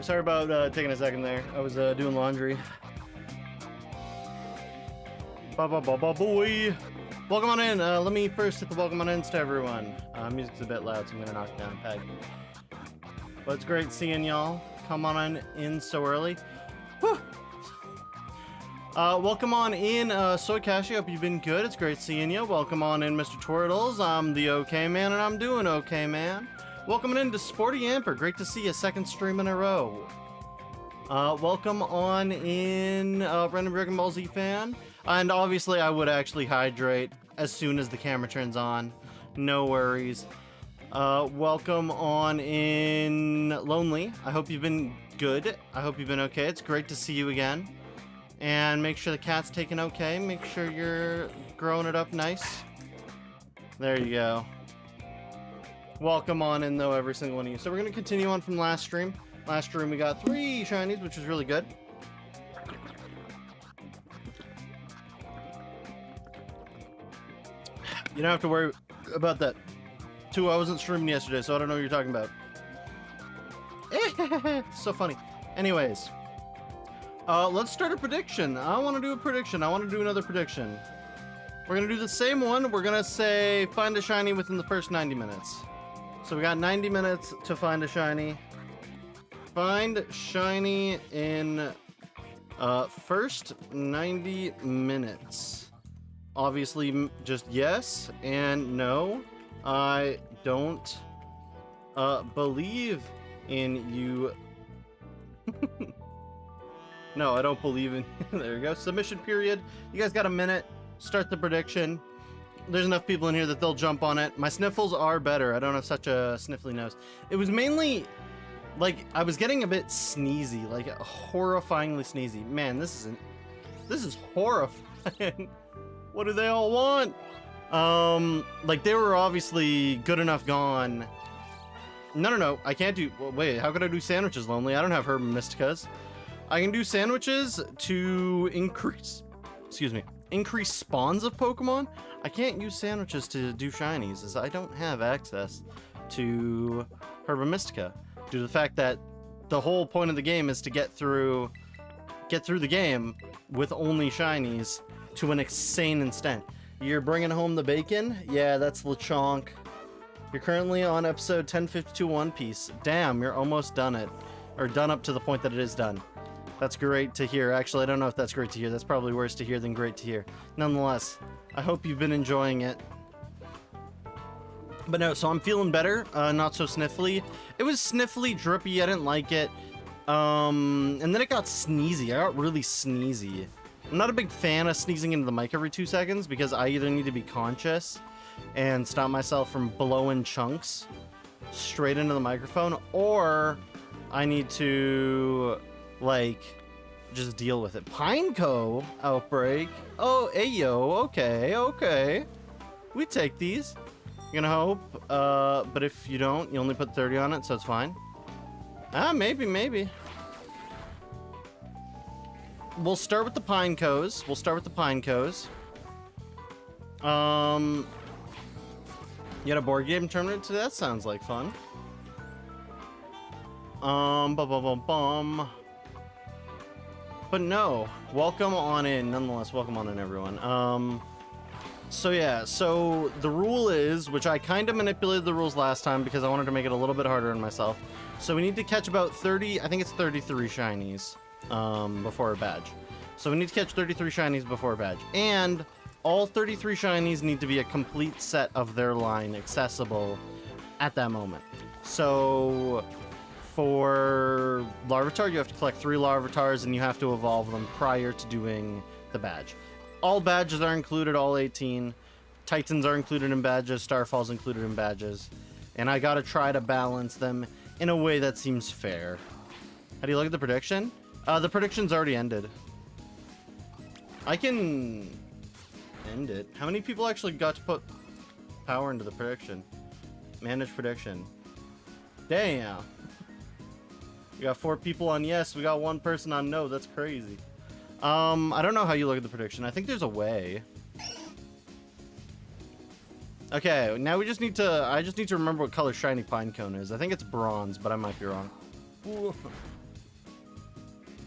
Sorry about taking a second there. I was doing laundry. Boy. Welcome on in. Let me first hit the welcome on in to everyone. Music's a bit loud, so I'm gonna knock down a peg. But it's great seeing y'all. Come on in so early. Whew. Welcome on in, Soy Cashy. Hope you've been good. It's great seeing you. Welcome on in, Mr. Turtles. I'm the OK Man, and I'm doing okay, man. Welcome in to Sporty Amper. Great to see you. Second stream in a row. Welcome on in, Random Dragon Ball Z fan. And obviously, I would actually hydrate as soon as the camera turns on. No worries. Welcome on in Lonely. I hope you've been good. I hope you've been okay. It's great to see you again. And make sure the cat's taken okay. Make sure you're growing it up nice. There you go. Welcome on in, though, every single one of you. So we're going to continue on from last stream. Last stream we got 3 shinies, which was really good. You don't have to worry about that. 2, I wasn't streaming yesterday, so I don't know what you're talking about. So funny. Anyways. Let's start a prediction. I want to do a prediction. I want to do another prediction. We're going to do the same one. We're going to say find a shiny within the first 90 minutes. So we got 90 minutes to find a shiny. Find shiny in first 90 minutes. Obviously, just yes and no. I don't believe in you. No, I don't believe in... There you go. Submission period. You guys got a minute. Start the prediction. There's enough people in here that they'll jump on it. My sniffles are better. I don't have such a sniffly nose. It was mainly... Like, I was getting a bit sneezy. Like, horrifyingly sneezy. Man, this is horrifying. What do they all want? Like, they were obviously good enough gone. No. I can't do... Well, wait, how could I do sandwiches, Lonely? I don't have Herb Mysticas. I can do sandwiches to increase spawns of Pokemon. I can't use sandwiches to do shinies, as I don't have access to Herba Mystica, due to the fact that the whole point of the game is to get through the game with only shinies to an insane extent. You're bringing home the bacon? Yeah, that's Lechonk. You're currently on episode 1052 One Piece. Damn, you're almost done it. Or done up to the point that it is done. That's great to hear. Actually, I don't know if that's great to hear. That's probably worse to hear than great to hear. Nonetheless, I hope you've been enjoying it. But no, so I'm feeling better. Not so sniffly. It was sniffly, drippy. I didn't like it. And then it got sneezy. I got really sneezy. I'm not a big fan of sneezing into the mic every 2 seconds because I either need to be conscious and stop myself from blowing chunks straight into the microphone, or I need to... like, just deal with it. Pineco outbreak. Oh, ayo. Okay. We take these. You're gonna hope. But if you don't, you only put 30 on it, so it's fine. Maybe. We'll start with the Pinecos. You had a board game tournament today? That sounds like fun. But no, welcome on in. Nonetheless, welcome on in, everyone. So yeah, so the rule is, which I kind of manipulated the rules last time because I wanted to make it a little bit harder on myself. So we need to catch about 30, I think it's 33 shinies before a badge. So we need to catch 33 shinies before a badge. And all 33 shinies need to be a complete set of their line accessible at that moment. So... for Larvitar, you have to collect 3 Larvitars and you have to evolve them prior to doing the badge. All badges are included, all 18. Titans are included in badges, Starfall's included in badges. And I gotta try to balance them in a way that seems fair. How do you look at the prediction? The prediction's already ended. I can end it. How many people actually got to put power into the prediction? Manage prediction. Damn. We got 4 people on yes. We got 1 person on no. That's crazy. I don't know how you look at the prediction. I think there's a way. Okay, now we just need to... I just need to remember what color Shiny Pinecone is. I think it's bronze, but I might be wrong. Ooh.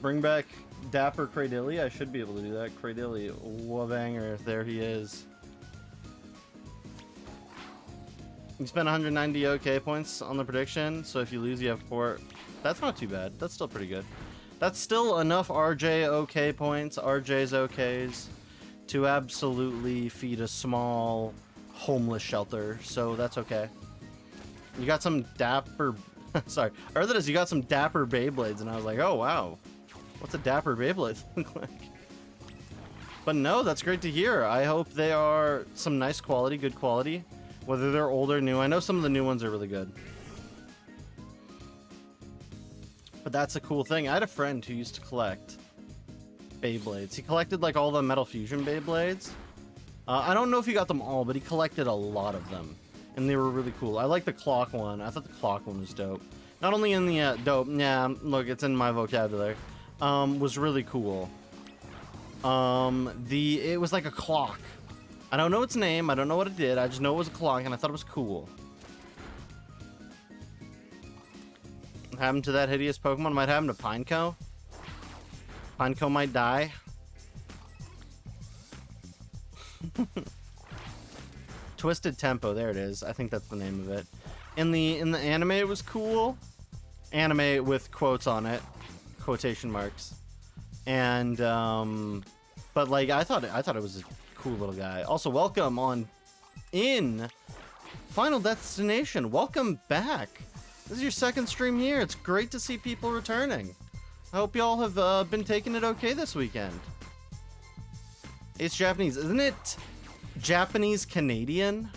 Bring back Dapper Cradilly. I should be able to do that. Cradilly, wabanger. There he is. You spent 190 OK points on the prediction, so if you lose, you have 4. That's not too bad. That's still pretty good. That's still enough RJ OK points, RJ's OKs, to absolutely feed a small homeless shelter, so that's okay. You got some dapper... Sorry. I heard that as you got some dapper Beyblades, and I was like, oh, wow. What's a dapper Beyblade look like? But no, that's great to hear. I hope they are some nice quality, good quality. Whether they're old or new. I know some of the new ones are really good. But that's a cool thing. I had a friend who used to collect Beyblades. He collected like all the Metal Fusion Beyblades. I don't know if he got them all, but he collected a lot of them. And they were really cool. I like the clock one. I thought the clock one was dope. Not only in the dope, yeah, look, it's in my vocabulary. Was really cool. It was like a clock. I don't know its name. I don't know what it did. I just know it was a clock, and I thought it was cool. What happened to that hideous Pokemon? Might happen to Pineco. Pineco might die. Twisted Tempo, there it is. I think that's the name of it. In the anime, it was cool. Anime with quotes on it, quotation marks, and but like I thought it was a cool little guy. Also, welcome on in Final Destination. Welcome back. This is your second stream here. It's great to see people returning. I hope y'all have been taking it okay this weekend. It's Japanese, isn't it? Japanese Canadian?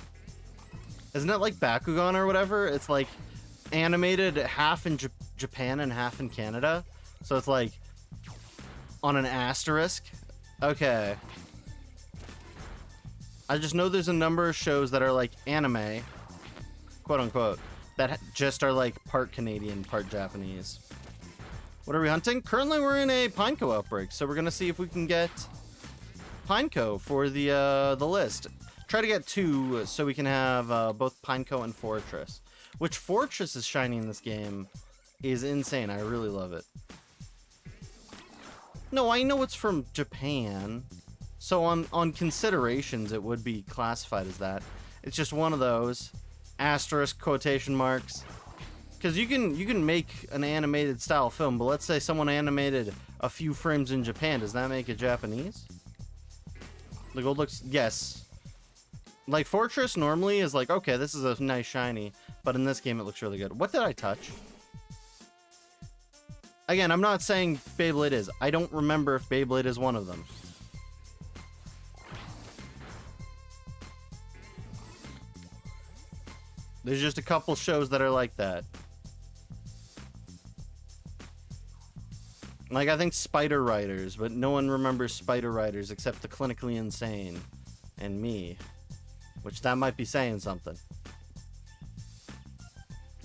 Isn't it like Bakugan or whatever? It's like animated half in Japan and half in Canada. So it's like on an asterisk. Okay. I just know there's a number of shows that are like anime, quote unquote, that just are like part Canadian, part Japanese. What are we hunting? Currently we're in a Pineco outbreak, so we're gonna see if we can get Pineco for the list. Try to get 2 so we can have both Pineco and Fortress. Which Fortress is shiny in this game is insane. I really love it. No, I know it's from Japan. So on considerations, it would be classified as that. It's just one of those asterisk quotation marks. Because you can make an animated style film, but let's say someone animated a few frames in Japan. Does that make it Japanese? The gold looks... Yes. Like, Fortress normally is like, okay, this is a nice shiny. But in this game, it looks really good. What did I touch? Again, I'm not saying Beyblade is. I don't remember if Beyblade is one of them. There's just a couple shows that are like that. Like, I think Spider Riders, but no one remembers Spider Riders except the Clinically Insane and me. Which that might be saying something.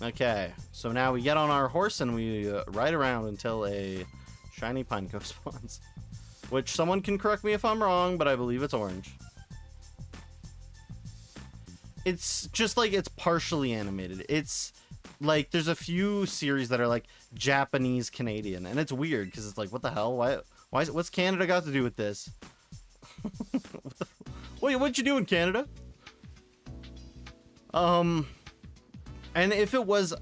Okay, so now we get on our horse and we ride around until a shiny Pineco spawns. Which someone can correct me if I'm wrong, but I believe it's orange. It's just like it's partially animated. It's like there's a few series that are like Japanese Canadian, and it's weird because it's like, what the hell? Why is it, what's Canada got to do with this? Wait, what you do in Canada? And if it was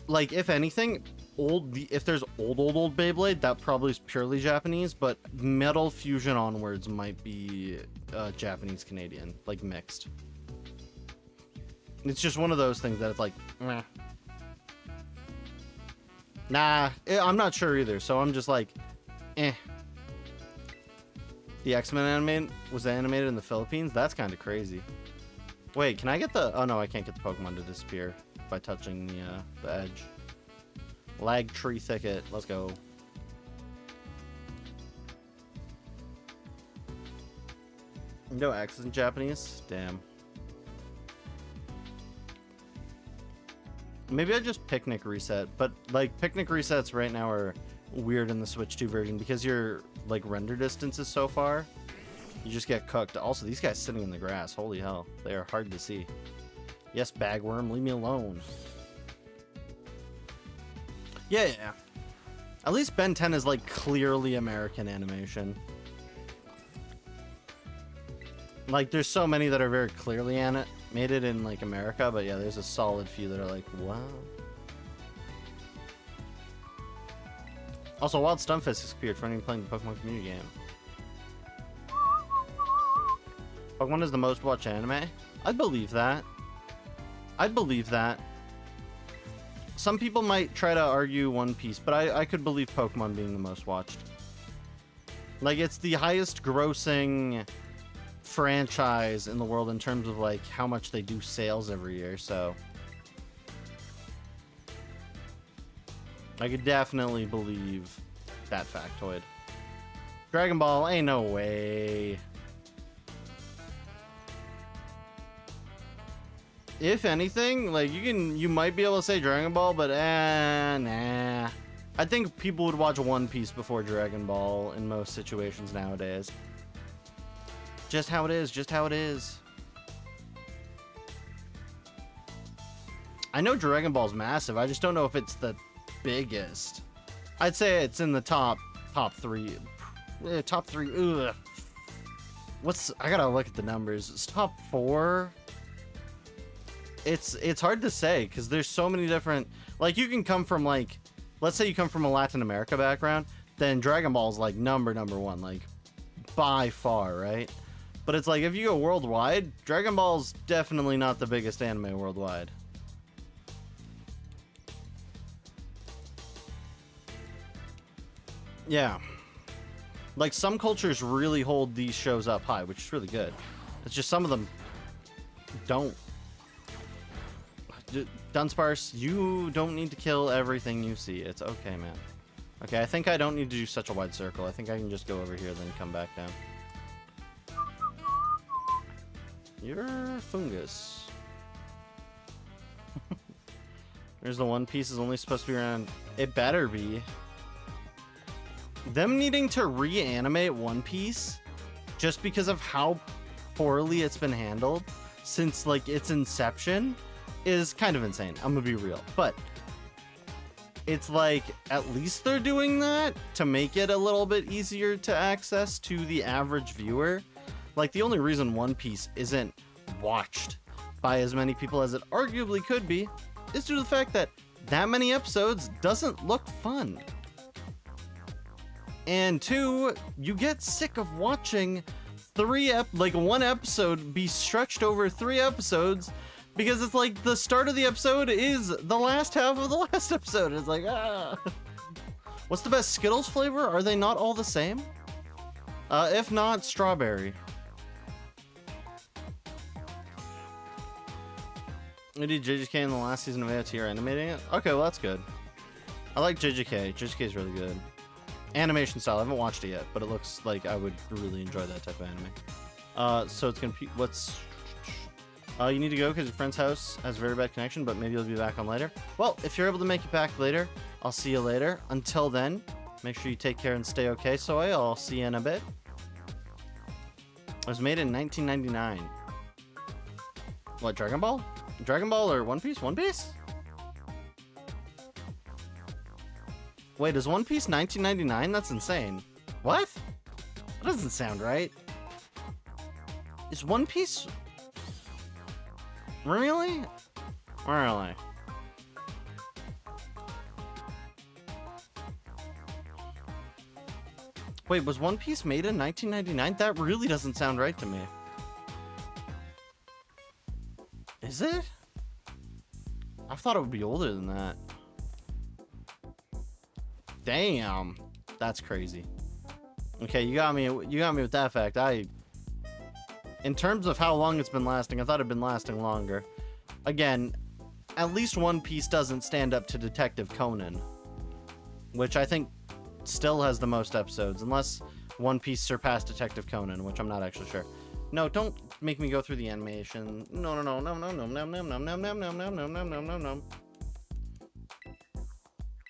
like, if anything, if there's old Beyblade, that probably is purely Japanese, but Metal Fusion onwards might be Japanese Canadian, like mixed. It's just one of those things that it's like, meh. Nah, I'm not sure either, so I'm just like, eh. The X-Men anime was animated in the Philippines? That's kind of crazy. Wait, can I get the... Oh no, I can't get the Pokemon to disappear by touching the edge. Lag Tree Thicket, let's go. No X in Japanese? Damn. Maybe I just Picnic reset, but like Picnic resets right now are weird in the Switch 2 version because your like render distance is so far, you just get cooked. Also, these guys sitting in the grass, holy hell, they are hard to see. Yes, Bagworm, leave me alone. Yeah. At least Ben 10 is like clearly American animation. Like there's so many that are very clearly animated in like America, but yeah, there's a solid few that are like, wow. Also, Wild Stunfisk has appeared for anyone playing the Pokemon community game. Pokemon is the most watched anime? I'd believe that. I'd believe that. Some people might try to argue One Piece, but I could believe Pokemon being the most watched. Like, it's the highest grossing franchise in the world in terms of, like, how much they do sales every year, so... I could definitely believe that factoid. Dragon Ball, ain't no way. If anything, like you might be able to say Dragon Ball, but nah. I think people would watch One Piece before Dragon Ball in most situations nowadays. Just how it is, just how it is. I know Dragon Ball's massive, I just don't know if it's the biggest. I'd say it's in the top three. Top three. Ugh. I gotta look at the numbers. It's top 4. It's hard to say because there's so many different. Like you can come from like, let's say you come from a Latin America background, then Dragon Ball's like number 1, like by far, right? But it's like if you go worldwide, Dragon Ball's definitely not the biggest anime worldwide. Yeah. Like, some cultures really hold these shows up high, which is really good. It's just some of them don't. Dunsparce, you don't need to kill everything you see. It's okay, man. Okay, I think I don't need to do such a wide circle. I think I can just go over here, then come back down. You're fungus. There's the One Piece is only supposed to be around. It better be. Them needing to reanimate One Piece just because of how poorly it's been handled since like its inception is kind of insane. I'm gonna be real, but it's like at least they're doing that to make it a little bit easier to access to the average viewer. Like the only reason One Piece isn't watched by as many people as it arguably could be is due to the fact that many episodes doesn't look fun. And 2, you get sick of watching one episode be stretched over 3 episodes because it's like the start of the episode is the last half of the last episode. It's like, ah. What's the best Skittles flavor? Are they not all the same? If not, strawberry. We did JJK in the last season of AOT animating it? Okay, well that's good. I like JJK. JJK is really good. Animation style, I haven't watched it yet, but it looks like I would really enjoy that type of anime. So it's gonna be, you need to go because your friend's house has a very bad connection, but maybe you'll be back on later. Well, if you're able to make it back later, I'll see you later. Until then, make sure you take care and stay okay, Soy. I'll see you in a bit. It was made in 1999. What, Dragon Ball? Dragon Ball or One Piece? One Piece? Wait, is One Piece 1999? That's insane. What? That doesn't sound right. Is One Piece... Really? Really? Wait, was One Piece made in 1999? That really doesn't sound right to me. Is it? I thought it would be older than that. Damn, that's crazy. Okay, you got me with that fact. In terms of how long it's been lasting, I thought it'd been lasting longer. Again, at least One Piece doesn't stand up to Detective Conan, which I think still has the most episodes, unless One Piece surpassed Detective Conan, which I'm not actually sure. No, don't make me go through the animation. No.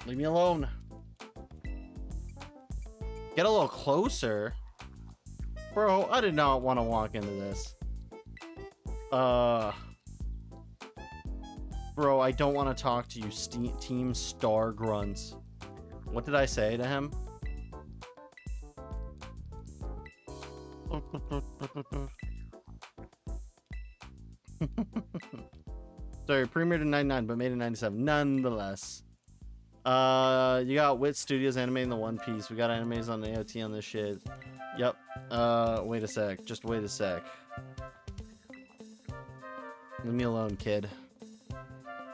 Leave me alone. Get a little closer. Bro, I did not want to walk into this. Bro, I don't want to talk to you, Team Star Grunts. What did I say to him? Sorry, premiered in 99, but made in 97. Nonetheless. You got Wit Studios animating the One Piece. We got animes on the AOT on this shit. Yep. Wait a sec. Just wait a sec. Leave me alone, kid.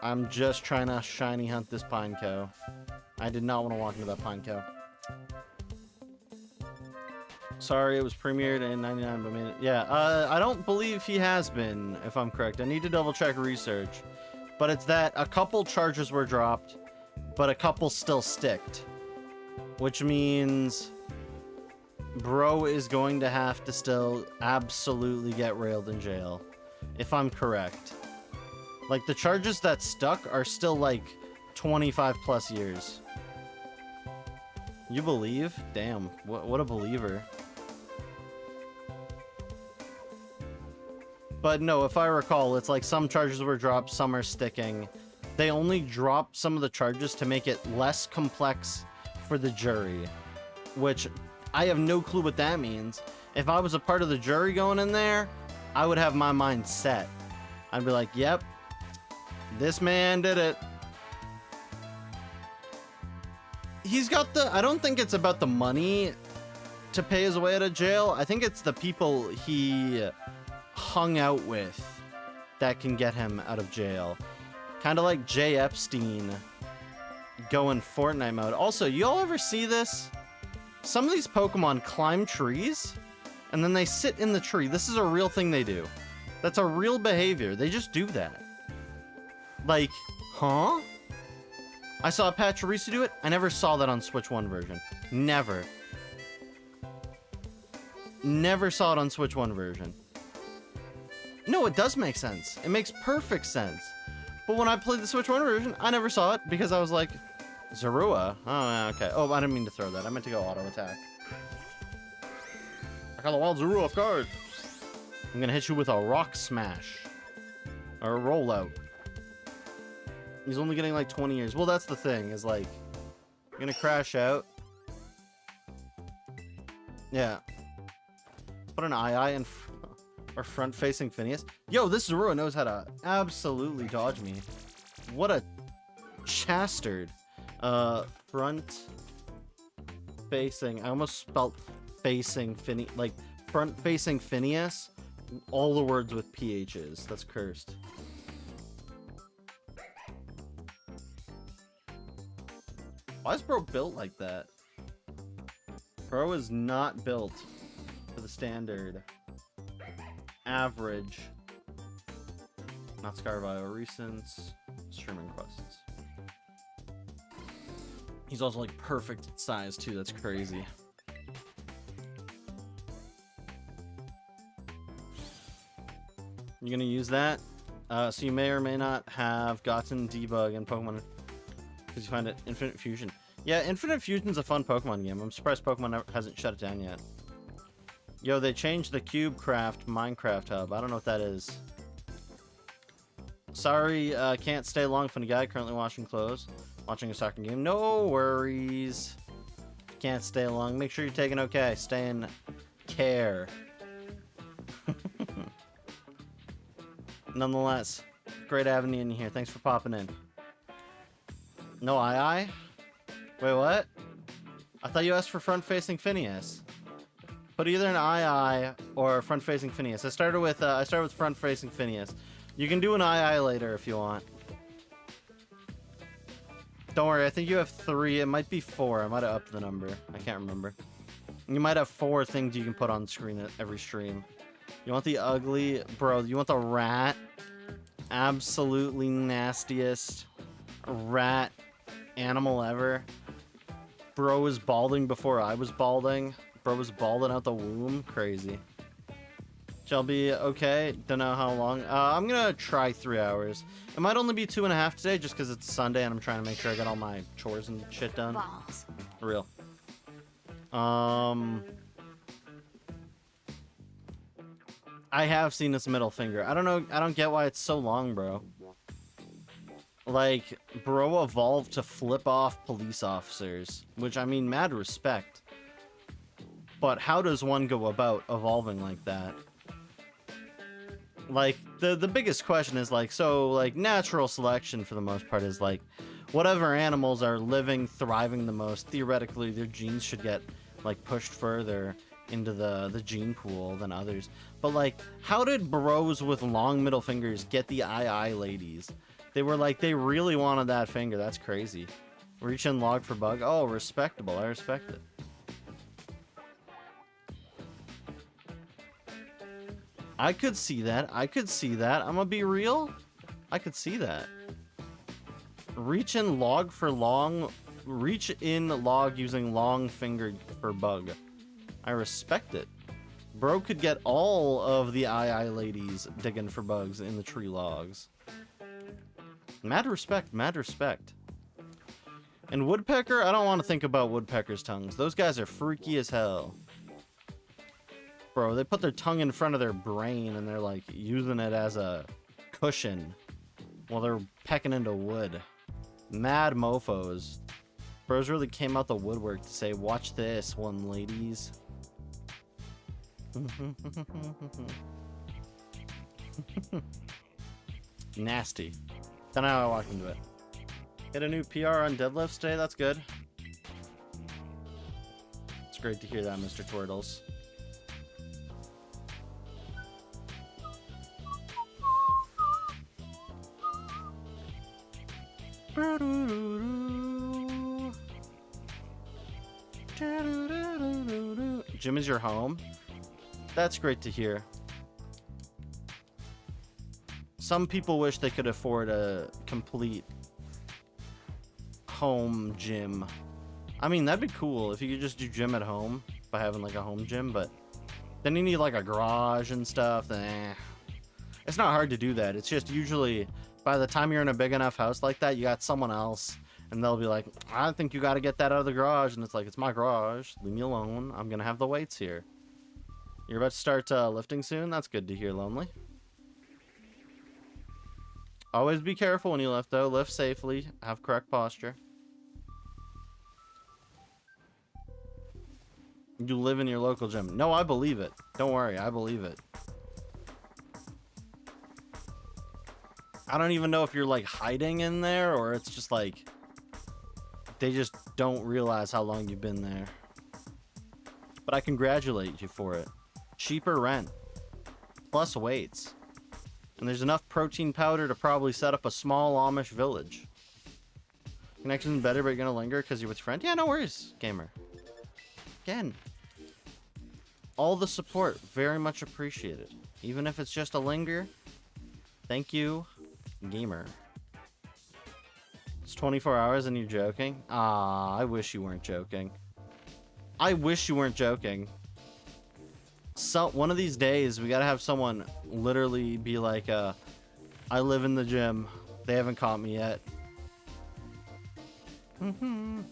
I'm just trying to shiny hunt this Pineco. I did not want to walk into that Pineco. Sorry, it was premiered in 99, but made it. Yeah, I don't believe he has been, if I'm correct. I need to double check research. But it's that a couple charges were dropped, but a couple still sticked. Which means bro is going to have to still absolutely get railed in jail, if I'm correct. Like, the charges that stuck are still like 25 plus years. You believe? Damn, what a believer. But no, if I recall, it's like some charges were dropped, some are sticking. They only dropped some of the charges to make it less complex for the jury, which I have no clue what that means. If I was a part of the jury going in there, I would have my mind set. I'd be like, yep, this man did it. He's got the, I don't think it's about the money to pay his way out of jail. I think it's the people he hung out with that can get him out of jail. Kind of like Jay Epstein going Fortnite mode. Also, you all ever see this? Some of these Pokemon climb trees and then they sit in the tree. This is a real thing they do. That's a real behavior. They just do that. Like, huh? I saw Pachirisu do it. I never saw that on Switch 1 version. Never. Never saw it on Switch 1 version. No, it does make sense. It makes perfect sense. But when I played the Switch 1 version, I never saw it because I was like, Zorua? Oh, yeah, okay. Oh, I didn't mean to throw that. I meant to go auto attack. I got the wild Zorua off guard. I'm gonna hit you with a rock smash. Or a rollout. He's only getting like 20 years. Well, that's the thing, is like, you're gonna crash out. Yeah. Put an II in or front-facing Phineas. Yo, this Zorua knows how to absolutely dodge me. What a chastard. Front-facing. I almost spelt facing Phineas. Like, front-facing Phineas. All the words with PHs. That's cursed. Why is bro built like that? Bro is not built for the standard average. Not Scarvio. Recents streaming quests. He's also like perfect size too. That's crazy. You're gonna use that, so you may or may not have gotten debug in Pokemon because you find it Infinite Fusion. Yeah, Infinite Fusion's a fun Pokemon game. I'm surprised Pokemon hasn't shut it down yet. Yo, they changed the CubeCraft Minecraft hub. I don't know what that is. Sorry, can't stay long. Funny guy, currently washing clothes, watching a soccer game. No worries. Can't stay long. Make sure you're taking okay. Stay in care. Nonetheless, great having you in here. Thanks for popping in. No II? Wait, what? I thought you asked for front-facing Phineas. Put either an II or front-facing Phineas. I started with front-facing Phineas. You can do an II later if you want. Don't worry, I think you have 3. It might be 4. I might have upped the number. I can't remember. You might have 4 things you can put on screen at every stream. You want the ugly... Bro, you want the rat? Absolutely nastiest rat animal ever. Bro was balding before I was balding. Bro was balding out the womb. Crazy. Shall be okay. Don't know how long. I'm gonna try 3 hours. It might only be 2.5 today just because it's Sunday and I'm trying to make sure I got all my chores and shit done. Balls. For real. I have seen this middle finger. I don't know. I don't get why it's so long, bro. Like, bro evolved to flip off police officers, which, I mean, mad respect. But how does one go about evolving like that? Like, the biggest question is, like, so, like, natural selection, for the most part, is, like, whatever animals are living, thriving the most, theoretically, their genes should get, like, pushed further into the gene pool than others. But, like, how did bros with long middle fingers get the II ladies? They were like, they really wanted that finger. That's crazy. Reach in log for bug. Oh, respectable. I respect it. I could see that. I could see that. I'm gonna be real. I could see that. Reach in log for long. Reach in log using long fingered for bug. I respect it. Bro could get all of the II ladies digging for bugs in the tree logs. Mad respect, mad respect. And woodpecker, I don't want to think about woodpecker's tongues. Those guys are freaky as hell. Bro, they put their tongue in front of their brain and they're like using it as a cushion while they're pecking into wood. Mad mofos. Bros really came out the woodwork to say, watch this one, ladies. Nasty. Then I walked into it. Hit a new PR on deadlifts today. That's good. It's great to hear that, Mr. Turtles. Gym is your home? That's great to hear. Some people wish they could afford a complete home gym. I mean, that'd be cool if you could just do gym at home by having like a home gym, but then you need like a garage and stuff. It's not hard to do that. It's just usually by the time you're in a big enough house like that, you got someone else and they'll be like, I think you got to get that out of the garage. And it's like, it's my garage. Leave me alone. I'm going to have the weights here. You're about to start lifting soon? That's good to hear, Lonely. Always be careful when you lift, though. Lift safely. Have correct posture. You live in your local gym. No, I believe it. Don't worry. I believe it. I don't even know if you're, like, hiding in there or it's just, like, they just don't realize how long you've been there. But I congratulate you for it. Cheaper rent. Plus weights. And there's enough protein powder to probably set up a small Amish village. Connection's better, but you're gonna linger because you're with your friend? Yeah, no worries, gamer. Again. All the support, very much appreciated. Even if it's just a linger. Thank you, gamer. It's 24 hours and you're joking? Ah, I wish you weren't joking. I wish you weren't joking. So one of these days we gotta have someone literally be like, I live in the gym. They haven't caught me yet. And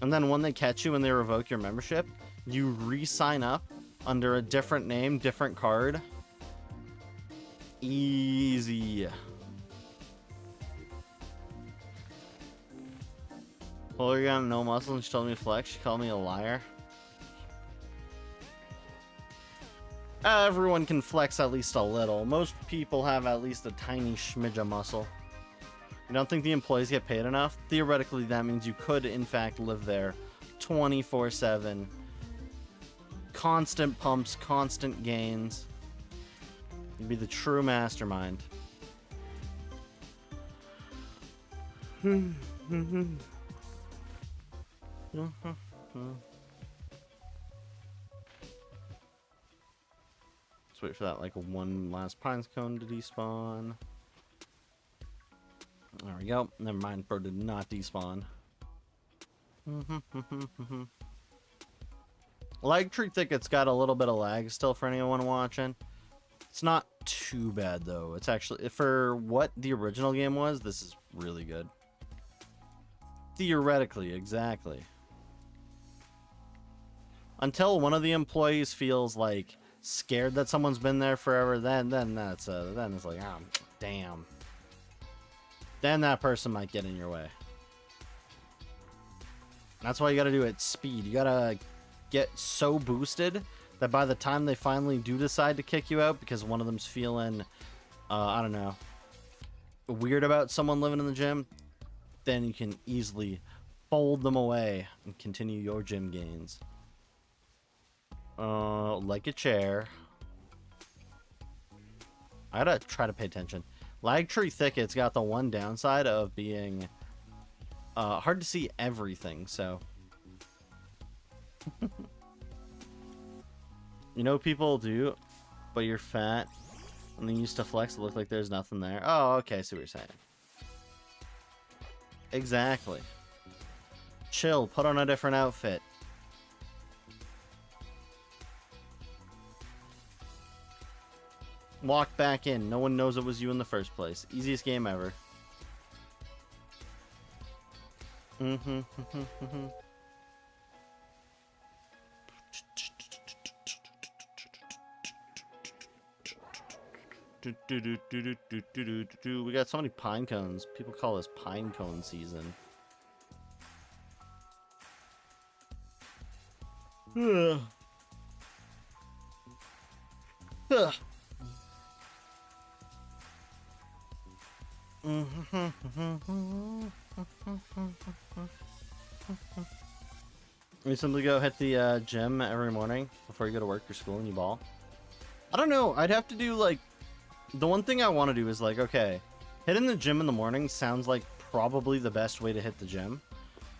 then when they catch you and they revoke your membership, you re-sign up under a different name, different card. Easy. Well, you got no muscle and she told me to flex. She called me a liar. Everyone can flex at least a little. Most people have at least a tiny schmidge of muscle. You don't think the employees get paid enough? Theoretically, that means you could, in fact, live there 24/7. Constant pumps, constant gains. You'd be the true mastermind. Let's wait for that, like, one last Pines Cone to despawn. There we go. Never mind, bro did not despawn. Lag Tree Thicket's got a little bit of lag still for anyone watching. It's not too bad, though. It's actually, for what the original game was, this is really good. Theoretically, exactly. Until one of the employees feels, like, scared that someone's been there forever, then it's like, oh, damn. then that person might get in your way. That's why you gotta do it at speed. You gotta get so boosted that by the time they finally do decide to kick you out because one of them's feeling, I don't know, weird about someone living in the gym, then you can easily fold them away and continue your gym gains. Like a chair. I gotta try to pay attention. Lagtree Thicket's got the one downside of being hard to see everything, so you know, people do, but you're fat and they used to flex to look like there's nothing there. Oh, okay, I see what you're saying. Exactly. Chill, put on a different outfit. Walk back in. No one knows it was you in the first place. Easiest game ever. We got so many pine cones. People call this pine cone season. You simply go hit the gym every morning before you go to work or school and you ball. I don't know. I'd have to do like, the one thing I want to do is like, okay, hitting the gym in the morning sounds like probably the best way to hit the gym.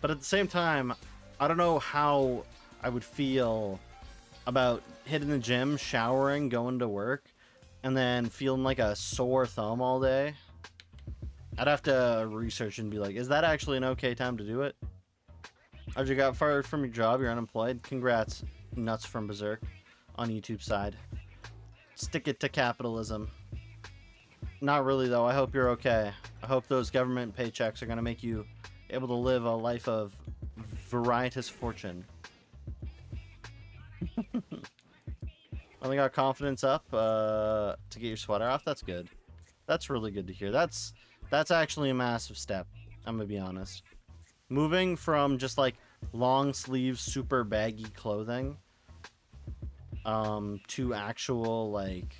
But at the same time, I don't know how I would feel about hitting the gym, showering, going to work, and then feeling like a sore thumb all day. I'd have to research and be like, is that actually an okay time to do it? How'd you got fired from your job? You're unemployed? Congrats, Nuts from Berserk on YouTube side. Stick it to capitalism. Not really, though. I hope you're okay. I hope those government paychecks are going to make you able to live a life of varietous fortune. Only got confidence up to get your sweater off. That's good. That's really good to hear. That's actually a massive step. I'm gonna be honest. Moving from just like long sleeve, super baggy clothing to actual like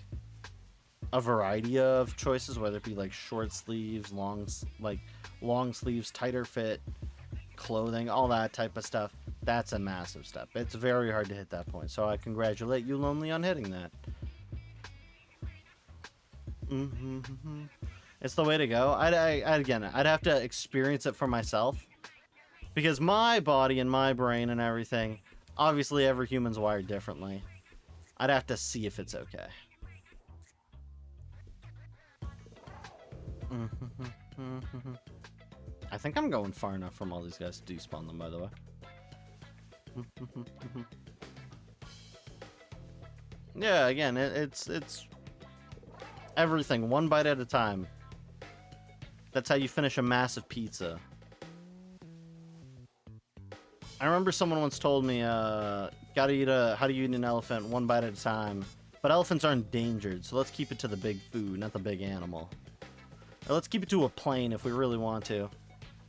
a variety of choices, whether it be like short sleeves, long sleeves, tighter fit clothing, all that type of stuff. That's a massive step. It's very hard to hit that point. So I congratulate you, Lonely, on hitting that. It's the way to go. Again, I'd have to experience it for myself, because my body and my brain and everything, obviously every human's wired differently. I'd have to see if it's okay. I think I'm going far enough from all these guys to despawn them, by the way. Yeah, again, it's everything one bite at a time. That's how you finish a massive pizza. I remember someone once told me, how do you eat an elephant one bite at a time? But elephants are endangered, so let's keep it to the big food, not the big animal. Or let's keep it to a plane if we really want to.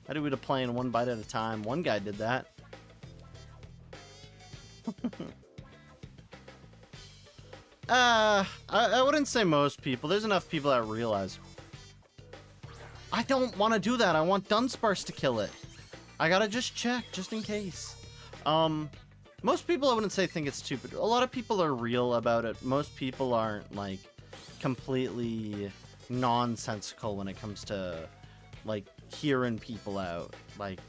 How do we eat a plane one bite at a time? One guy did that. I wouldn't say most people. There's enough people that realize. I don't want to do that. I want Dunsparce to kill it. I gotta just check, just in case. Most people, I wouldn't say think it's stupid. A lot of people are real about it. Most people aren't, like, completely nonsensical when it comes to, like, hearing people out. Like,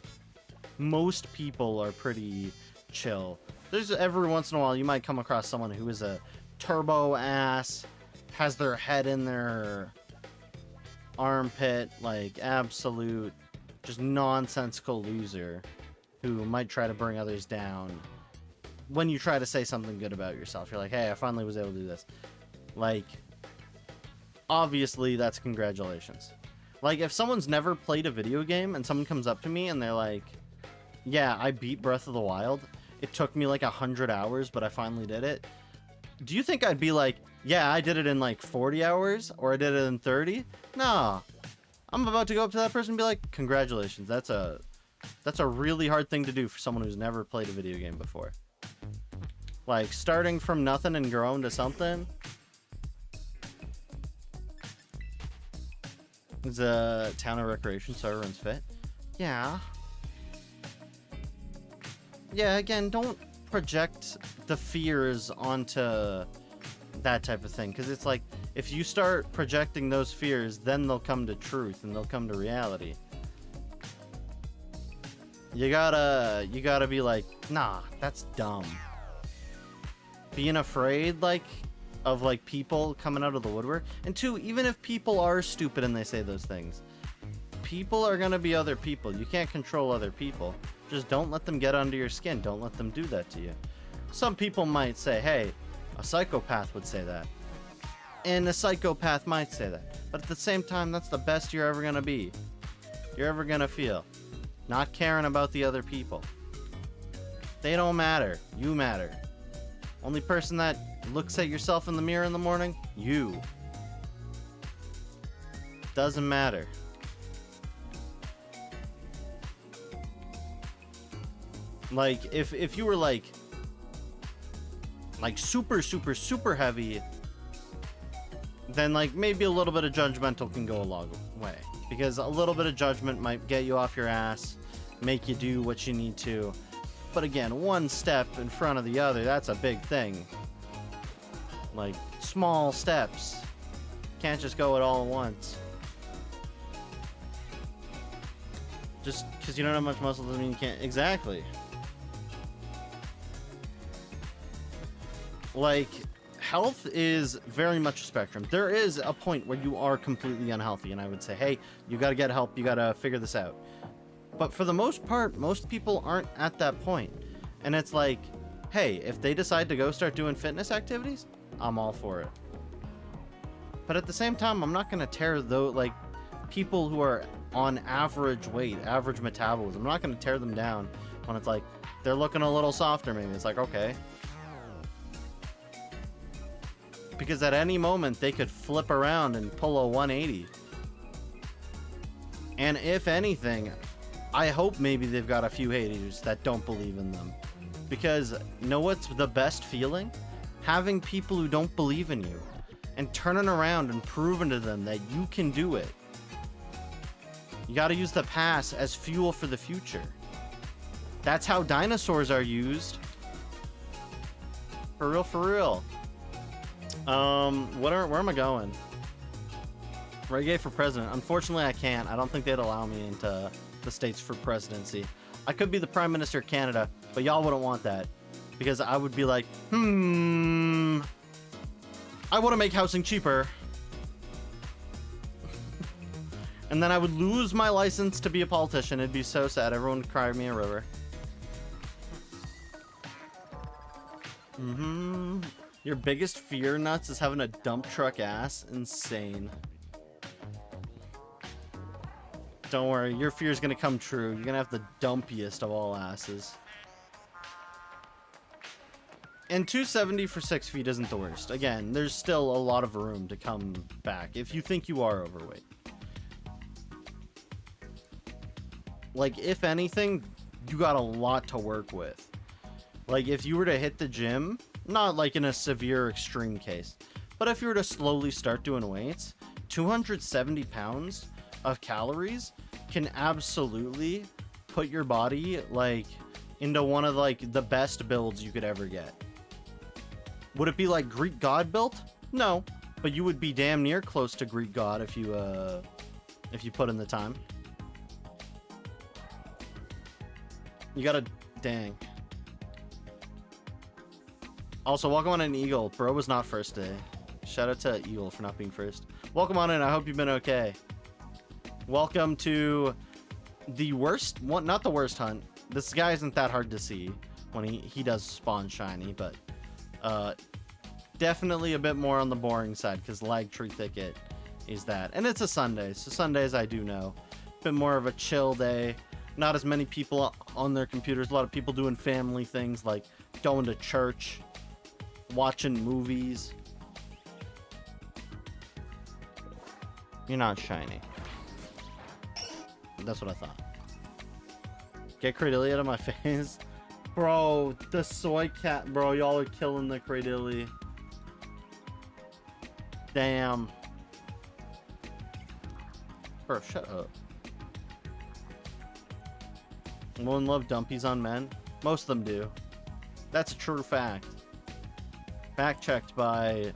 most people are pretty chill. There's every once in a while you might come across someone who is a turbo ass, has their head in their armpit, like absolute just nonsensical loser who might try to bring others down. When you try to say something good about yourself, you're like, hey, I finally was able to do this. Like, obviously that's congratulations. Like, if someone's never played a video game and someone comes up to me and they're like, yeah, I beat Breath of the Wild. It took me like 100 hours, but I finally did it. Do you think I'd be like, yeah, I did it in like 40 hours or I did it in 30? No. I'm about to go up to that person and be like, congratulations. That's a really hard thing to do for someone who's never played a video game before. Like, starting from nothing and growing to something. It's a town of recreation, so everyone's fit. Yeah. Yeah, again, don't project the fears onto that type of thing, because it's like, if you start projecting those fears, then they'll come to truth and they'll come to reality. You gotta be like, nah, that's dumb. Being afraid, like, of like people coming out of the woodwork. And two, even if people are stupid and they say those things, people are gonna be other people. You can't control other people. Just don't let them get under your skin. Don't let them do that to you. Some people might say, hey, a psychopath would say that. And a psychopath might say that. But at the same time, that's the best you're ever gonna be. You're ever gonna feel. Not caring about the other people. They don't matter. You matter. Only person that looks at yourself in the mirror in the morning, you. Doesn't matter. Like, if you were like super heavy, then like maybe a little bit of judgmental can go a long way, because a little bit of judgment might get you off your ass, make you do what you need to. But again, one step in front of the other, that's a big thing. Like, small steps. Can't just go it all at once. Just because you don't have much muscle doesn't mean you can't. Exactly. Like, health is very much a spectrum. There is a point where you are completely unhealthy, and I would say, hey, you gotta get help, you gotta figure this out. But for the most part, most people aren't at that point. And it's like, hey, if they decide to go start doing fitness activities, I'm all for it. But at the same time, I'm not gonna tear like people who are on average weight, average metabolism, I'm not gonna tear them down when it's like they're looking a little softer. Maybe it's like, okay, because at any moment they could flip around and pull a 180. And if anything, I hope maybe they've got a few haters that don't believe in them. Because know what's the best feeling? Having people who don't believe in you and turning around and proving to them that you can do it. You got to use the past as fuel for the future. That's how dinosaurs are used. For real, for real. Where am I going? Reggae for president. Unfortunately, I can't. I don't think they'd allow me into the States for presidency. I could be the Prime Minister of Canada, but y'all wouldn't want that. Because I would be like, I want to make housing cheaper. And then I would lose my license to be a politician. It'd be so sad. Everyone would cry me a river. Your biggest fear, Nuts, is having a dump truck ass. Insane. Don't worry, your fear is gonna come true. You're gonna have the dumpiest of all asses. And 270 for 6 feet isn't the worst. Again, there's still a lot of room to come back if you think you are overweight. Like, if anything, you got a lot to work with. Like, if you were to hit the gym, not like in a severe extreme case, but if you were to slowly start doing weights, 270 pounds of calories can absolutely put your body like into one of like the best builds you could ever get. Would it be like Greek god built? No, but you would be damn near close to Greek god if you put in the time. You gotta, dang. Also, welcome on an Eagle. Bro was not first today. Shout out to Eagle for not being first. Welcome on in. I hope you've been okay. Welcome to the worst one, not the worst hunt. This guy isn't that hard to see when he does spawn shiny, but definitely a bit more on the boring side because Lag Tree Thicket is that. And it's a Sunday, so Sundays I do know. A bit more of a chill day. Not as many people on their computers. A lot of people doing family things like going to church, watching movies. You're not shiny. That's what I thought. Get Cradilly out of my face. Bro, the soy cat, bro, y'all are killing the Cradilly. Damn. Bro, shut up. Women love dumpies on men. Most of them do. That's a true fact. Fact checked by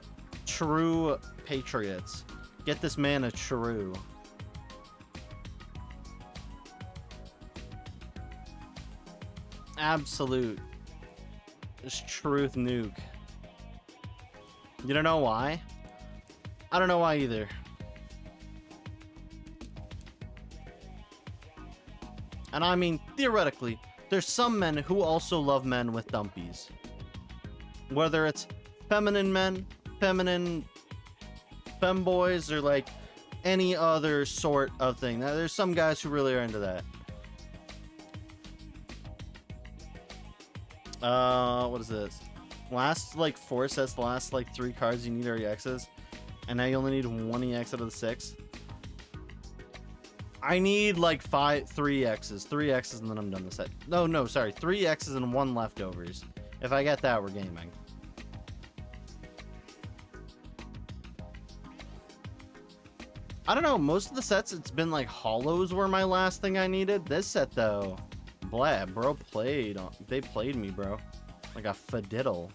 true patriots. Get this man a true. Absolute. Just truth nuke. You don't know why? I don't know why either. And I mean, theoretically, there's some men who also love men with dumpies. Whether it's feminine men, feminine femboys, or like any other sort of thing. Now, there's some guys who really are into that. What is this? Last like 4 sets, the last like 3 cards you need are EXs. And now you only need 1 EX out of the 6. I need like 3 X's. 3 X's and then I'm done the set. No, sorry. 3 X's and 1 leftovers. If I get that, we're gaming. I don't know. Most of the sets, it's been like hollows were my last thing I needed. This set, though, blah, bro played. They played me, bro. Like a fadiddle.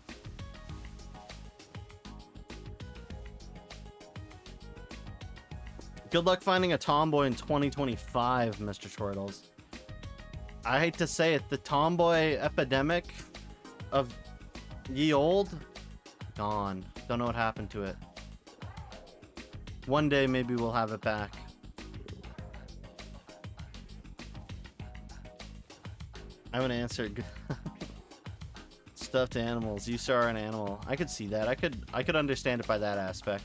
Good luck finding a tomboy in 2025, Mr. Chortles. I hate to say it, the tomboy epidemic of ye old, gone. Don't know what happened to it. One day, maybe we'll have it back. I haven't answered. Stuffed animals. You are an animal. I could see that. I could understand it by that aspect.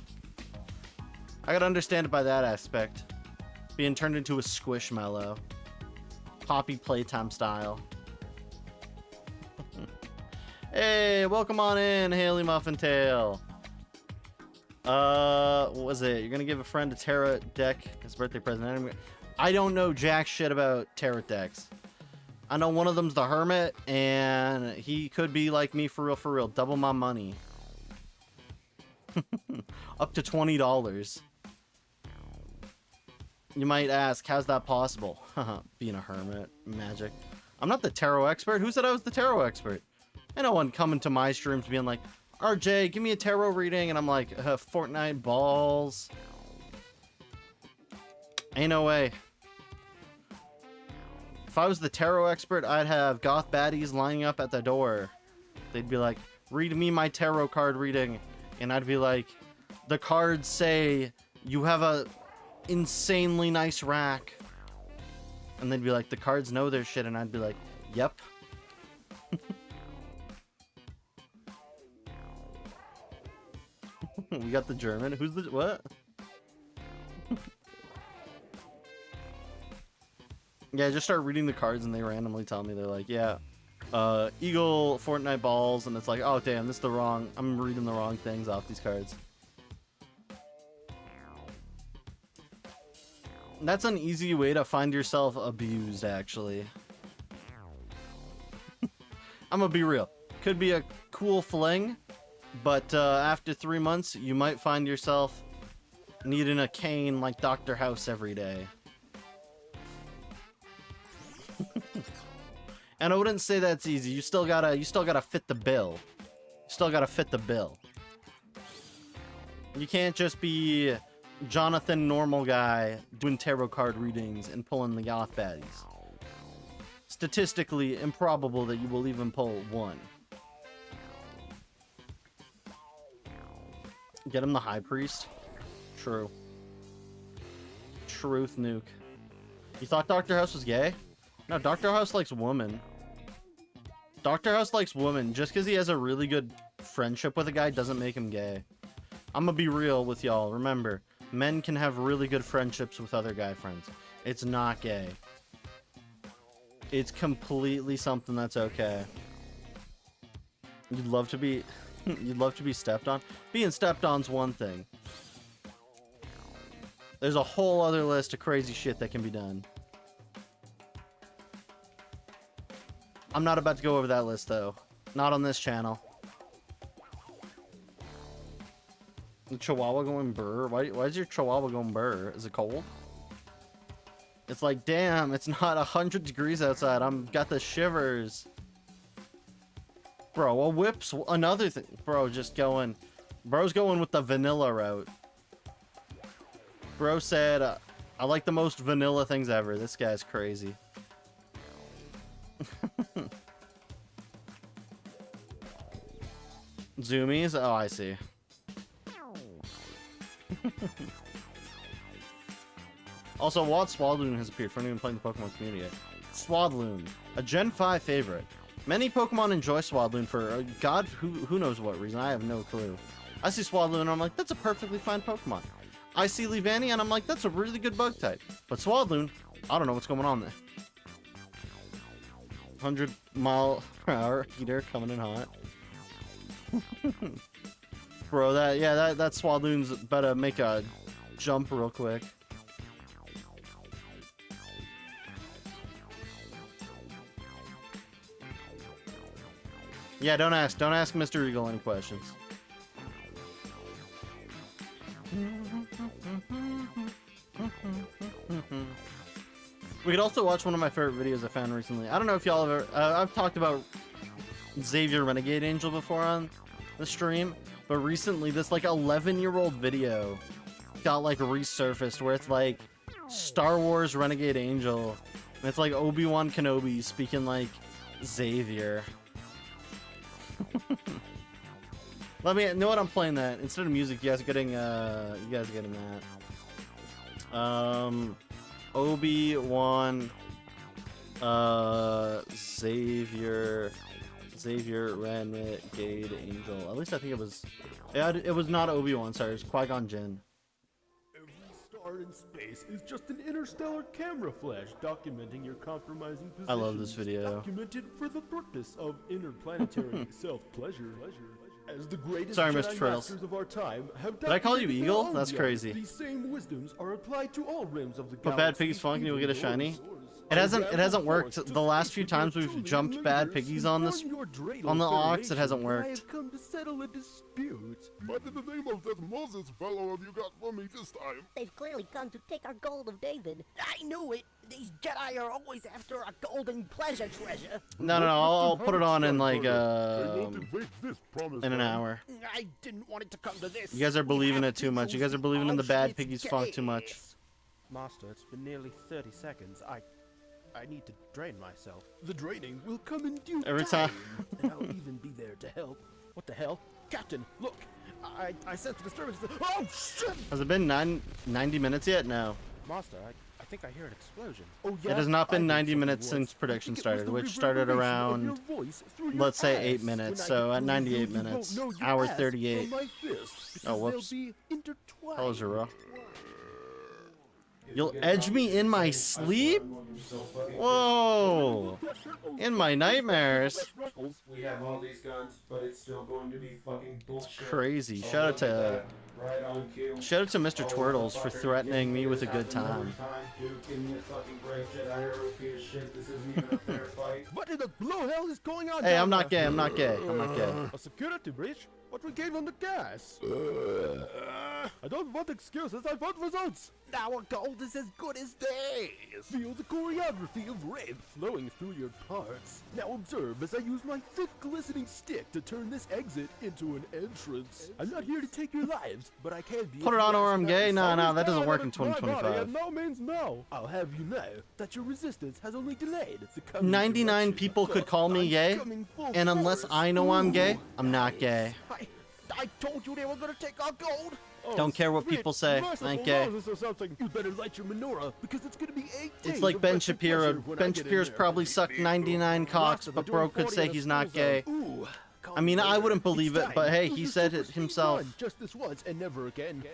I could understand it by that aspect. Being turned into a squishmallow. Poppy playtime style. Hey, welcome on in, Haley Muffin-Tail. What was it? You're gonna give a friend a tarot deck as a birthday present. I don't know jack shit about tarot decks. I know one of them's the Hermit, and he could be like me for real. Double my money. Up to $20. You might ask, how's that possible? Being a hermit, magic. I'm not the tarot expert. Who said I was the tarot expert? I know one coming to my streams being like, RJ, give me a tarot reading, and I'm like, Fortnite balls. Ain't no way. If I was the tarot expert, I'd have goth baddies lining up at the door. They'd be like, read me my tarot card reading. And I'd be like, the cards say you have a insanely nice rack. And they'd be like, the cards know their shit. And I'd be like, yep. We got the German. Who's the what? Yeah, just start reading the cards and they randomly tell me. They're like, yeah, Eagle, Fortnite balls, and it's like, oh damn, this is the wrong, I'm reading the wrong things off these cards. That's an easy way to find yourself abused, actually. I'm gonna be real. Could be a cool fling, but after 3 months, you might find yourself needing a cane like Dr. House every day. And I wouldn't say that's easy. You still gotta fit the bill. You still gotta fit the bill. You can't just be Jonathan normal guy doing tarot card readings and pulling the goth baddies. Statistically improbable that you will even pull one. Get him the High Priest? True. Truth nuke. You thought Dr. House was gay? No, Dr. House likes women. Dr. House likes women. Just because he has a really good friendship with a guy doesn't make him gay. I'm gonna be real with y'all. Remember, men can have really good friendships with other guy friends. It's not gay. It's completely something that's okay. You'd love to be... You'd love to be stepped on? Being stepped on's one thing. There's a whole other list of crazy shit that can be done. I'm not about to go over that list though. Not on this channel. The Chihuahua going burr? Why is your Chihuahua going burr? Is it cold? It's like, damn, it's not 100 degrees outside. I'm got the shivers. Bro, a whip's another thing. Bro, just going. Bro's going with the vanilla route. Bro said, I like the most vanilla things ever. This guy's crazy. Zoomies? Oh, I see. Also, Wad Swadloon has appeared for anyone playing the Pokemon community yet. Swadloon, a Gen 5 favorite. Many Pokemon enjoy Swadloon for God who knows what reason. I have no clue. I see Swadloon and I'm like, that's a perfectly fine Pokemon. I see Leavanny and I'm like, that's a really good bug type. But Swadloon, I don't know what's going on there. 100-mile-per-hour heater coming in hot. Bro, that Swadloon's better make a jump real quick. Yeah, don't ask Mr. Eagle any questions. We could also watch one of my favorite videos I found recently. I don't know if y'all have ever... I've talked about Xavier Renegade Angel before on the stream, but recently this like 11-year-old video got like resurfaced where it's like Star Wars Renegade Angel. And it's like Obi-Wan Kenobi speaking like Xavier. Let me know what I'm playing that instead of music. You guys are getting that. Obi-Wan Xavier Renegade Angel. At least I think it was. Yeah, it was not Obi-Wan. Sorry, it was Qui-Gon Jinn. Every star in space is just an interstellar camera flash documenting your compromising positions. I love this video. Documented for the purpose of interplanetary self-pleasure. As the greatest Sorry, Jedi Mr. Trails. Masters of our time have Did I call you documented Eagle? their own That's realms. crazy. These same wisdoms are applied to all realms of the But Bad galaxy, Piggy's Funk and you'll get a even shiny. yours. It hasn't worked. The last few times we've jumped Bad Piggies on this on the Ox, it hasn't I worked. have come to settle a dispute. What in the name of that Moses fellow have you got for me this time? They've clearly come to take our gold of David. I knew it! These Jedi are always after a golden pleasure treasure. No, I'll put it on in like They wanted this promise in an land. hour. I didn't want it to come to this. You guys are believing it too much. You guys are believing in the Bad Piggies Funk too much. Master, it's been nearly 30 seconds. I need to drain myself. The draining will come in due Every time. time. And I'll even be there to help. What the hell? Captain, look! I sense a disturbance. Oh, shit! Has it been 90 minutes yet? No. Master, I think I hear an explosion. Oh, It has not been 90 minutes since prediction started, which started around, let's say, 8 minutes. So at 98 minutes, hour 38. Oh, whoops. Hello, Zero. You'll edge me in my sleep? Whoa! In my nightmares. We have all these guns, but it's still going to be fucking bullshit. Crazy. Shout out to Mr. Twirtles for threatening me with a good time. Dude, give me a fucking break, Jedi hero piece of shit. This isn't even a fair fight. What in the blue hell is going on? Hey, down I'm not there? gay. I'm not gay. I'm not gay. A security breach? What we gave on the gas? I don't want excuses. I want results. Our gold is as good as theirs. Feel the choreography of red flowing through your parts. Now observe as I use my thick glistening stick to turn this exit into an entrance. I'm not here to take your lives, but I can be. Put it on or I'm gay? No, that doesn't work in My body 2025. and no means no. I'll have you know that your resistance has only delayed the coming 99 eruption. people could But call me I'm gay, coming full and unless force. I know I'm gay, Ooh. I'm not gay. I told you they were gonna take our gold. Oh, Don't care what sweet, people say. merciful Ain't gay. Moses or something. You better light your menorah because it's gonna be 8 days. It's like of Ben rest and Shapiro. pleasure when I Ben get in Shapiro's there. probably sucked 99 cocks, Lots of but the bro doing could 40 say in a he's not school gay. zone. Ooh, I mean, I wouldn't believe it's it, but time. hey, Use he the said super it speed himself. gun, just this once and never again.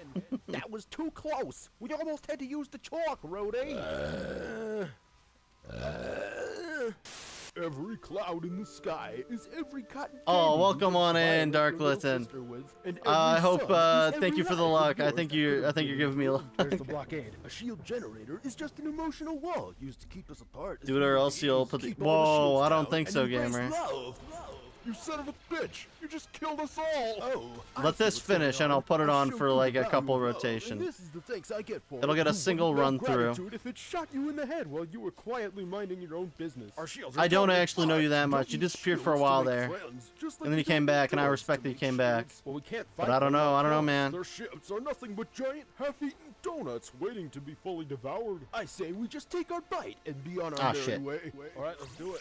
That was too close. We almost had to use the chalk, Rhodey. Every cloud in the sky is every cotton Oh, candy welcome you on in, inspired Dark your little Litten. sister with, and I every hope, sun is thank every you for the life of luck. I yours think that you're could've giving me been luck. There's the blockade. A shield generator is just an emotional wall used to keep us apart. as Do it or human else you'll beings. put the- Keep all the Whoa, shields I don't down think and so, embrace gamer. love. You son of a bitch! You just killed us all! Oh, I Let see this what's going finish and I'll put it on show for you like the a value couple of love, rotation. and this is the thanks I get for It'll it. get a You single wouldn't know run through. gratitude if it shot you in the head while you were quietly minding your own business. Our shields are I don't totally actually know you that fine. much. Don't You need disappeared for a shields to while make there. friends, just like And then you don't came need back, and I drugs respect to that you make came back. shields. Well, we can't But fight I don't them know, I don't know, ourselves. man. Their ships are nothing but giant half-eaten donuts waiting to be fully devoured. I say we just take our bite and be on our Ah, merry shit. way. All right, let's do it.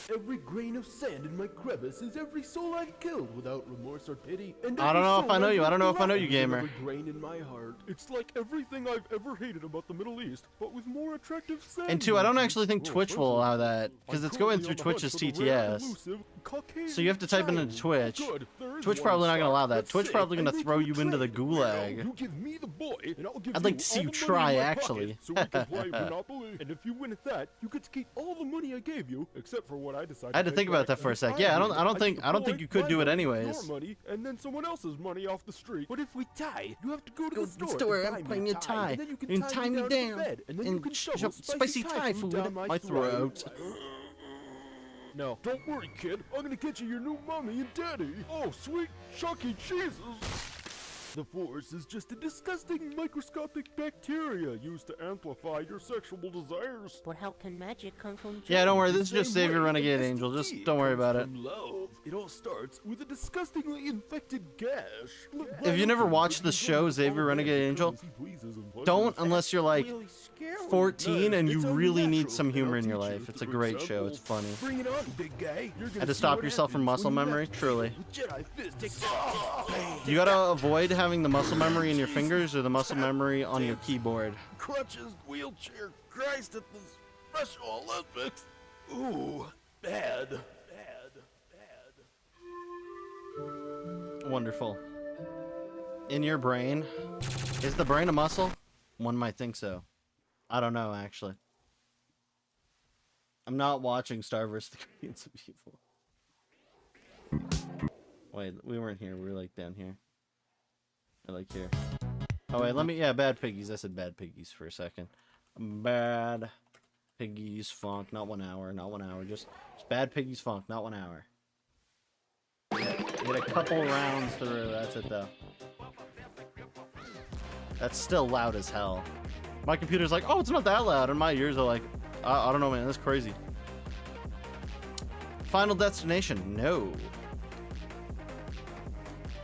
Every grain of sand in my crevice is every soul I've killed without remorse or pity. And I don't every know if soul I know I've you. I don't know if I know ripped you, alive is gamer. every grain in my heart. It's like everything I've ever hated about the Middle East, but with more attractive sand. And two, I don't mountains. actually think Oh, Twitch will personally, allow that because I'm it's going currently through on the hunt Twitch's for the rare, TTS. elusive Caucasian So you have to type into giant. Twitch. Good, there is Twitch one probably not gonna star. allow that. That's Twitch sick. probably gonna I made throw a you into the trade. gulag. You give me the boy, and I'll give I'd like you to see all you the money try, in my actually. pocket, so we can play Monopoly. And if you win at that, you get to keep all the money I gave you, except for what I decided. I had to think about that for a sec. Yeah, I don't think you could do it anyways. Your money and then someone else's money off the street. But if we tie, you have to go to Go the to the store. store, to I'm buy me playing a a tie. and then you can And tie me to the down. bed, and then you And can shove shovel spicy Thai food down my throat. No, don't worry, kid. I'm gonna get you your new mommy and daddy. Oh, sweet Chuck E. Cheeses. The Force is just a disgusting microscopic bacteria used to amplify your sexual desires. But how can magic come from Yeah, don't worry. The This is just same Save Your way Renegade an Angel. Just STD don't worry comes about it. from love. It all starts with a disgustingly infected gash. Look If you right never up to watched me, the you show go Xavier all Renegade day Angel, because he pleases and pleasures. don't unless you're like Really scary. 14 and you It's really need unnatural, some and humor I'll in your teach you life. It's a through great show. example. It's funny. Bring it on, big guy. You're gonna Had to see stop what yourself from happens muscle when you memory, let truly. with Jedi fist take that. You gotta avoid having the muscle memory in your fingers or the muscle memory on your keyboard. Crutches, wheelchair, Christ at the Special Olympics. Ooh, bad, bad, bad. Wonderful. In your brain. Is the brain a muscle? One might think so. I don't know, actually. I'm not watching Star vs. the Guardians of Evil. Wait, we weren't here. We were like down here. Or like here. Oh wait, yeah, Bad Piggies. I said Bad Piggies for a second. Bad Piggies Funk, not 1 hour, not 1 hour. Just Bad Piggies Funk, not 1 hour. Get a couple rounds through. That's it though. That's still loud as hell. My computer's like, oh, it's not that loud, and my ears are like, I don't know, man. That's crazy. Final Destination, no.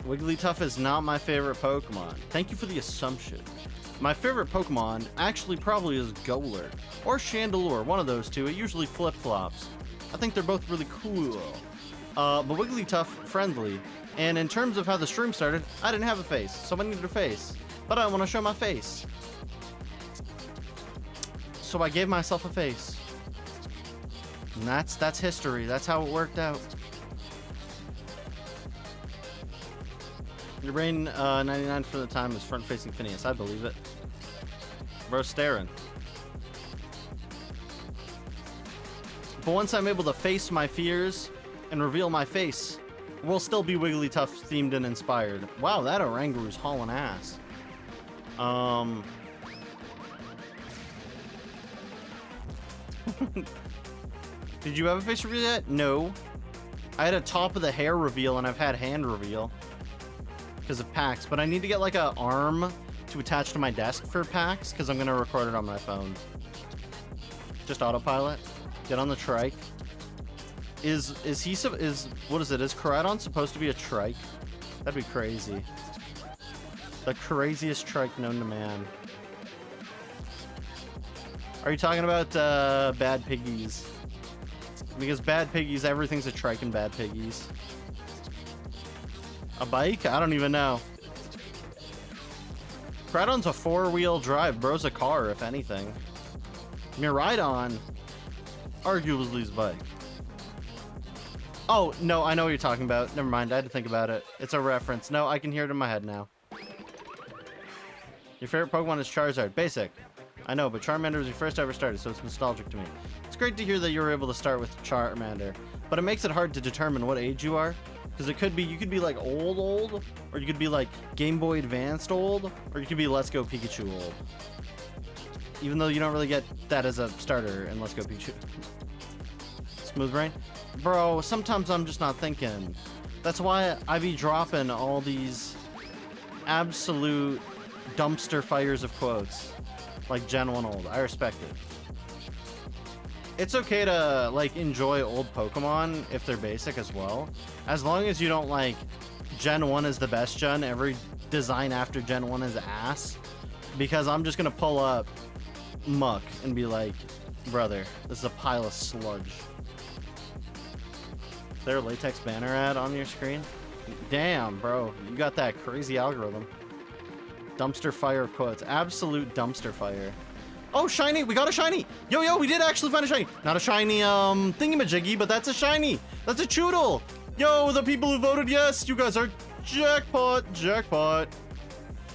Wigglytuff is not my favorite Pokemon. Thank you for the assumption. My favorite Pokemon actually probably is Golurk or Chandelure, one of those two. It usually flip-flops. I think they're both really cool. But Wigglytuff, friendly. And in terms of how the stream started, I didn't have a face, so I needed a face. But I want to show my face. So I gave myself a face. And that's history. That's how it worked out. Your brain, 99% of the time is front-facing Phineas. I believe it. Bro, staring. But once I'm able to face my fears and reveal my face, we'll still be Wigglytuff themed and inspired. Wow, that Oranguru's hauling ass. Did you have a face reveal yet? No. I had a top of the hair reveal and I've had hand reveal because of PAX, but I need to get like a arm to attach to my desk for PAX because I'm gonna record it on my phone. Just autopilot. Get on the trike. Is what is it? Is Koraidon supposed to be a trike? That'd be crazy. The craziest trike known to man. Are you talking about Bad Piggies? Because Bad Piggies, everything's a trike in Bad Piggies. A bike? I don't even know. Koraidon's a four-wheel drive. Bro's a car, if anything. Miraidon, arguably his bike. Oh, no, I know what you're talking about. Never mind, I had to think about it. It's a reference. No, I can hear it in my head now. Your favorite Pokemon is Charizard. Basic. I know, but Charmander was your first ever started, so it's nostalgic to me. It's great to hear that you were able to start with Charmander, but it makes it hard to determine what age you are. Because it could be, you could be like old, or you could be like Game Boy Advanced old, or you could be Let's Go Pikachu old. Even though you don't really get that as a starter in Let's Go Pikachu. Smooth brain? Bro, sometimes I'm just not thinking. That's why I be dropping all these absolute dumpster fires of quotes. Like Gen 1 old. I respect it. It's okay to like enjoy old Pokemon if they're basic as well. As long as you don't like Gen 1 is the best gen, every design after Gen 1 is ass. Because I'm just gonna pull up Muck and be like, brother, this is a pile of sludge. Is there a latex banner ad on your screen? Damn, bro, you got that crazy algorithm. Dumpster fire quotes. Absolute dumpster fire. Oh, shiny! We got a shiny! Yo, we did actually find a shiny! Not a shiny, thingamajiggy, but that's a shiny! That's a Choodle! Yo, the people who voted yes, you guys are jackpot! Jackpot!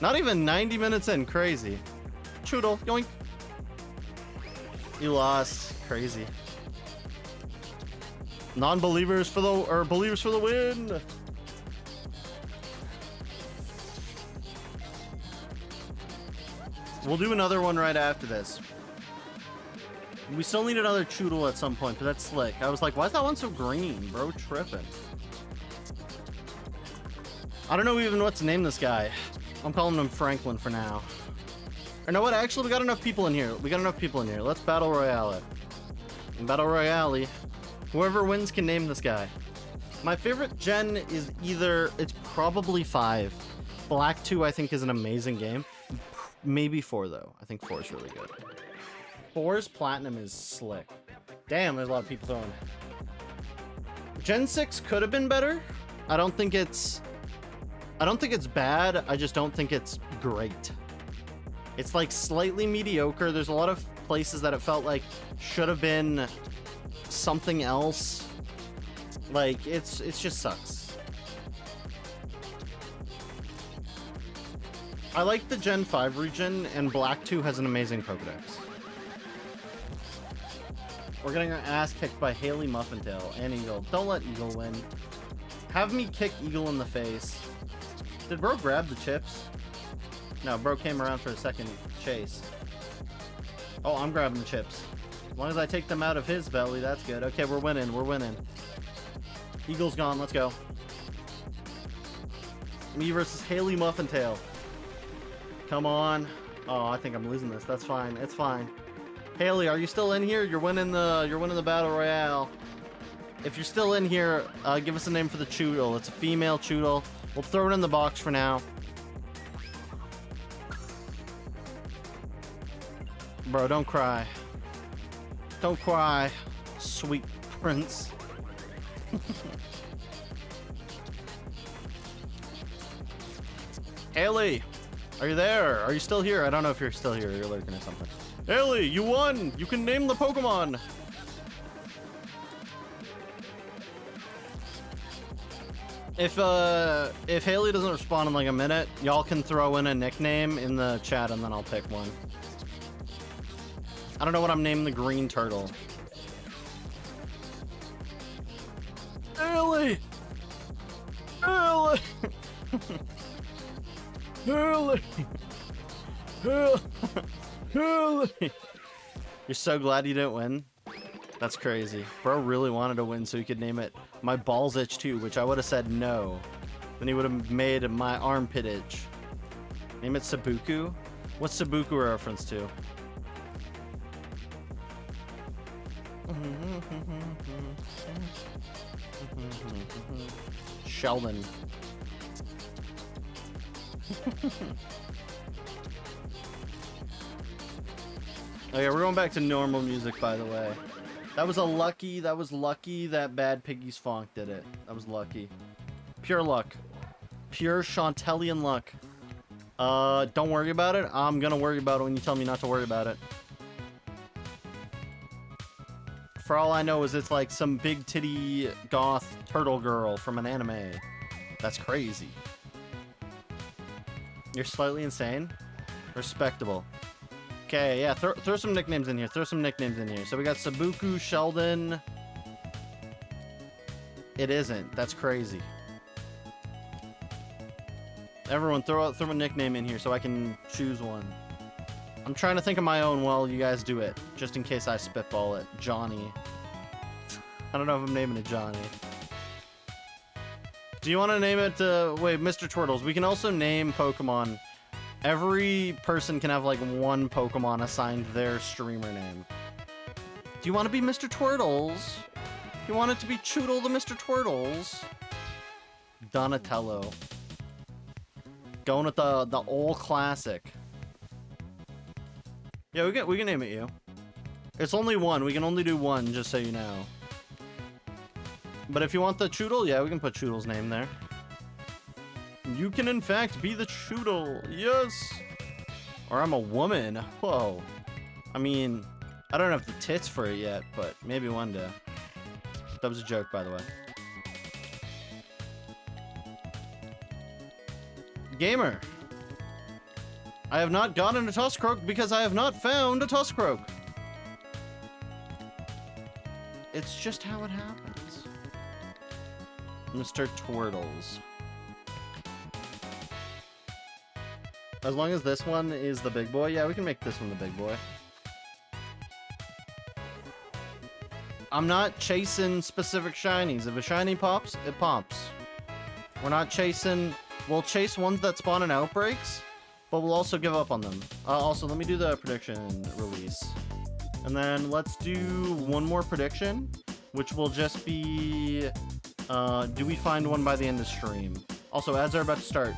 Not even 90 minutes in. Crazy. Choodle, yoink. You lost. Crazy. Non-believers for the, or believers for the win! We'll do another one right after this. We still need another Choodle at some point, but that's slick. I was like, why is that one so green? Bro, tripping. I don't know even what to name this guy. I'm calling him Franklin for now. Or know what? Actually, we got enough people in here. Let's Battle Royale it. In Battle Royale, whoever wins can name this guy. My favorite gen is either... It's probably 5. Black 2, I think, is an amazing game. Maybe 4 though. I think 4 is really good. 4's platinum is slick. Damn, there's a lot of people throwing. Gen 6 could have been better. I don't think it's bad. I just don't think it's great. It's like slightly mediocre. There's a lot of places that it felt like should have been something else. Like it's just sucks. I like the Gen 5 region, and Black 2 has an amazing Pokedex. We're getting our ass kicked by Haley Muffin-Tail and Eagle. Don't let Eagle win. Have me kick Eagle in the face. Did bro grab the chips? No, bro came around for a second chase. Oh, I'm grabbing the chips. As long as I take them out of his belly, that's good. Okay, we're winning. We're winning. Eagle's gone. Let's go. Me versus Haley Muffin-Tail. Come on. Oh, I think I'm losing this. That's fine. It's fine. Haley, are you still in here? You're winning the battle royale. If you're still in here, give us a name for the Choodle. It's a female Choodle. We'll throw it in the box for now. Bro, don't cry. Don't cry, sweet prince. Haley, are you there? Are you still here? I don't know if you're still here. You're lurking or something. Haley, you won! You can name the Pokemon! If Haley doesn't respond in like a minute, y'all can throw in a nickname in the chat and then I'll pick one. I don't know what I'm naming the green turtle. Haley! Haley! Haley! Haley! You're so glad you didn't win? That's crazy. Bro really wanted to win so he could name it My Balls Itch too, which I would have said no. Then he would have made My Armpit Itch. Name it Sabuku? What's Sabuku a reference to? Sheldon. Oh yeah, we're going back to normal music, by the way. That was lucky that Bad Piggy's Funk did it. That was lucky. Pure luck. Pure Chantellian luck. Don't worry about it. I'm gonna worry about it when you tell me not to worry about it. For all I know is it's like some big titty goth turtle girl from an anime. That's crazy. You're slightly insane? Respectable. Okay, yeah, throw some nicknames in here. Throw some nicknames in here. So we got Sabuku, Sheldon. It isn't. That's crazy. Everyone, throw a nickname in here so I can choose one. I'm trying to think of my own while you guys do it, just in case I spitball it. Johnny. I don't know if I'm naming it Johnny. Do you want to name it, wait, Mr. Twirtles. We can also name Pokemon. Every person can have, like, one Pokemon assigned their streamer name. Do you want to be Mr. Twirtles? You want it to be Choodle the Mr. Twirtles? Donatello. Going with the old classic. Yeah, we can name it you. It's only one. We can only do one, just so you know. But if you want the Choodle, yeah, we can put Choodle's name there. You can, in fact, be the Choodle. Yes! Or I'm a woman. Whoa. I mean, I don't have the tits for it yet, but maybe one day. That was a joke, by the way. Gamer. I have not gotten a Toxicroak because I have not found a Toxicroak. It's just how it happens. Mr. Twirtles. As long as this one is the big boy, yeah, we can make this one the big boy. I'm not chasing specific shinies. If a shiny pops, it pops. We're not chasing... We'll chase ones that spawn in outbreaks, but we'll also give up on them. Also, let me do the prediction release. And then let's do one more prediction, which will just be... do we find one by the end of stream? Also, ads are about to start.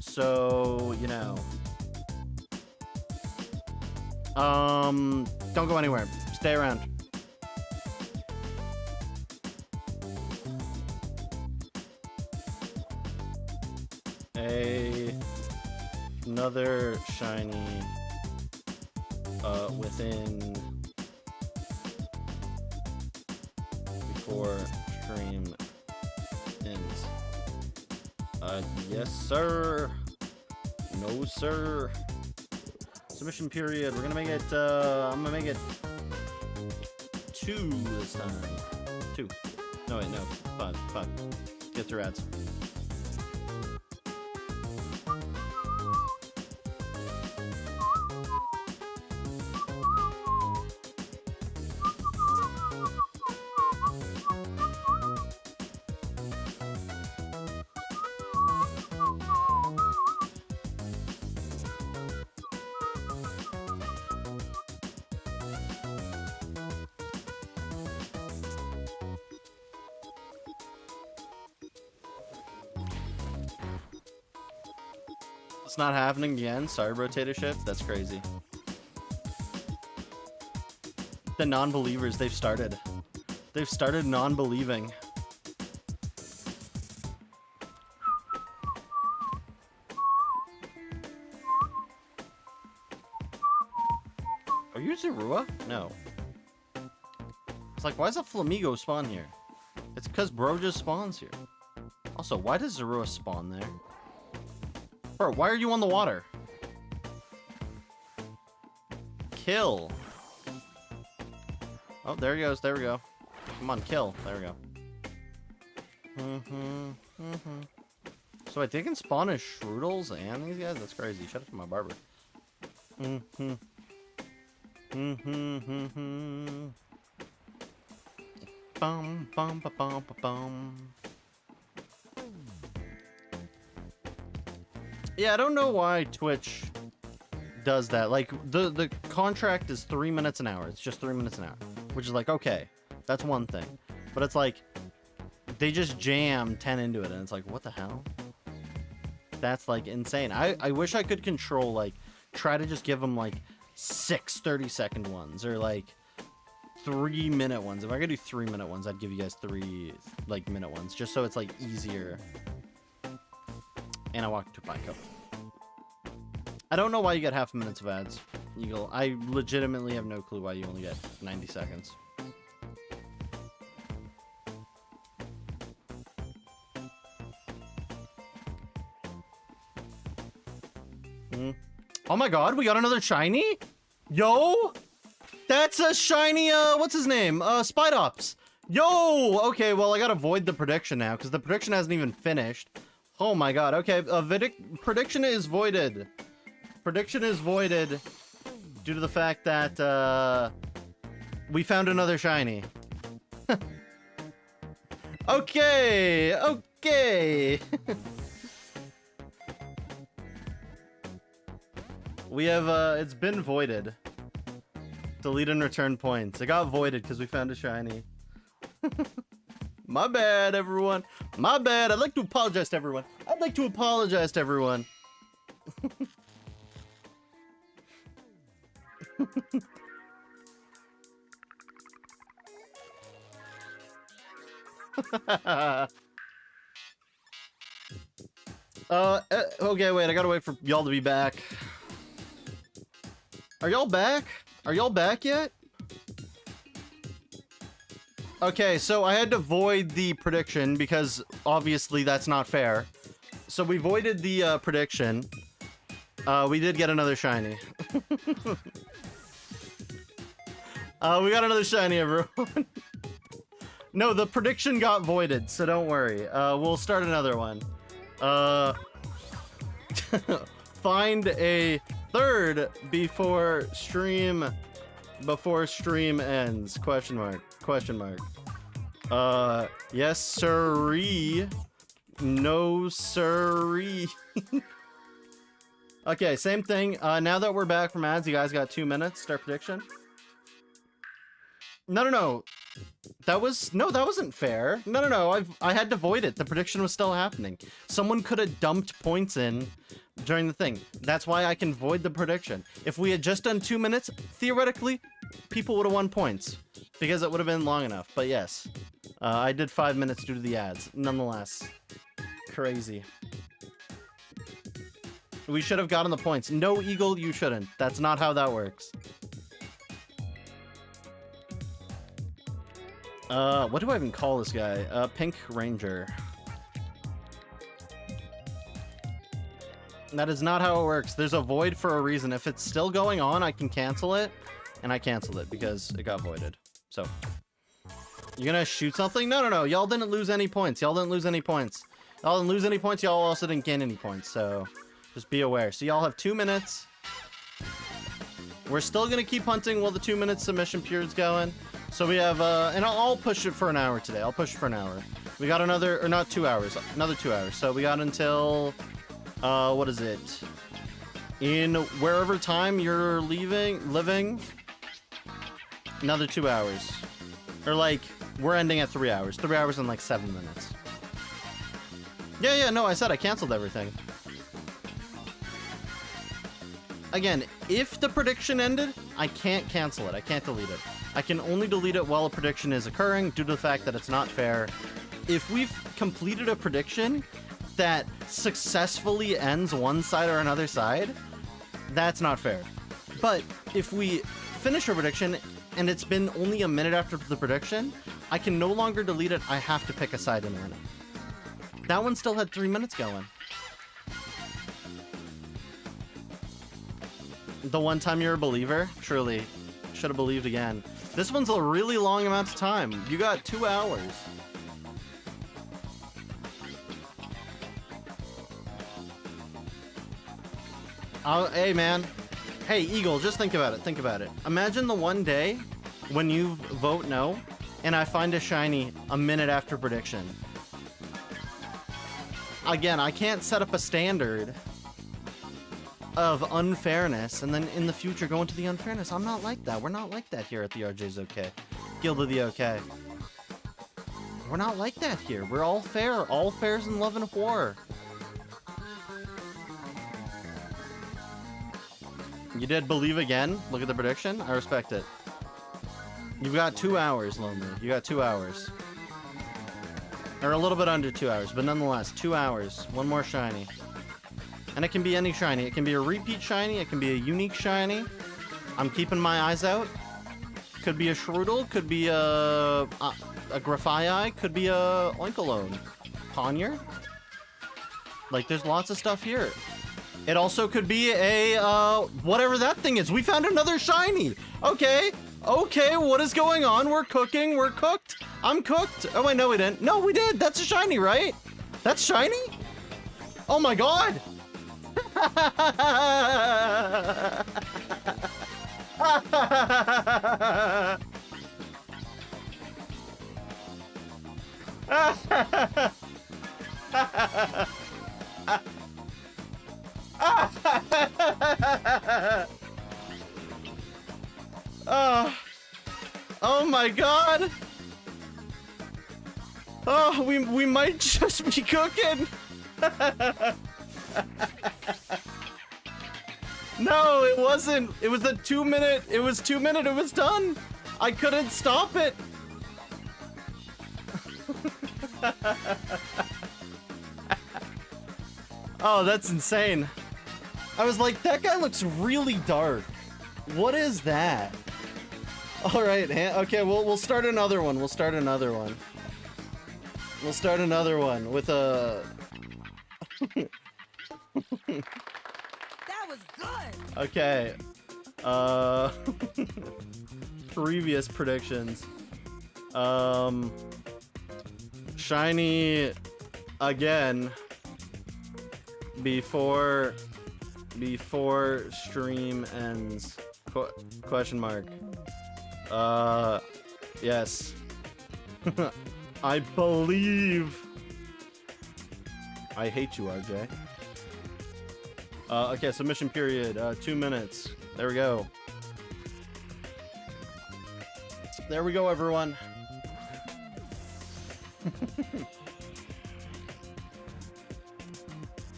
So, you know. Don't go anywhere. Stay around. Another shiny within before stream ends. Yes, sir. No, sir. Submission period. We're gonna make it. I'm gonna make it 2 this time. 2. No, wait, no. 5. 5. Get through ads. It's not happening again. Sorry, rotator shift. That's crazy. The non-believers, they've started. They've started non-believing. Are you Zorua? No. It's like, why does a Flamigo spawn here? It's because bro just spawns here. Also, why does Zorua spawn there? Bro, why are you on the water? Kill. Oh, there he goes. There we go. Come on, kill. There we go. So wait, they can spawn as Shroodles and these guys? That's crazy. Shout out to my barber. Bum, bum, ba, bum, ba, bum. Yeah, I don't know why Twitch does that. Like, the contract is 3 minutes an hour. It's just 3 minutes an hour. Which is like, okay, that's one thing. But it's like, they just jam 10 into it, and it's like, what the hell? That's, like, insane. I wish I could control, like, try to just give them, like, 6 30-second ones, or, like, 3-minute ones. If I could do 3-minute ones, I'd give you guys 3, like, minute ones, just so it's, like, easier. And I walked to Pineco. I don't know why you get half a minute of ads. Eagle. I legitimately have no clue why you only get 90 seconds. Oh my god, we got another shiny? Yo! That's a shiny, what's his name? Spidops. Yo! Okay, well, I gotta void the prediction now, because the prediction hasn't even finished. Oh my god, okay, prediction is voided. Prediction is voided due to the fact that, we found another shiny. Okay, okay. We have, it's been voided. Delete and return points. It got voided because we found a shiny. My bad, everyone. My bad. I'd like to apologize to everyone. I'd like to apologize to everyone. Okay, wait, I gotta wait for y'all to be back. Are y'all back? Are y'all back yet? Okay, so I had to void the prediction because obviously that's not fair. So we voided the prediction. We did get another shiny. We got another shiny, everyone. No, the prediction got voided, so don't worry. We'll start another one. Find a third before stream ends? Question mark. Question mark. Yes, sirree. No, sirree. Okay, same thing. Now that we're back from ads, you guys got 2 minutes. Start prediction. No. That wasn't fair. No. I had to void it. The prediction was still happening. Someone could have dumped points in during the thing. That's why I can void the prediction. If we had just done 2 minutes, theoretically, people would have won points because it would have been long enough. But yes, I did 5 minutes due to the ads. Nonetheless, crazy. We should have gotten the points. No, Eagle, you shouldn't. That's not how that works. What do I even call this guy? Pink Ranger. That is not how it works. There's a void for a reason. If it's still going on, I can cancel it. And I canceled it because it got voided. So. You're gonna shoot something? No. Y'all didn't lose any points. Y'all didn't lose any points. Y'all didn't lose any points. Y'all also didn't gain any points. So, just be aware. So y'all have 2 minutes. We're still gonna keep hunting while the 2 minute submission period's going. So we have, and I'll push it for an hour today. I'll push it for an hour. We got another, or not 2 hours, another 2 hours. So we got until, what is it? In wherever time you're living, another 2 hours. Or like, we're ending at 3 hours. 3 hours and like 7 minutes. Yeah, no, I said I canceled everything. Again, if the prediction ended, I can't cancel it. I can't delete it. I can only delete it while a prediction is occurring due to the fact that it's not fair. If we've completed a prediction that successfully ends one side or another side, that's not fair. But if we finish a prediction and it's been only a minute after the prediction, I can no longer delete it. I have to pick a side in a minute. That one still had 3 minutes going. The one time you're a believer, truly, should have believed again. This one's a really long amount of time. You got 2 hours. Hey, man. Hey, Eagle, just think about it. Think about it. Imagine the one day when you vote no, and I find a shiny a minute after prediction. Again, I can't set up a standard of unfairness and then in the future go into the unfairness. I'm not like that. We're not like that here at the RJ's OK. Guild of the OK. We're not like that here. We're all fair. All fair's in love and war. You did believe again? Look at the prediction. I respect it. You've got 2 hours, Lonely. You got 2 hours. Or a little bit under 2 hours, but nonetheless, 2 hours. One more shiny. And it can be any shiny. It can be a repeat shiny. It can be a unique shiny. I'm keeping my eyes out. Could be a Shroodle. Could be a Grafaiai. Could be a Oinkologne. Ponyer. Like, there's lots of stuff here. It also could be a, whatever that thing is. We found another shiny. Okay. Okay, what is going on? We're cooking. We're cooked. I'm cooked. Oh, wait, no, we didn't. No, we did. That's a shiny, right? That's shiny? Oh, my God. Oh my God. Oh, we might just be cooking. No, it wasn't. It was a 2 minute. It was 2 minute. It was done. I couldn't stop it. Oh, that's insane. I was like, that guy looks really dark. What is that? All right, okay, we'll start another one. We'll start another one. We'll start another one with a... That was good. Okay. Previous predictions. Shiny again before stream ends. Question mark. Yes. I believe. I hate you, RJ. Okay, submission period, 2 minutes. There we go. There we go, everyone.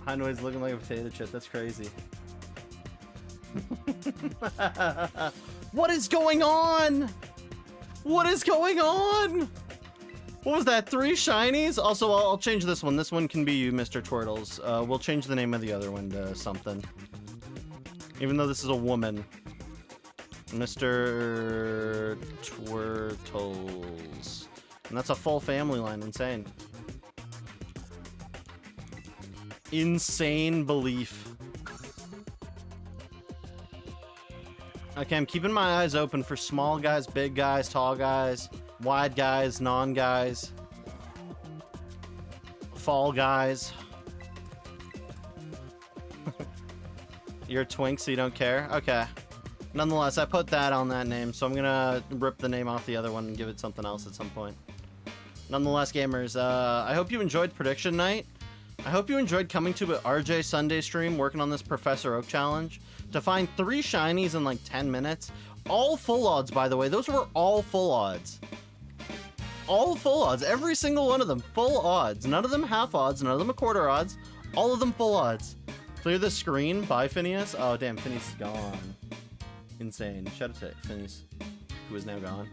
Hanway's looking like a potato chip. That's crazy. What is going on? What is going on? What was that? 3 shinies? Also, I'll change this one. This one can be you, Mr. Twirtles. We'll change the name of the other one to something. Even though this is a woman. Mr. Twirtles. And that's a full family line. Insane. Insane belief. Okay, I'm keeping my eyes open for small guys, big guys, tall guys, wide guys, non-guys, fall guys. You're a twink, so you don't care? Okay. Nonetheless, I put that on that name, so I'm gonna rip the name off the other one and give it something else at some point. Nonetheless, gamers, I hope you enjoyed Prediction Night. I hope you enjoyed coming to an RJ Sunday stream working on this Professor Oak challenge. To find 3 shinies in like 10 minutes. All full odds, by the way. Those were all full odds. All full odds. Every single one of them. Full odds. None of them half odds. None of them a quarter odds. All of them full odds. Clear the screen. Bye, Phineas. Oh, damn. Phineas is gone. Insane. Shout out to Phineas, who is now gone.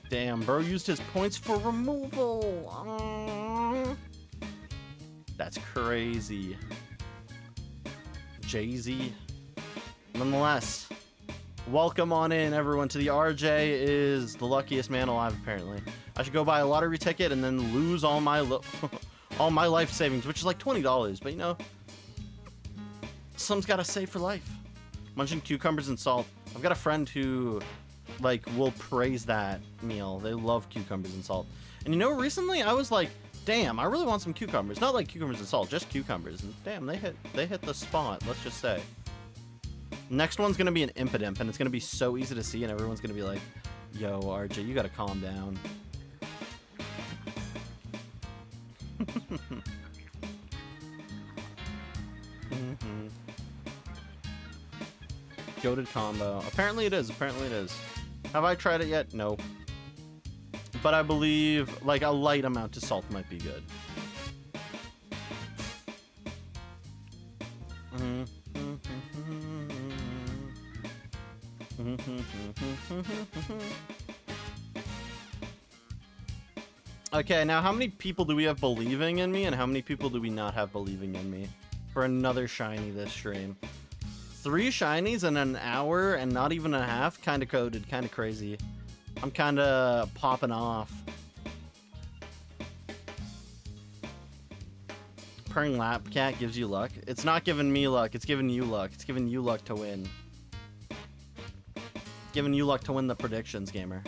Damn, bro used his points for removal. That's crazy. Jay-Z. Nonetheless, welcome on in, everyone, to the RJ is the luckiest man alive, apparently. I should go buy a lottery ticket and then lose all my all my life savings, which is like $20, but you know, some's gotta save for life. Munching cucumbers and salt. I've got a friend who, like, will praise that meal. They love cucumbers and salt. And you know, recently I was like, damn, I really want some cucumbers. Not like cucumbers and salt, just cucumbers. And damn, they hit the spot, let's just say. Next one's gonna be an Impidimp, and it's gonna be so easy to see, and everyone's gonna be like, yo, RJ, you gotta calm down. Goated combo. Apparently it is. Apparently it is. Have I tried it yet? No. But I believe like a light amount of salt might be good. Okay, now how many people do we have believing in me and how many people do we not have believing in me for another shiny this stream? 3 shinies in an hour and not even a half? Kind of coded, kind of crazy. I'm kind of popping off. purring lap cat gives you luck. It's not giving me luck. It's giving you luck. It's giving you luck to win. Giving you luck to win the predictions, gamer.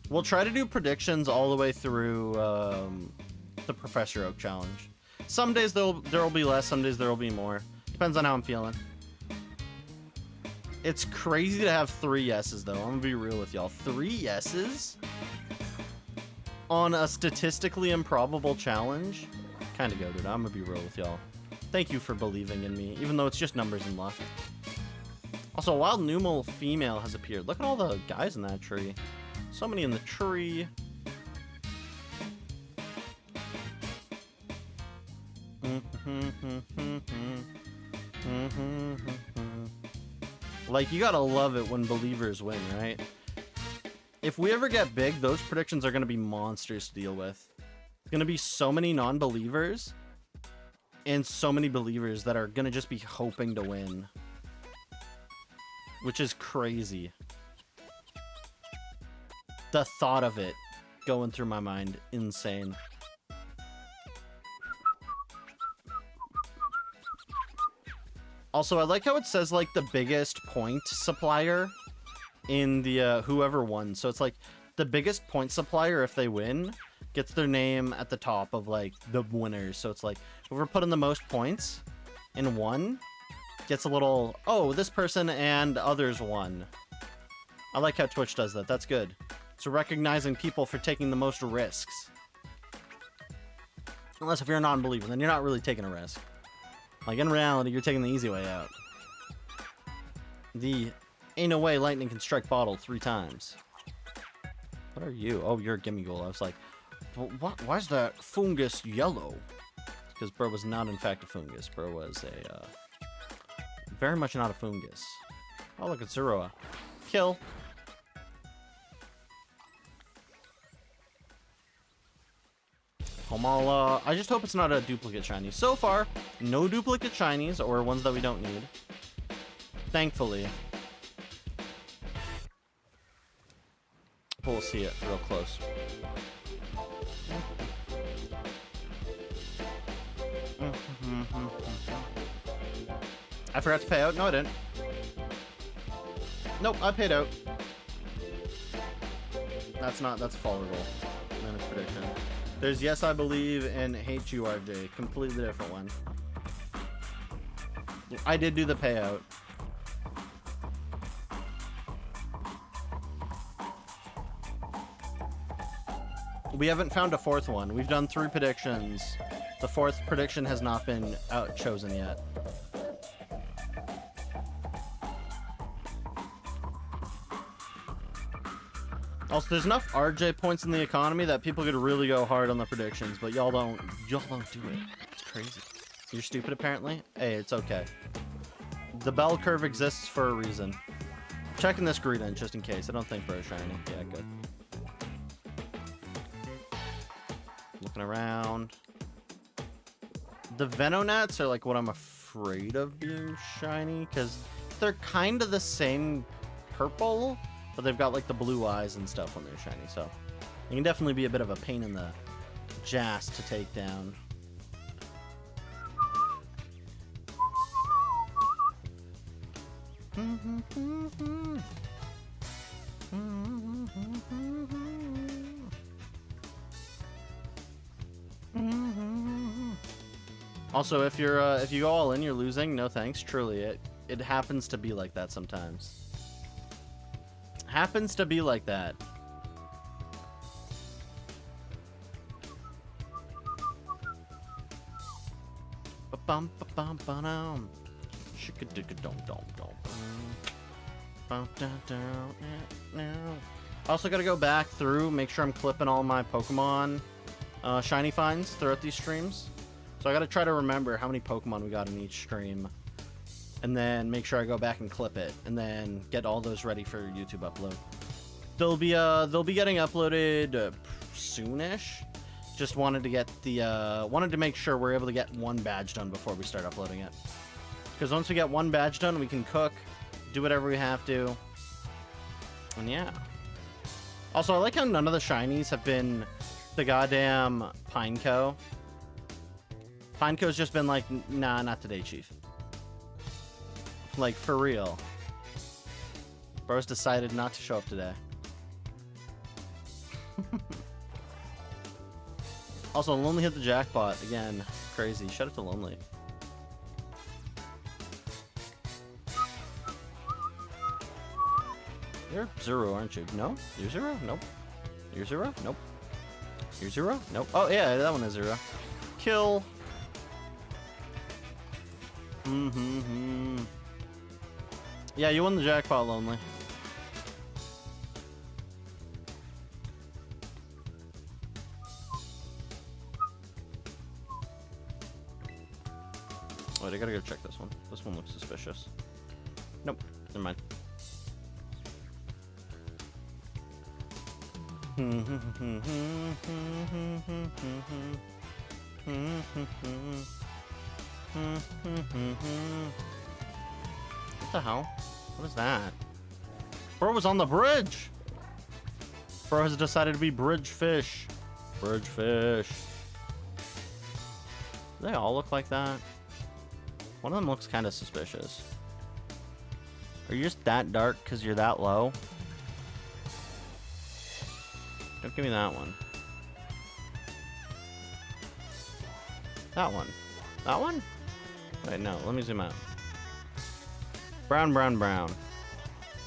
We'll try to do predictions all the way through the Professor Oak challenge. Some days there'll be less. Some days there'll be more. Depends on how I'm feeling. It's crazy to have 3 yeses, though. I'm gonna be real with y'all. 3 yeses on a statistically improbable challenge? Kind of goated. I'm gonna be real with y'all. Thank you for believing in me, even though it's just numbers and luck. Also, a wild Numal female has appeared. Look at all the guys in that tree. So many in the tree. Like, you gotta love it when believers win, right? If we ever get big, those predictions are gonna be monsters to deal with. It's gonna be so many non-believers and so many believers that are gonna just be hoping to win. Which is crazy. The thought of it going through my mind, insane. Also, I like how it says, like, the biggest point supplier in the, whoever won. So it's like, the biggest point supplier, if they win, gets their name at the top of, like, the winners. So it's like, whoever put in the most points and won gets a little, oh, this person and others won. I like how Twitch does that. That's good. It's recognizing people for taking the most risks. Unless if you're a non-believer, then you're not really taking a risk. Like, in reality, you're taking the easy way out. The ain't no way lightning can strike bottle 3 times. What are you? Oh, you're a gimme goal. I was like, what? Why is that fungus yellow? Because bro was not, in fact, a fungus. Bro was a, very much not a fungus. Oh, look, it's Zoroa. Kill. Homala. I just hope it's not a duplicate shiny. So far, no duplicate shinies or ones that we don't need. Thankfully. But we'll see it real close. I forgot to pay out. No, I didn't. Nope, I paid out. That's a follower goal. Manage prediction. There's Yes I Believe and Hate You RJ. Completely different one. I did do the payout. We haven't found a 4th one. We've done 3 predictions. The 4th prediction has not been chosen yet. Also, there's enough RJ points in the economy that people could really go hard on the predictions, but y'all don't do it. It's crazy. You're stupid, apparently. Hey, it's okay. The bell curve exists for a reason. Checking this Greedent just in case. I don't think bro's shiny. Yeah, good. Looking around. The Venonats are like what I'm afraid of being shiny, because they're kind of the same purple, but they've got like the blue eyes and stuff when they're shiny, so it can definitely be a bit of a pain in the ass to take down. Also, if you go all in, you're losing. No thanks. Truly, it happens to be like that sometimes. Happens to be like that. Ba-bum, ba-bum, ba-dum. Shika-dicka-dum-dum-dum. Also gotta go back through, make sure I'm clipping all my Pokemon shiny finds throughout these streams. So I gotta try to remember how many Pokemon we got in each stream. And then make sure I go back and clip it, and then get all those ready for YouTube upload. They'll be getting uploaded soonish. Just wanted to get the wanted to make sure we're able to get 1 badge done before we start uploading it. Because once we get 1 badge done, we can cook, do whatever we have to, and yeah. Also, I like how none of the shinies have been the goddamn Pineco. Pineco's just been like, nah, not today, Chief. Like, for real. Bro's decided not to show up today. Also, Lonely hit the jackpot again. Crazy. Shout out to Lonely. You're Zero, aren't you? No? You're Zero? Nope. You're Zero? Nope. You're Zero? Nope. Oh, yeah, that one is Zero. Kill. Yeah, you won the jackpot, Lonely. Wait, I gotta go check this one. This one looks suspicious. Nope, never mind. What the hell? What is that? Bro was on the bridge! Bro has decided to be bridge fish. Bridge fish. Do they all look like that? One of them looks kind of suspicious. Are you just that dark because you're that low? Don't give me that one. That one. That one? Wait, no. Let me zoom out. Brown, brown, brown.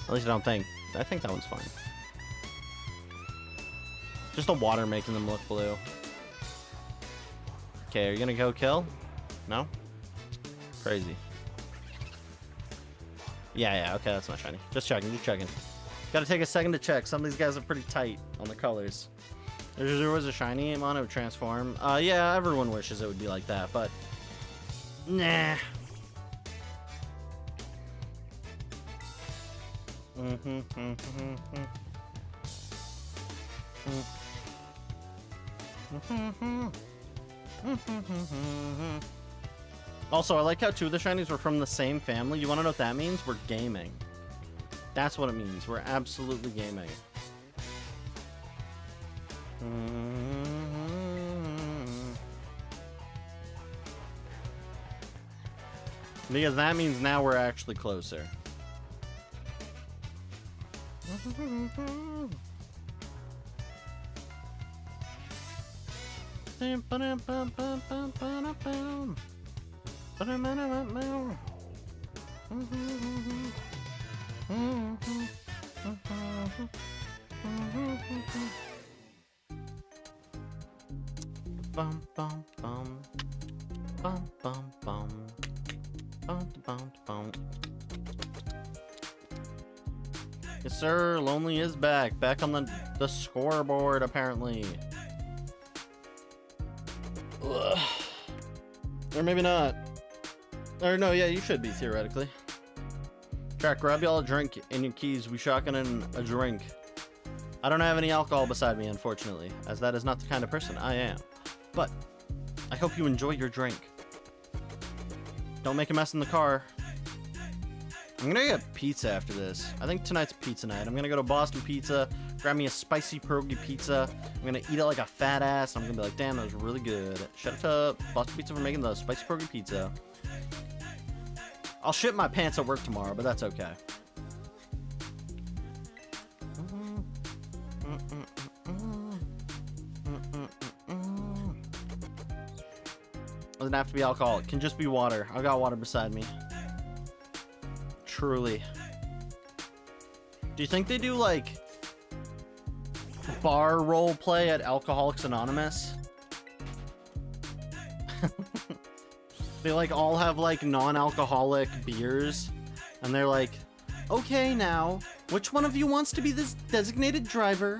At least I don't think. I think that one's fine. Just the water making them look blue. Okay, are you gonna go kill? No? Crazy. Yeah, okay, that's not shiny. Just checking, just checking. Gotta take a second to check. Some of these guys are pretty tight on the colors. If there was a shiny Amon, it would transform. Yeah, everyone wishes it would be like that, but... Nah. Also, I like how two of the shinies were from the same family. You want to know what that means? We're gaming. That's what it means. We're absolutely gaming. Because that means now we're actually closer. Bum bum bum bum bum bum bum bum bum. Yes, sir. Lonely is back. Back on the scoreboard, apparently. Ugh. Or maybe not. Or no, yeah, you should be theoretically. Track, grab y'all a drink in your keys. We shotgunning a drink. I don't have any alcohol beside me, unfortunately, as that is not the kind of person I am. But I hope you enjoy your drink. Don't make a mess in the car. I'm gonna get pizza after this. I think tonight's pizza night. I'm gonna go to Boston Pizza, grab me a spicy pierogi pizza. I'm gonna eat it like a fat ass. I'm gonna be like, damn, that was really good. Shout out to Boston Pizza for making the spicy pierogi pizza. I'll shit my pants at work tomorrow, but that's okay. Doesn't have to be alcohol. It can just be water. I got water beside me. Truly. Do you think they do like bar role play at Alcoholics Anonymous? They like all have like non-alcoholic beers and they're like, okay, now which one of you wants to be this designated driver?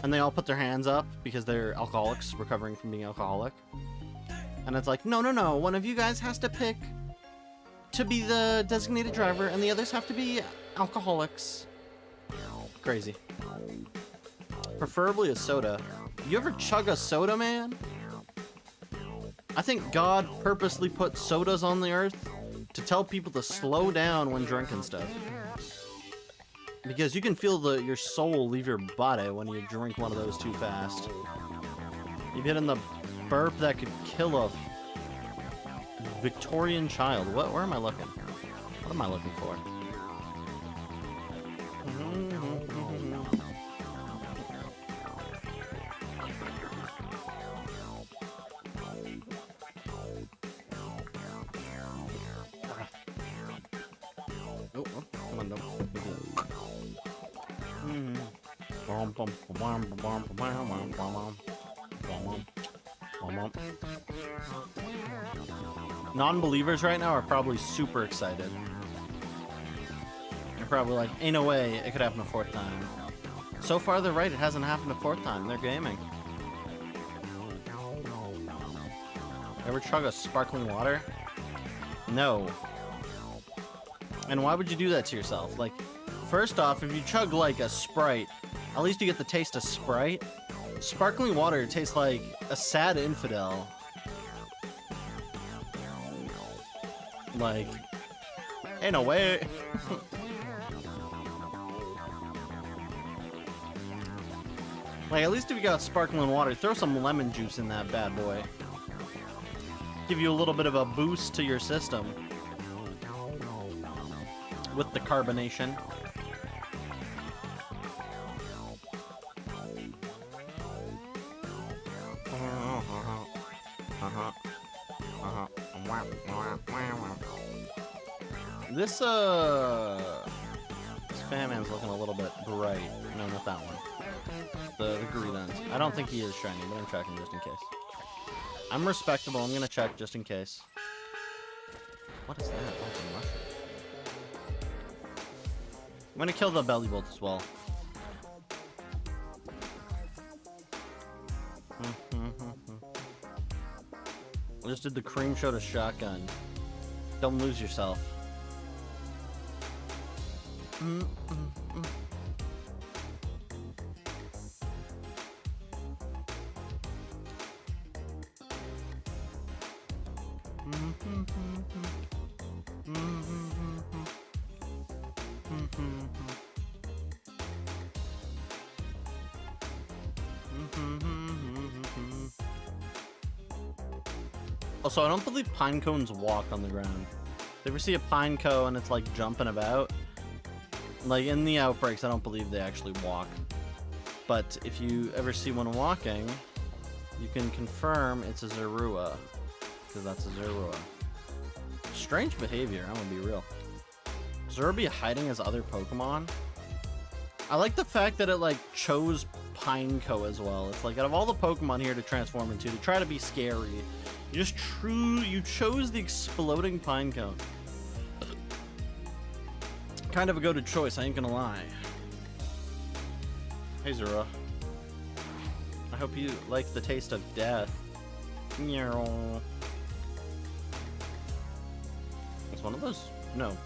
And they all put their hands up because they're alcoholics recovering from being alcoholic. And it's like, no, one of you guys has to pick to be the designated driver and the others have to be alcoholics. Crazy. Preferably a soda. You ever chug a soda, man? I think God purposely put sodas on the earth to tell people to slow down when drinking stuff. Because you can feel your soul leave your body when you drink one of those too fast. You've hit in the burp that could kill a Victorian child. Where am I looking? What am I looking for? Oh, come on, don't. Non-believers right now are probably super excited. They're probably like, ain't no way it could happen a fourth time. So far, they're right. It hasn't happened a fourth time. They're gaming. Ever chug a sparkling water? No. And why would you do that to yourself? Like, first off, if you chug like a Sprite, at least you get the taste of Sprite. Sparkling water tastes like a sad infidel. Like, ain't no way. Like, at least if you got sparkling water, throw some lemon juice in that bad boy. Give you a little bit of a boost to your system. With the carbonation. This Fan Man's looking a little bit bright. No, not that one. The green end. I don't think he is shiny, but I'm checking just in case. I'm respectable. I'm gonna check just in case. What is that? Oh, it's a mushroom. I'm gonna kill the belly bolt as well. I just did the cream soda shotgun. Don't lose yourself. Also, I don't believe pine cones walk on the ground. If you ever see a pine cone and it's like jumping about, like in the outbreaks, I don't believe they actually walk. But if you ever see one walking, you can confirm it's a Zorua, because that's a Zorua. Strange behavior, I'm gonna be real. Zorua be hiding as other Pokemon. I like the fact that it like chose Pineco as well. It's like out of all the Pokemon here to transform into, to try to be scary, you chose the exploding Pinecone. Kind of a goated choice, I ain't gonna lie. Hey Zorua. I hope you like the taste of death. Meow. It's one of those? No.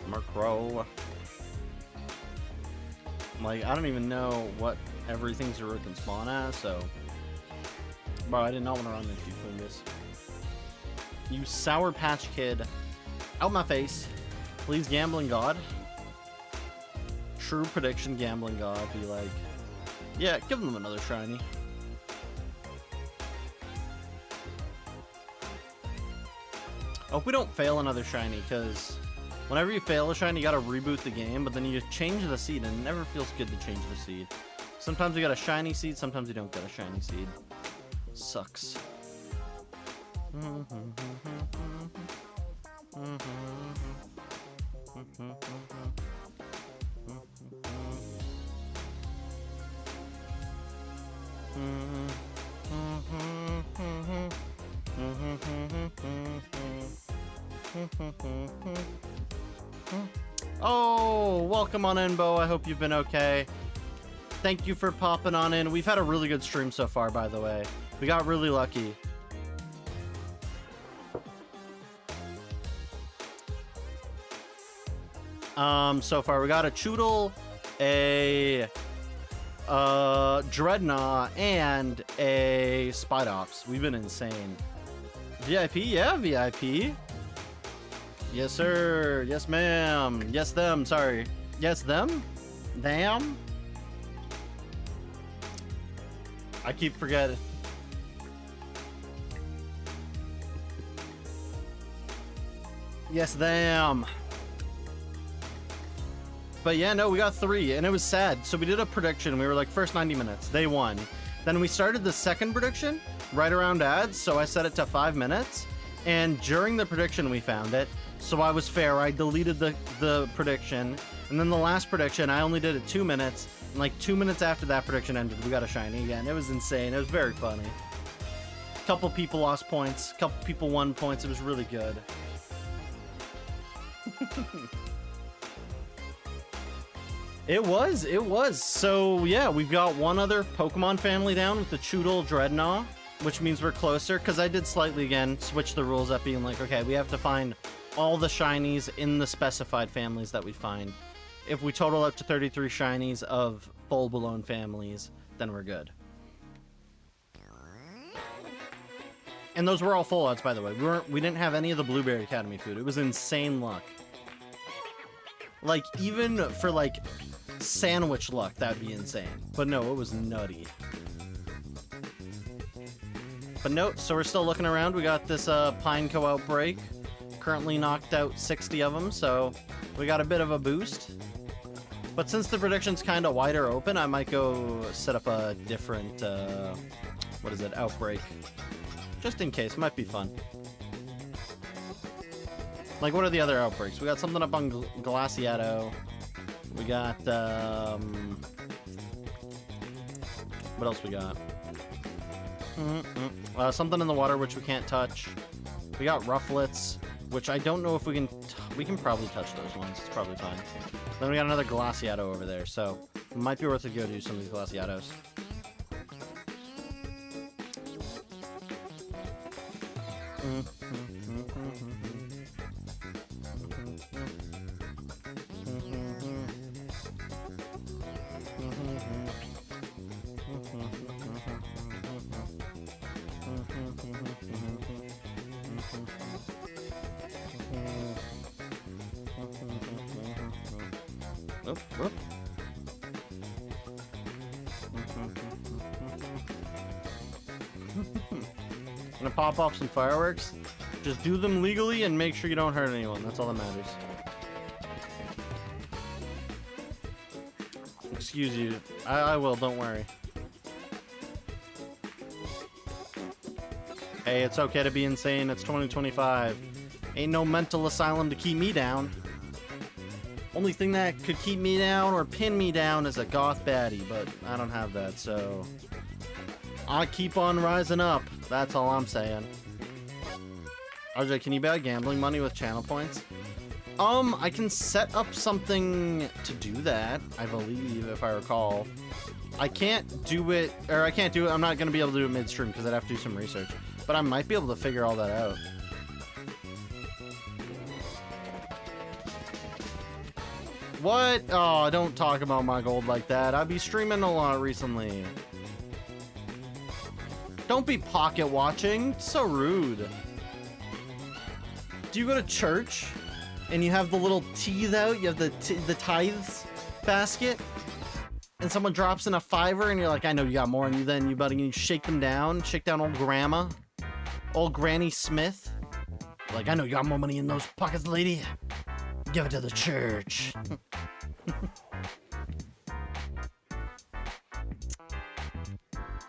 Murkrow. Like, I don't even know what everything Zorua can spawn as, so... Bro, I did not want to run into you, Fungus. You Sour Patch Kid. Out my face. Please, Gambling God. True prediction, Gambling God. Be like, yeah, give them another shiny. I hope we don't fail another shiny, because whenever you fail a shiny, you gotta reboot the game, but then you change the seed, and it never feels good to change the seed. Sometimes you got a shiny seed, sometimes you don't get a shiny seed. Sucks. Oh, welcome on in, Bo. I hope you've been okay. Thank you for popping on in. We've had a really good stream so far, by the way. We got really lucky. So far we got a Choodle, a Dreadnought, and a Spidops. We've been insane. VIP? Yeah, VIP. Yes, sir. Yes, ma'am. Yes, them. Sorry. Yes, them? Them? I keep forgetting. Yes, damn. But yeah, no, we got 3, and it was sad. So we did a prediction. We were like, first 90 minutes, they won. Then we started the second prediction right around ads, so I set it to 5 minutes. And during the prediction, we found it. So I was fair. I deleted the prediction. And then the last prediction, I only did it 2 minutes. And like 2 minutes after that prediction ended, we got a shiny again. It was insane. It was very funny. A couple people lost points. A couple people won points. It was really good. It was. So yeah, we've got one other Pokemon family down with the Choodle Dreadnought, which means we're closer, because I did slightly, again, switch the rules up, being like, okay, we have to find all the shinies in the specified families that we find. If we total up to 33 shinies of full blown families, then we're good. And those were all full outs, by the way. We didn't have any of the Blueberry Academy food. It was insane luck. Like, even for, like, sandwich luck, that'd be insane. But no, it was nutty. But no, so we're still looking around. We got this Pineco outbreak. Currently knocked out 60 of them, so we got a bit of a boost. But since the prediction's kind of wider open, I might go set up a different, what is it, outbreak. Just in case, might be fun. Like, what are the other outbreaks? We got something up on Glaciato. We got, what else we got? Something in the water, which we can't touch. We got Rufflets, which I don't know if we can... we can probably touch those ones. It's probably fine. Then we got another Glaciato over there, so it might be worth it to go do some of these Glaciatos. Oop, oop. Gonna pop off some fireworks. Just do them legally and make sure you don't hurt anyone. That's all that matters. Excuse you. I will, don't worry. Hey, it's okay to be insane. It's 2025. Ain't no mental asylum to keep me down. Only thing that could keep me down or pin me down is a goth baddie, but I don't have that, so I keep on rising up. That's all I'm saying. RJ, can you buy gambling money with channel points? I can set up something to do that, I believe, if I recall. I can't do it, or I can't do it. I'm not going to be able to do it midstream because I'd have to do some research. But I might be able to figure all that out. What? Oh, don't talk about my gold like that. I've been streaming a lot recently. Don't be pocket watching. It's so rude. Do you go to church and you have the little teeth out? You have the tithes basket? And someone drops in a $5 and you're like, I know you got more than you, then you, buddy. And you shake them down. Shake down old grandma. Old Granny Smith. Like, I know you got more money in those pockets, lady. Give it to the church.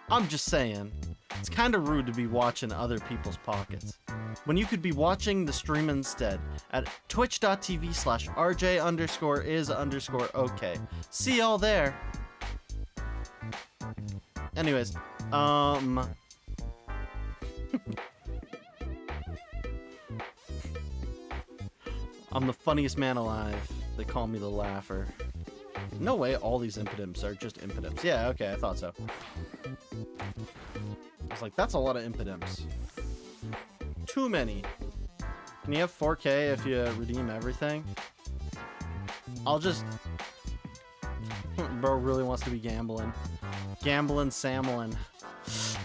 I'm just saying, it's kind of rude to be watching other people's pockets when you could be watching the stream instead at twitch.tv/RJ_is_OK. See y'all there. Anyways, I'm the funniest man alive. They call me the laugher. No way all these impidimps are just impidimps. Yeah, okay, I thought so. I was like, that's a lot of impidimps. Too many. Can you have 4K if you redeem everything? I'll just... Bro really wants to be gambling. Gambling Samlin.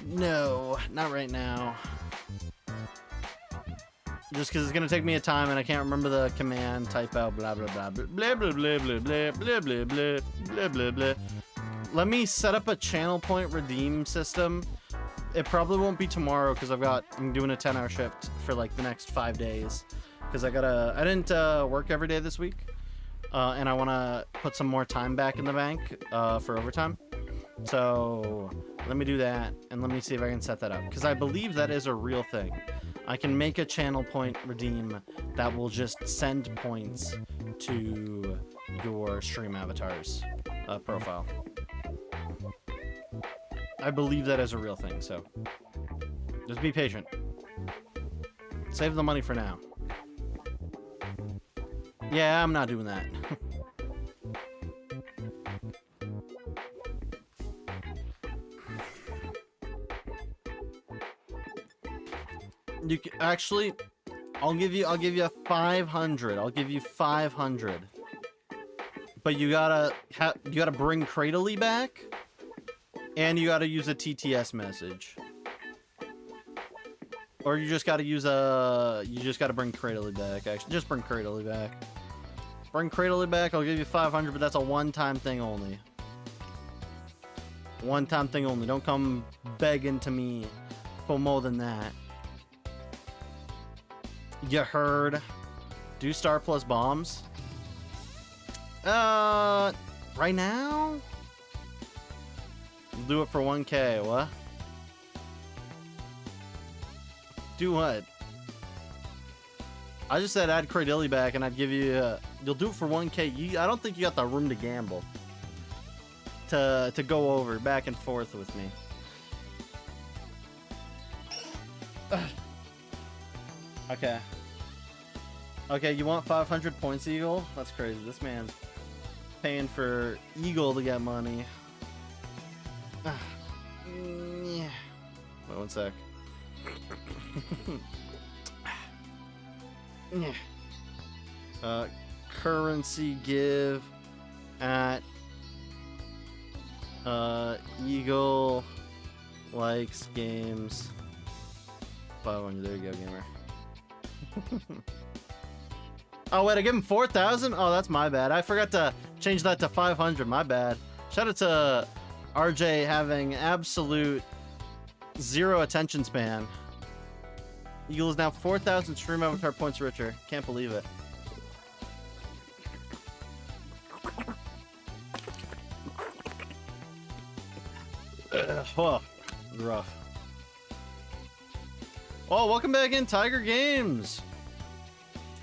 No, not right now. Just because it's gonna take me a time and I can't remember the command. Type out blah blah blah blah blah blah blah blah blah blah blah blah blah blah blah. let me set up a channel point redeem system. It probably won't be tomorrow because I'm doing a 10-hour shift for like the next 5 days. Because I didn't work every day this week. And I want to put some more time back in the bank for overtime. So let me do that and let me see if I can set that up. Because I believe that is a real thing. I can make a channel point redeem that will just send points to your stream avatar's profile. I believe that is a real thing, so just be patient. Save the money for now. Yeah, I'm not doing that. You can, actually, I'll give you 500. I'll give you 500. But you gotta bring Cradley back, and you gotta use a TTS message. Or you just gotta use bring Cradley back. Actually, just bring Cradley back. Bring Cradley back. I'll give you 500, but that's a one-time thing only. One-time thing only. Don't come begging to me for more than that. You heard? Do star plus bombs? Right now? Do it for 1K. What? Do what? I just said add Cradilly back and I'd give you you'll do it for 1K. I don't think you got the room to gamble to go over back and forth with me. Okay. Okay, you want 500 points, Eagle? That's crazy. This man's paying for Eagle to get money. Yeah. Wait, one sec. Currency give at Eagle likes games. 500. There you go, gamer. Oh wait, I give him 4,000. Oh, that's my bad. I forgot to change that to 500. My bad. Shout out to RJ having absolute zero attention span. Eagle is now 4,000 stream avatar points richer. Can't believe it. Whoa, rough. Oh, welcome back in, Tiger Games.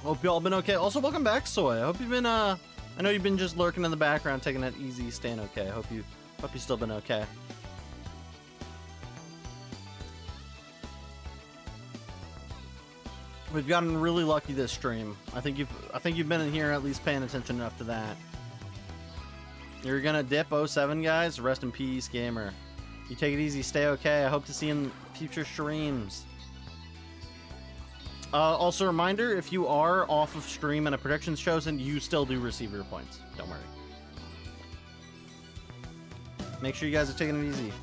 Hope you all been okay. Also, welcome back, Soy. I hope you've been I know you've been just lurking in the background, taking it easy, staying okay. Hope you still been okay. We've gotten really lucky this stream. I think you've been in here at least paying attention enough to that. You're gonna dip 07, guys. Rest in peace, gamer. You take it easy, stay okay. I hope to see you in future streams. Also, reminder, if you are off of stream and a prediction's chosen, you still do receive your points. Don't worry. Make sure you guys are taking it easy.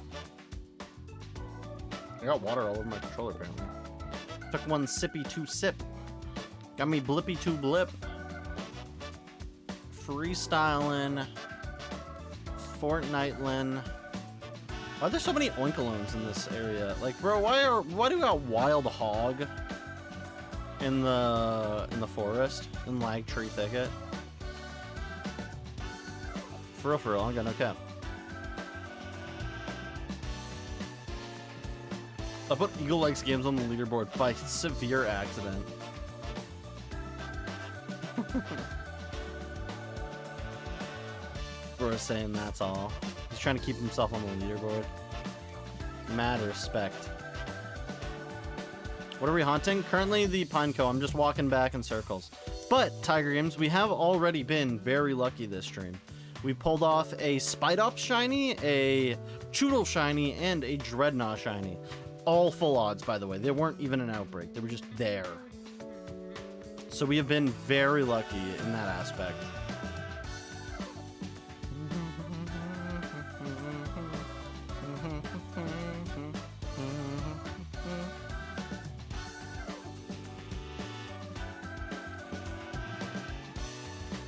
I got water all over my controller, apparently. Took one sippy to sip. Got me blippy to blip. Freestyling. Fortniteling. Why are there so many oinkalones in this area? Like, bro, why do we got Wild Hog in the forest in Lag Tree Thicket? For real, I got no cap. I put Eagle Likes Games on the leaderboard by severe accident. Bro is saying that's all. He's trying to keep himself on the leaderboard. Mad respect. What are we haunting? Currently the Pineco. I'm just walking back in circles. But, Tiger Games, we have already been very lucky this stream. We pulled off a Spidops shiny, a Choodle shiny, and a Dreadnought shiny. All full odds, by the way. They weren't even an outbreak. They were just there. So we have been very lucky in that aspect.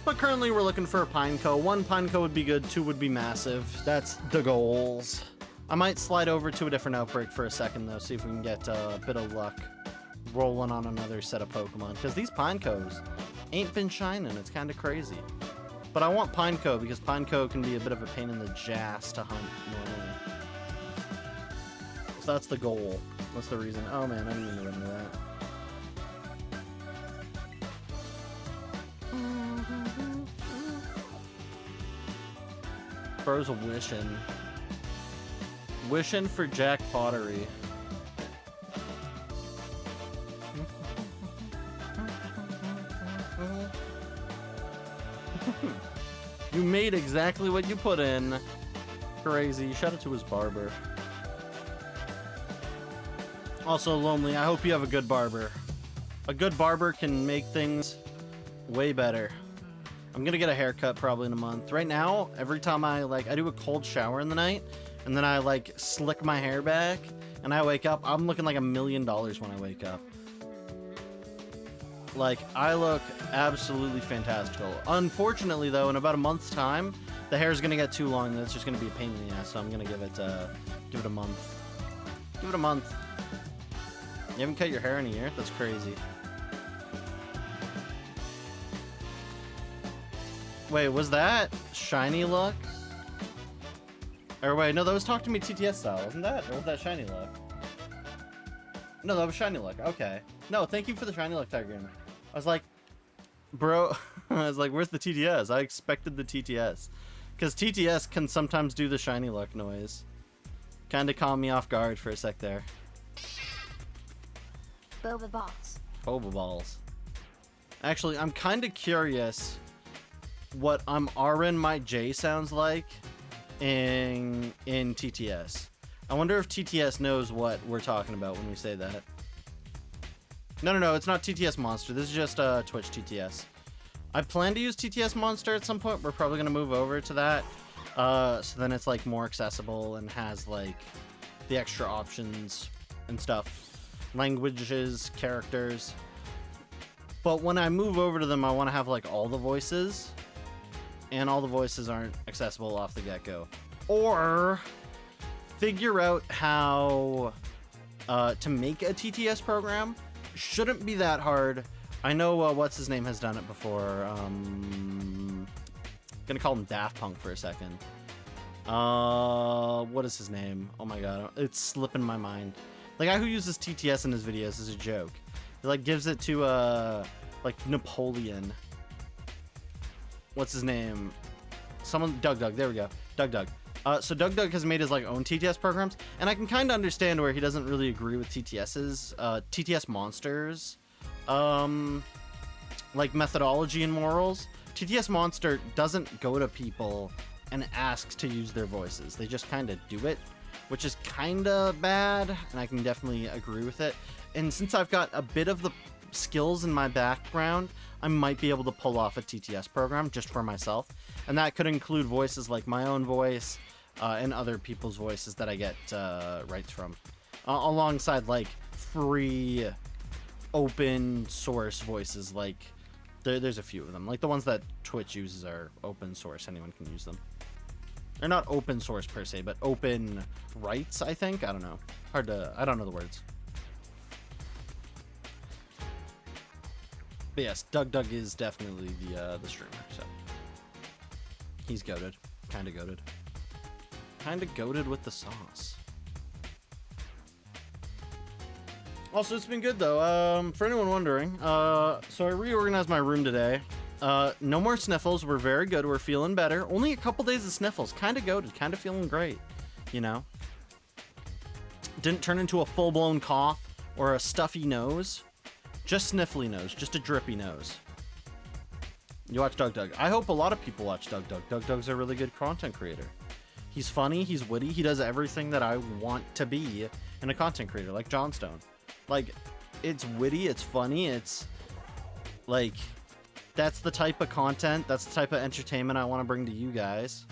But currently we're looking for a Pineco. 1 Pineco would be good, 2 would be massive. That's the goals. I might slide over to a different outbreak for a second though, see if we can get a bit of luck rolling on another set of Pokemon. Because these Pinecos ain't been shining, it's kind of crazy. But I want Pineco because Pineco can be a bit of a pain in the jass to hunt normally. So that's the goal. That's the reason. Oh man, I didn't mean to run into that. Bro's a wishing for Jack Pottery. You made exactly what you put in. Crazy. Shout out to his barber. Also, Lonely, I hope you have a good barber. A good barber can make things way better. I'm gonna get a haircut probably in a month. Right now, every time I do a cold shower in the night, and then I slick my hair back, and I wake up, I'm looking like $1 million when I wake up. Like, I look absolutely fantastical. Unfortunately, though, in about a month's time, the hair is gonna get too long, and it's just gonna be a pain in the ass. So I'm gonna give it a month. Give it a month. You haven't cut your hair in a year? That's crazy. Wait, was that shiny luck? Or wait, no, that was Talk to Me TTS style, wasn't that? Or was that shiny luck? No, that was shiny luck. Okay. No, thank you for the shiny luck, Tiger Gamer. I was like, bro, I was like, where's the TTS? I expected the TTS. Because TTS can sometimes do the shiny luck noise. Kinda caught me off guard for a sec there. Boba Balls. Boba Balls. Actually, I'm kinda curious what RN my J sounds like in TTS. I wonder if TTS knows what we're talking about when we say that. No, it's not TTS Monster. This is just Twitch TTS. I plan to use TTS Monster at some point. We're probably gonna move over to that, so then it's more accessible and has the extra options and stuff, languages, characters. But when I move over to them, I want to have all the voices. And all the voices aren't accessible off the get-go. Or figure out how to make a TTS program. Shouldn't be that hard. I know what's his name has done it before. Gonna call him Daft Punk for a second. What is his name? Oh my god, it's slipping my mind. The guy who uses TTS in his videos is a joke. He gives it to Napoleon. What's his name? Doug. There we go. Doug. So Doug has made his own TTS programs, and I can kind of understand where he doesn't really agree with TTS's TTS Monsters, methodology and morals. TTS Monster doesn't go to people and asks to use their voices. They just kind of do it, which is kind of bad, and I can definitely agree with it. And since I've got a bit of the skills in my background, I might be able to pull off a TTS program just for myself, and that could include voices like my own voice and other people's voices that I get rights from, alongside free open source voices. There's a few of them, the ones that Twitch uses are open source, anyone can use them. They're not open source per se, but open rights, I think. I don't know, I don't know the words. But yes, Doug is definitely the streamer, so he's goated. Kinda goated with the sauce. Also, it's been good though. For anyone wondering, so I reorganized my room today. No more sniffles. We're very good. We're feeling better. Only a couple days of sniffles. Kinda goated. Kinda feeling great. You know? Didn't turn into a full-blown cough or a stuffy nose. Just sniffly nose, just a drippy nose. You watch Doug. I hope a lot of people watch Doug. Doug's a really good content creator. He's funny, he's witty, he does everything that I want to be in a content creator, like Johnstone. It's witty, it's funny, it's that's the type of content, that's the type of entertainment I want to bring to you guys.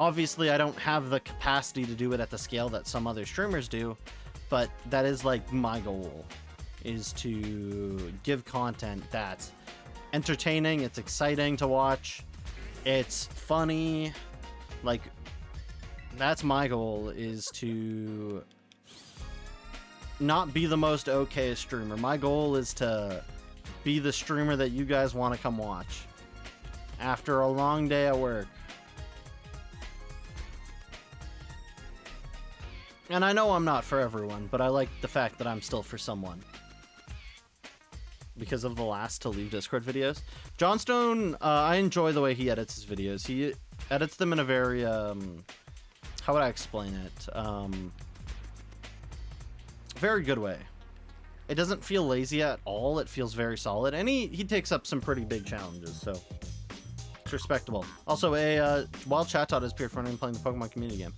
Obviously, I don't have the capacity to do it at the scale that some other streamers do, but that is my goal, is to give content that's entertaining, it's exciting to watch, it's funny. Like, that's my goal, is to not be the most okay streamer. My goal is to be the streamer that you guys want to come watch after a long day at work. And I know I'm not for everyone, but I like the fact that I'm still for someone. Because of the last to leave Discord videos. Johnstone, I enjoy the way he edits his videos. He edits them in a very, how would I explain it? Very good way. It doesn't feel lazy at all. It feels very solid. And he takes up some pretty big challenges, so it's respectable. Also, a Wild Chatot has appeared for anyone playing the Pokemon community game.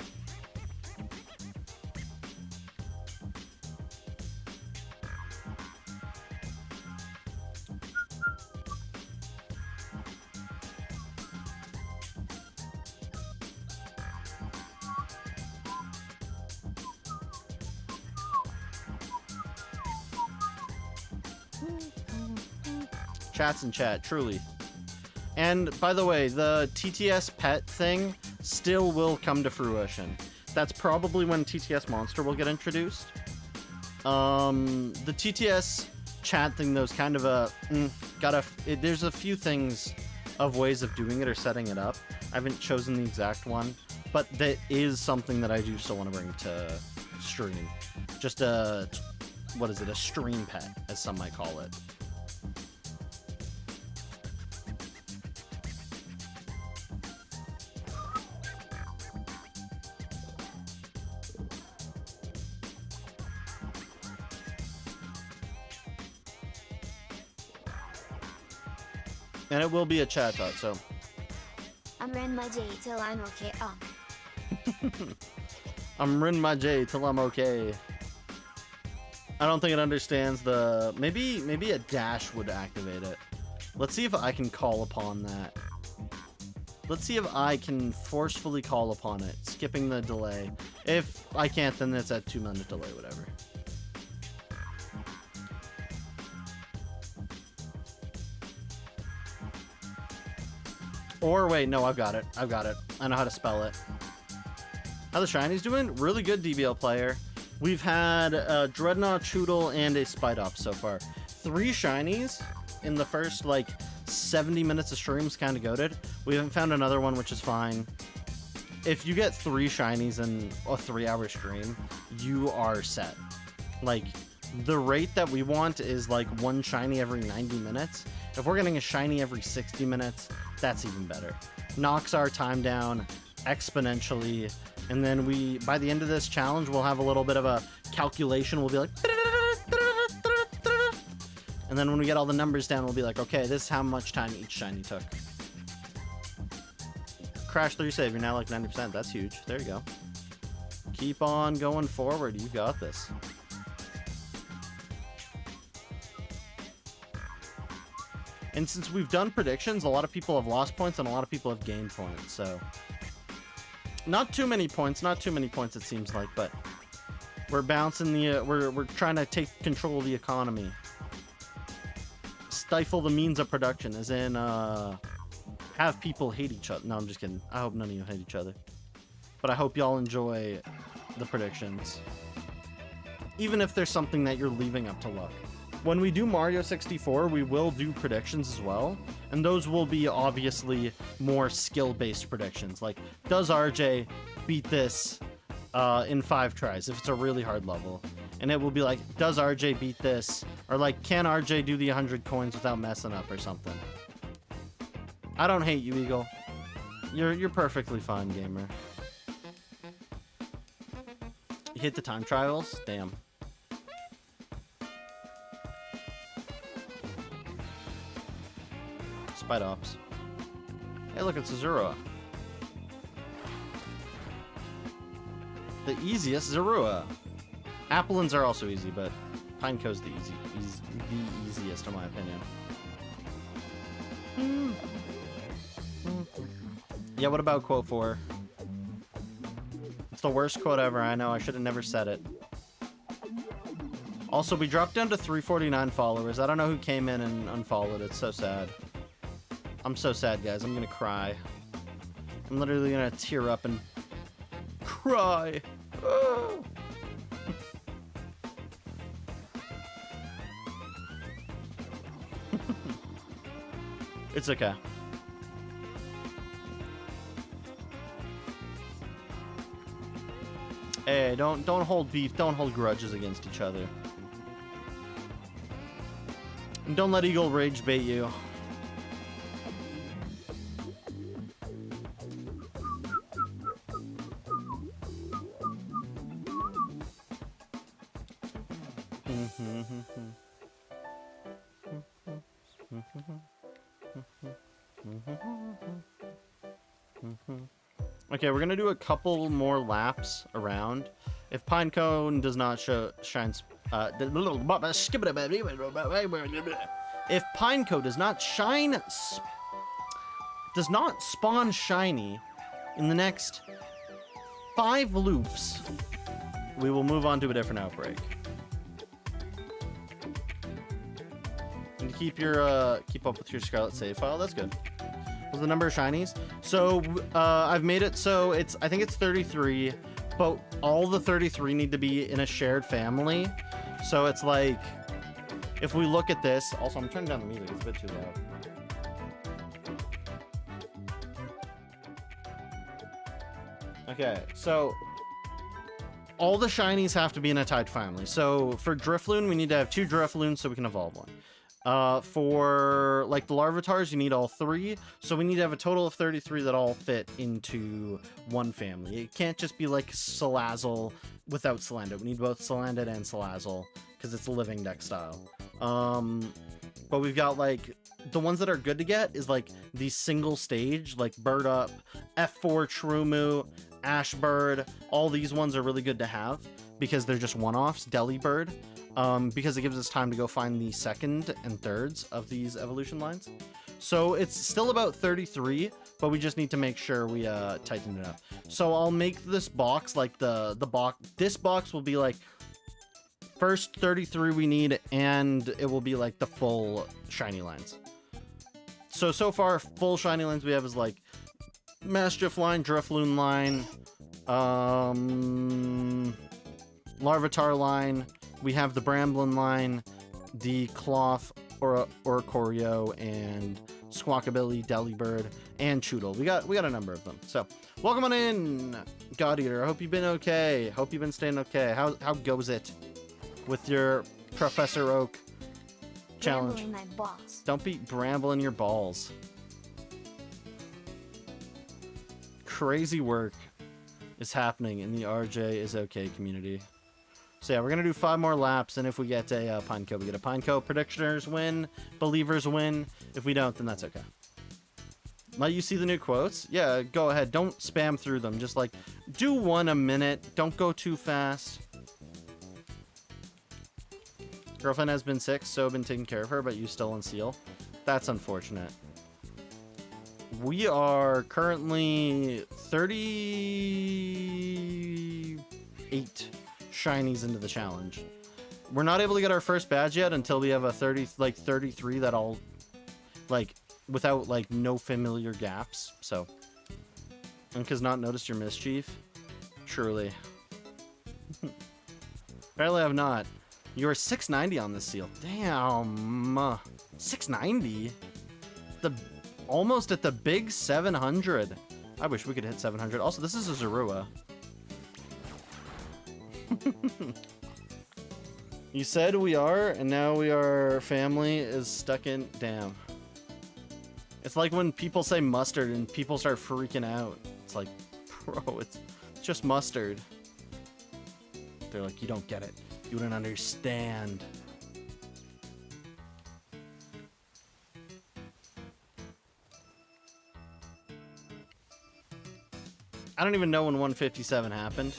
Chats in chat, truly. And by the way, the TTS pet thing still will come to fruition. That's probably when TTS Monster will get introduced. The TTS chat thing, though, is kind of a there's a few things of ways of doing it or setting it up. I haven't chosen the exact one, but that is something that I do still want to bring to stream. Just a stream pet, as some might call it. And it will be a chat tot, so. I'm Ren my J till I'm okay. I'm Rin my J till I'm okay. I don't think it understands the... Maybe a dash would activate it. Let's see if I can call upon that. Let's see if I can forcefully call upon it, skipping the delay. If I can't, then it's at 2-minute delay, whatever. Or wait, no, I've got it. I know how to spell it. How the Shiny's doing? Really good DBL player. We've had a Dreadnought, Choodle, and a Spidops so far. 3 Shinies in the first, 70 minutes of streams, kind of goated. We haven't found another one, which is fine. If you get 3 Shinies in a 3-hour stream, you are set. The rate that we want is 1 Shiny every 90 minutes. If we're getting a Shiny every 60 minutes, that's even better. Knocks our time down exponentially, and then by the end of this challenge, we'll have a little bit of a calculation. We'll be like, and then when we get all the numbers down, we'll be like, okay, this is how much time each Shiny took. Crash 3 save, you're now 90%. That's huge. There you go. Keep on going forward. You got this. And since we've done predictions, a lot of people have lost points and a lot of people have gained points, so... Not too many points, it seems like, but... We're bouncing the... We're trying to take control of the economy. Stifle the means of production, as in, have people hate each other. No, I'm just kidding. I hope none of you hate each other. But I hope y'all enjoy the predictions. Even if there's something that you're leaving up to luck. When we do Mario 64, we will do predictions as well, and those will be obviously more skill-based predictions, like, does RJ beat this in 5 tries if it's a really hard level? And it will be like, does RJ beat this? Or can RJ do the 100 coins without messing up or something? I don't hate you, Eagle. You're perfectly fine, gamer. You hit the time trials? Damn. Spidops. Hey, look, it's Zorua. The easiest Zorua. Applins are also easy, but Pineco's the easiest in my opinion. Yeah, what about quote 4? It's the worst quote ever. I know, I should have never said it. Also, we dropped down to 349 followers. I don't know who came in and unfollowed. It's so sad. I'm so sad, guys. I'm gonna cry. I'm literally gonna tear up and cry. Oh. It's okay. Hey, don't hold beef, don't hold grudges against each other. And don't let Eagle Rage bait you. Okay, we're gonna do a couple more laps around. If Pinecone does not shine, if Pineco does not spawn shiny in the next 5 loops, we will move on to a different outbreak. And keep up with your Scarlet save file. That's good. Was the number of shinies? So I've made it so I think it's 33, but all the 33 need to be in a shared family. So it's like, if we look at this, also I'm turning down the music, it's a bit too loud. Okay, so all the shinies have to be in a tied family. So for Drifloon, we need to have 2 Drifloons so we can evolve one. For like the Larvatars, you need all 3, so we need to have a total of 33 that all fit into one family. It can't just be like Salazzle without Salandit. We need both Salandit and Salazzle because it's a living deck style. But we've got like the ones that are good to get is like the single stage, like Birdup, F4 Trumu, Ashbird. All these ones are really good to have because they're just one-offs. Delibird. Because it gives us time to go find the second and thirds of these evolution lines. So it's still about 33, but we just need to make sure we tighten it up. So I'll make this box like the box. This box will be like first 33 we need, and it will be like the full shiny lines. So far, full shiny lines we have is like Mastiff line, Drifloon line, Larvitar line. We have the Bramblin line, the Cloth, Oricorio, and Squawkabilly, Delibird, and Choodle. We got a number of them. So, welcome on in, God Eater. I hope you've been okay. Hope you've been staying okay. How goes it with your Professor Oak challenge? Rambling my balls. Don't be brambling your balls. Crazy work is happening in the RJ is okay community. So yeah, we're gonna do 5 more laps, and if we get a Pineco, we get a Pineco. Predictioners win, believers win. If we don't, then that's okay. Let you see the new quotes? Yeah, go ahead. Don't spam through them. Just like do 1 a minute. Don't go too fast. Girlfriend has been sick, so I've been taking care of her, but you still unseal. That's unfortunate. We are currently 38 shinies into the challenge. We're not able to get our first badge yet until we have a 33 that all like without like no familiar gaps. So Unca's not noticed your mischief. Truly. Apparently I've not. You are 690 on this seal. Damn. 690? Almost at the big 700. I wish we could hit 700. Also, this is a Zorua. You said we are, and now we are family is stuck in. Damn. It's like when people say mustard and people start freaking out. It's like, bro, it's just mustard. They're like, you don't get it. You don't understand. I don't even know when 157 happened.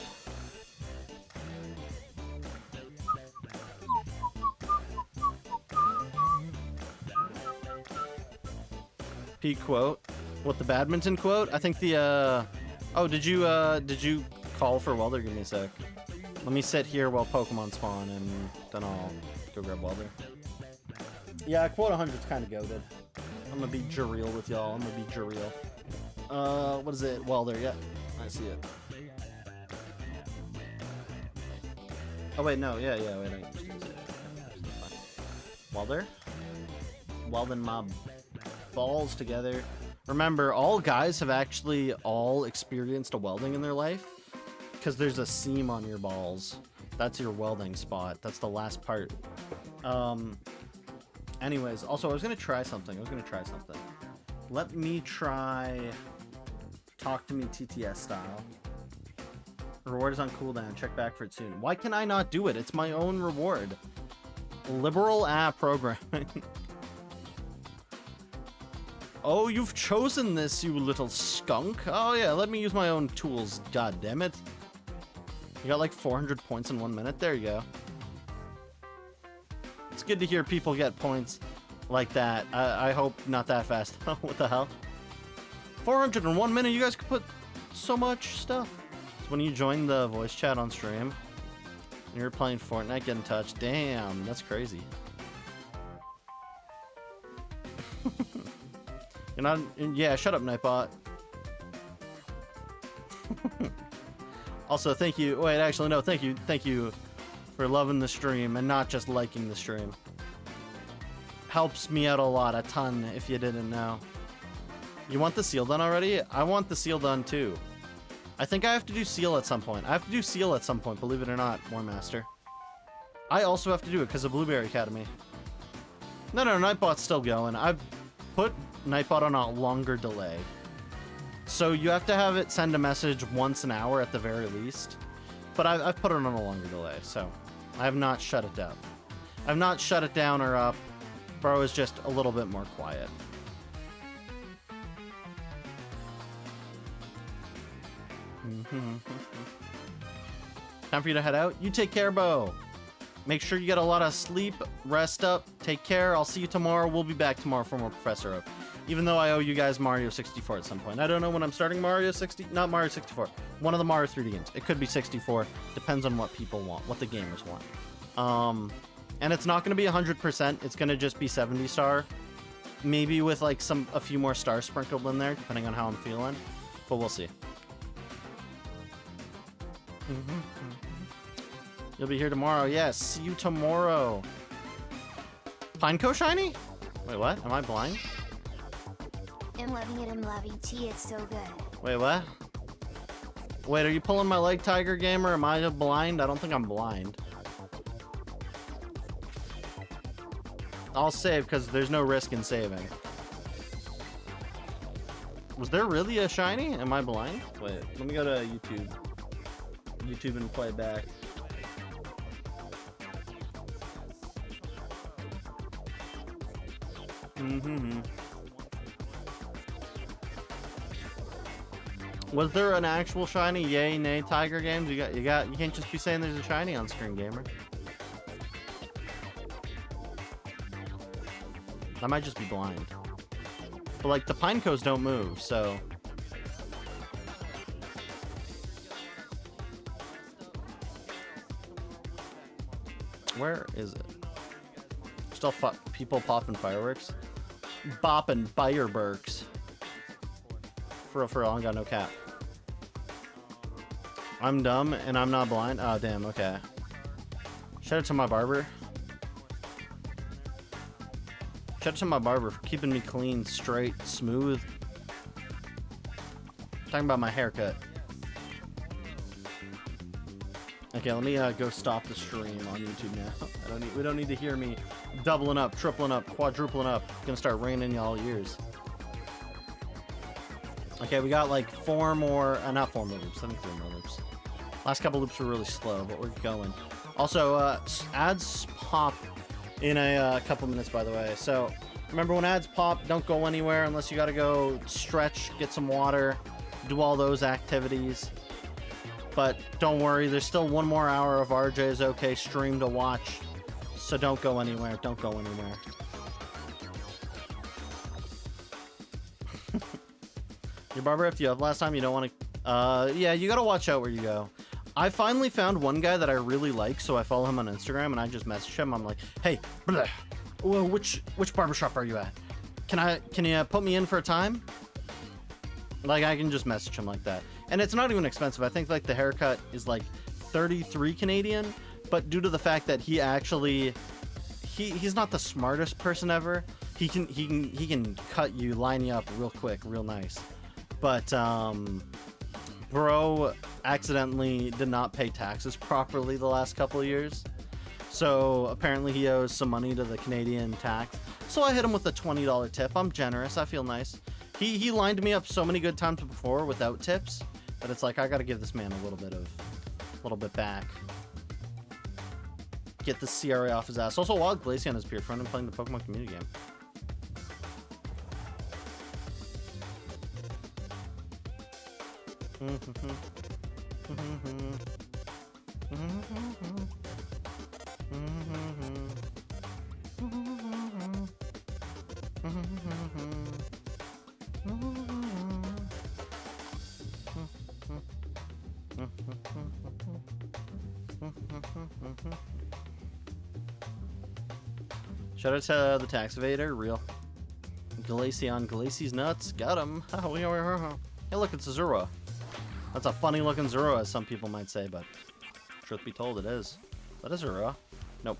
Peak quote. What, the badminton quote? I think the oh, did you call for Welder? Give me a sec. Let me sit here while Pokemon spawn, and then I'll go grab Welder. Yeah, quote 100's kind of goated. I'm gonna be Jariel with y'all. I'm gonna be Jariel. What is it? Welder, yeah. I see it. Oh wait, no, yeah, wait, I just use it. Welder? Welding my balls together. Remember, all guys have actually all experienced a welding in their life, because there's a seam on your balls. That's your welding spot. That's the last part. Anyways, also I was gonna try something. Let me try Talk to Me TTS style. Reward is on cooldown. Check back for it soon. Why can I not do it? It's my own reward. Liberal app programming. Oh, you've chosen this, you little skunk. Oh yeah, let me use my own tools. God damn it. You got like 400 points in 1 minute. There you go. It's good to hear people get points like that. I hope not that fast. What the hell? 400 in 1 minute. You guys could put so much stuff. It's when you join the voice chat on stream and you're playing Fortnite, getting touched. Damn, that's crazy. You're not. Yeah, shut up, Nightbot. Also, thank you. Wait, actually, no, thank you for loving the stream and not just liking the stream. Helps me out a ton, if you didn't know. You want the seal done already? I want the seal done too. I think I have to do seal at some point. Believe it or not, Warmaster. I also have to do it because of Blueberry Academy. No, Nightbot's still going. I've put Nightbot on a longer delay. So you have to have it send a message once an hour at the very least. But I've put it on a longer delay, so I have not shut it down. I've not shut it down or up. Bro is just a little bit more quiet. Time for you to head out. You take care, Bo. Make sure you get a lot of sleep, rest up, take care. I'll see you tomorrow. We'll be back tomorrow for more Professor Oak. Even though I owe you guys Mario 64 at some point. I don't know when I'm starting Mario 60. Not Mario 64. One of the Mario 3D games. It could be 64. Depends on what people want, what the gamers want. And it's not going to be 100%. It's going to just be 70 star. Maybe with like a few more stars sprinkled in there, depending on how I'm feeling. But we'll see. You'll be here tomorrow. Yes, see you tomorrow. Pineco shiny? Wait, what? Am I blind? I'm loving it, I'm loving tea, it's so good. Wait, what? Wait, are you pulling my leg, Tiger Gamer? Am I blind? I don't think I'm blind. I'll save because there's no risk in saving. Was there really a shiny? Am I blind? Wait, let me go to YouTube. YouTube and play back. Was there an actual shiny? Yay, nay, Tiger Games? You can't just be saying there's a shiny on screen, gamer. I might just be blind. But like the Pinecos don't move, so. Where is it? Still people popping fireworks? Bopping fireworks. For real, I got no cap. I'm dumb and I'm not blind. Oh damn, okay. Shout out to my barber. Shout out to my barber for keeping me clean, straight, smooth. Talking about my haircut. Okay, let me go stop the stream on YouTube now. We don't need to hear me doubling up, tripling up, quadrupling up. Gonna start ringing in y'all ears. Okay, we got like not 4 more loops, I think 3 more loops. Last couple loops were really slow, but we're going. Also, ads pop in a couple minutes, by the way. So remember, when ads pop, don't go anywhere unless you gotta go stretch, get some water, do all those activities. But don't worry, there's still 1 more hour of RJ's OK stream to watch. So don't go anywhere. Don't go anywhere. Your barber FTF you last time, you don't want to... yeah, you gotta watch out where you go. I finally found one guy that I really like, so I follow him on Instagram, and I just message him. I'm like, hey, bleh, well, which barbershop are you at? can you put me in for a time? Like, I can just message him like that. And it's not even expensive. I think like the haircut is like 33 Canadian, but due to the fact that he actually, he's not the smartest person ever. He can cut you, line you up real quick, real nice. But bro accidentally did not pay taxes properly the last couple of years. So apparently he owes some money to the Canadian tax. So I hit him with a $20 tip. I'm generous. I feel nice. He lined me up so many good times before without tips that it's like I gotta give this man a little bit back. Get the CRA off his ass. Also, Wild Glaceon has appeared front and playing the Pokemon community game. Shout out to the tax evader, real. Glaceon, Glacey's nuts, got him. Hey, look, it's a Zoroa. That's a funny looking Zoroa, as some people might say, but truth be told, it is. That is Zoroa. Nope.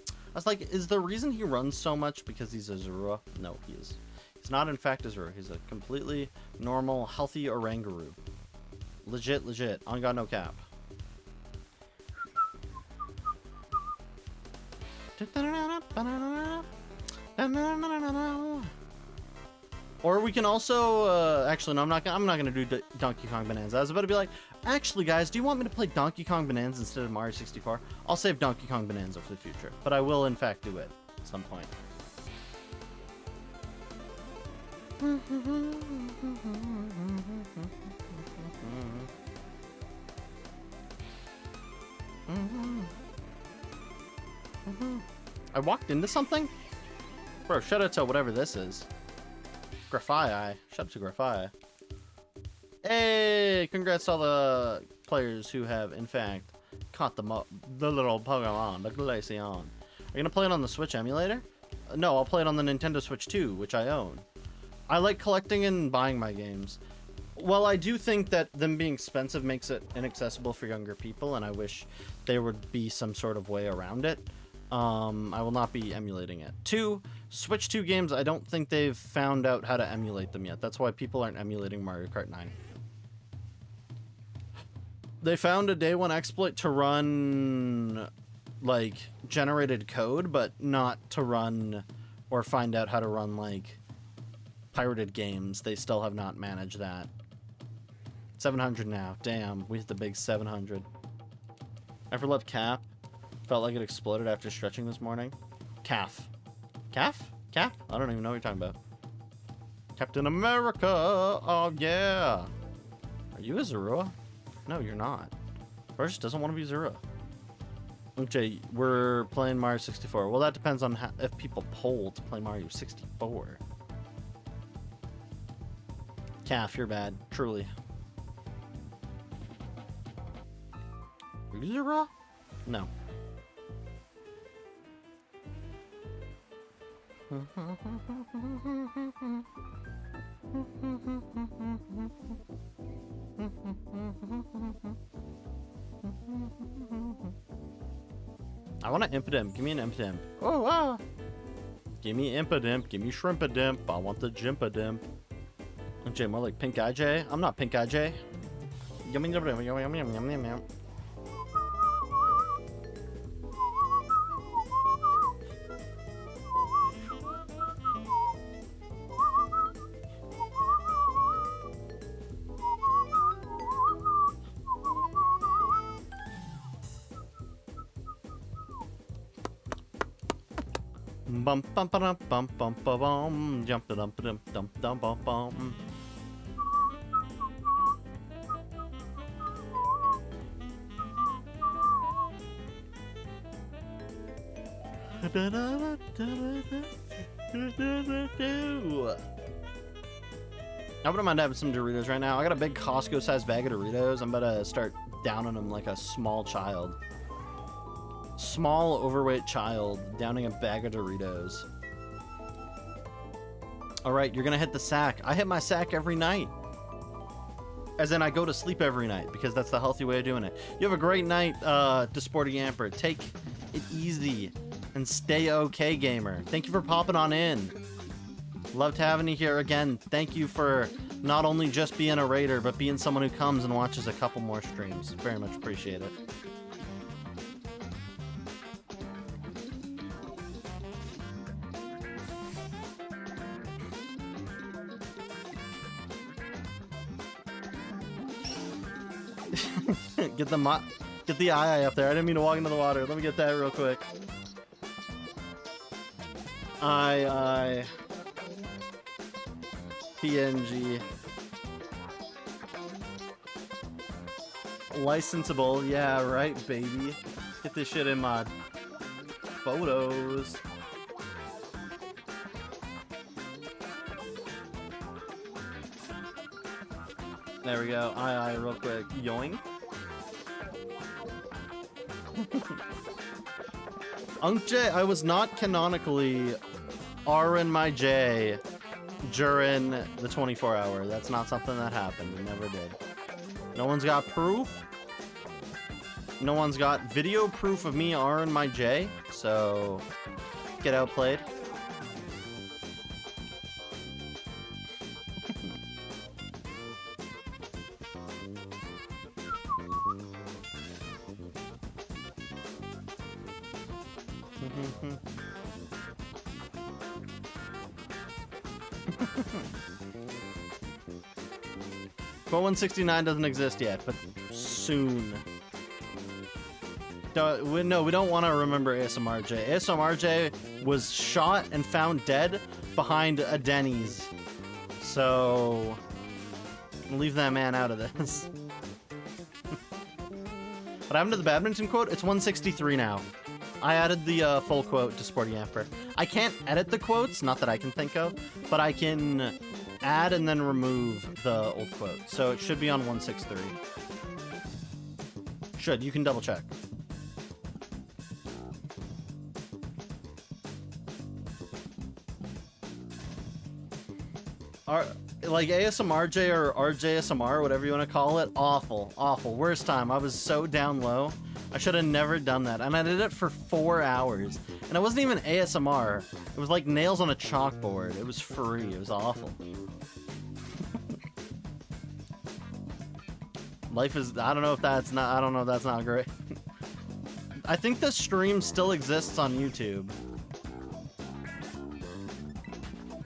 I was like, is the reason he runs so much because he's a Zoroa? No, he is. He's not, in fact, a Zoroa. He's a completely normal, healthy Oranguru. Legit. On God, no cap. Or we can also, actually, no, I'm not gonna do Donkey Kong Bonanza. I was about to be like, actually, guys, do you want me to play Donkey Kong Bonanza instead of Mario 64? I'll save Donkey Kong Bonanza for the future, but I will, in fact, do it at some point. I walked into something? Bro, shout out to whatever this is. Graphii. Shout out to Graphii. Hey, congrats to all the players who have, in fact, caught the little Pokemon, the Glaceon. Are you gonna play it on the Switch emulator? No, I'll play it on the Nintendo Switch 2, which I own. I like collecting and buying my games. Well, I do think that them being expensive makes it inaccessible for younger people, and I wish there would be some sort of way around it. I will not be emulating it. Switch 2 games, I don't think they've found out how to emulate them yet. That's why people aren't emulating Mario Kart 9. They found a day one exploit to run, like, generated code, but not to run or find out how to run, like, pirated games. They still have not managed that. 700 now. Damn, we hit the big 700. Ever loved Cap? Felt like it exploded after stretching this morning. Calf. Calf? Cap? I don't even know what you're talking about. Captain America! Oh, yeah! Are you a Zoroa? No, you're not. First, doesn't want to be Zoroa. Okay, we're playing Mario 64. Well, that depends on if people poll to play Mario 64. Calf, you're bad. Truly. Are you Zoroa? No. I want an Impidimp. Give me an Impidimp. Oh, wow. Give me Impidimp. Give me Shrimpadimp. I want the Jimpadimp. Okay, more like Pink Eye J. I'm not Pink Eye J. Yummy, yummy, yummy, yummy, yummy, yummy, yummy. Bum bum bum bum bum bum bum jump dum dum dum dum bum bum. I wouldn't mind having some Doritos right now. I got a big Costco-sized bag of Doritos. I'm about to start downing them like a small child. Small, overweight child downing a bag of Doritos. All right, you're gonna hit the sack. I hit my sack every night. As in, I go to sleep every night because that's the healthy way of doing it. You have a great night, Desporty Amper. Take it easy and stay okay, gamer. Thank you for popping on in. Loved having you here again. Thank you for not only just being a raider, but being someone who comes and watches a couple more streams. Very much appreciate it. Get the eye up there. I didn't mean to walk into the water. Let me get that real quick. I PNG. Licensable, yeah, right, baby. Get this shit in my photos. There we go. I real quick. Yoink. Unk J, I was not canonically R in my J during the 24 hour. That's not something that happened. We never did. No one's got proof. No one's got video proof of me R in my J. So get outplayed. Quote 169 doesn't exist yet, but soon. No, we don't want to remember ASMRJ. ASMRJ was shot and found dead behind a Denny's. So, leave that man out of this. What happened to the badminton quote? It's 163 now. I added the full quote to Sporty Amper. I can't edit the quotes, not that I can think of, but I can add and then remove the old quote. So it should be on 163. Should. You can double check. Like ASMRJ or RJSMR, whatever you want to call it, awful, awful. Worst time. I was so down low. I should have never done that. And I did it for 4 hours. And it wasn't even ASMR. It was like nails on a chalkboard. It was free. It was awful. Life is, I don't know if that's not great. I think the stream still exists on YouTube.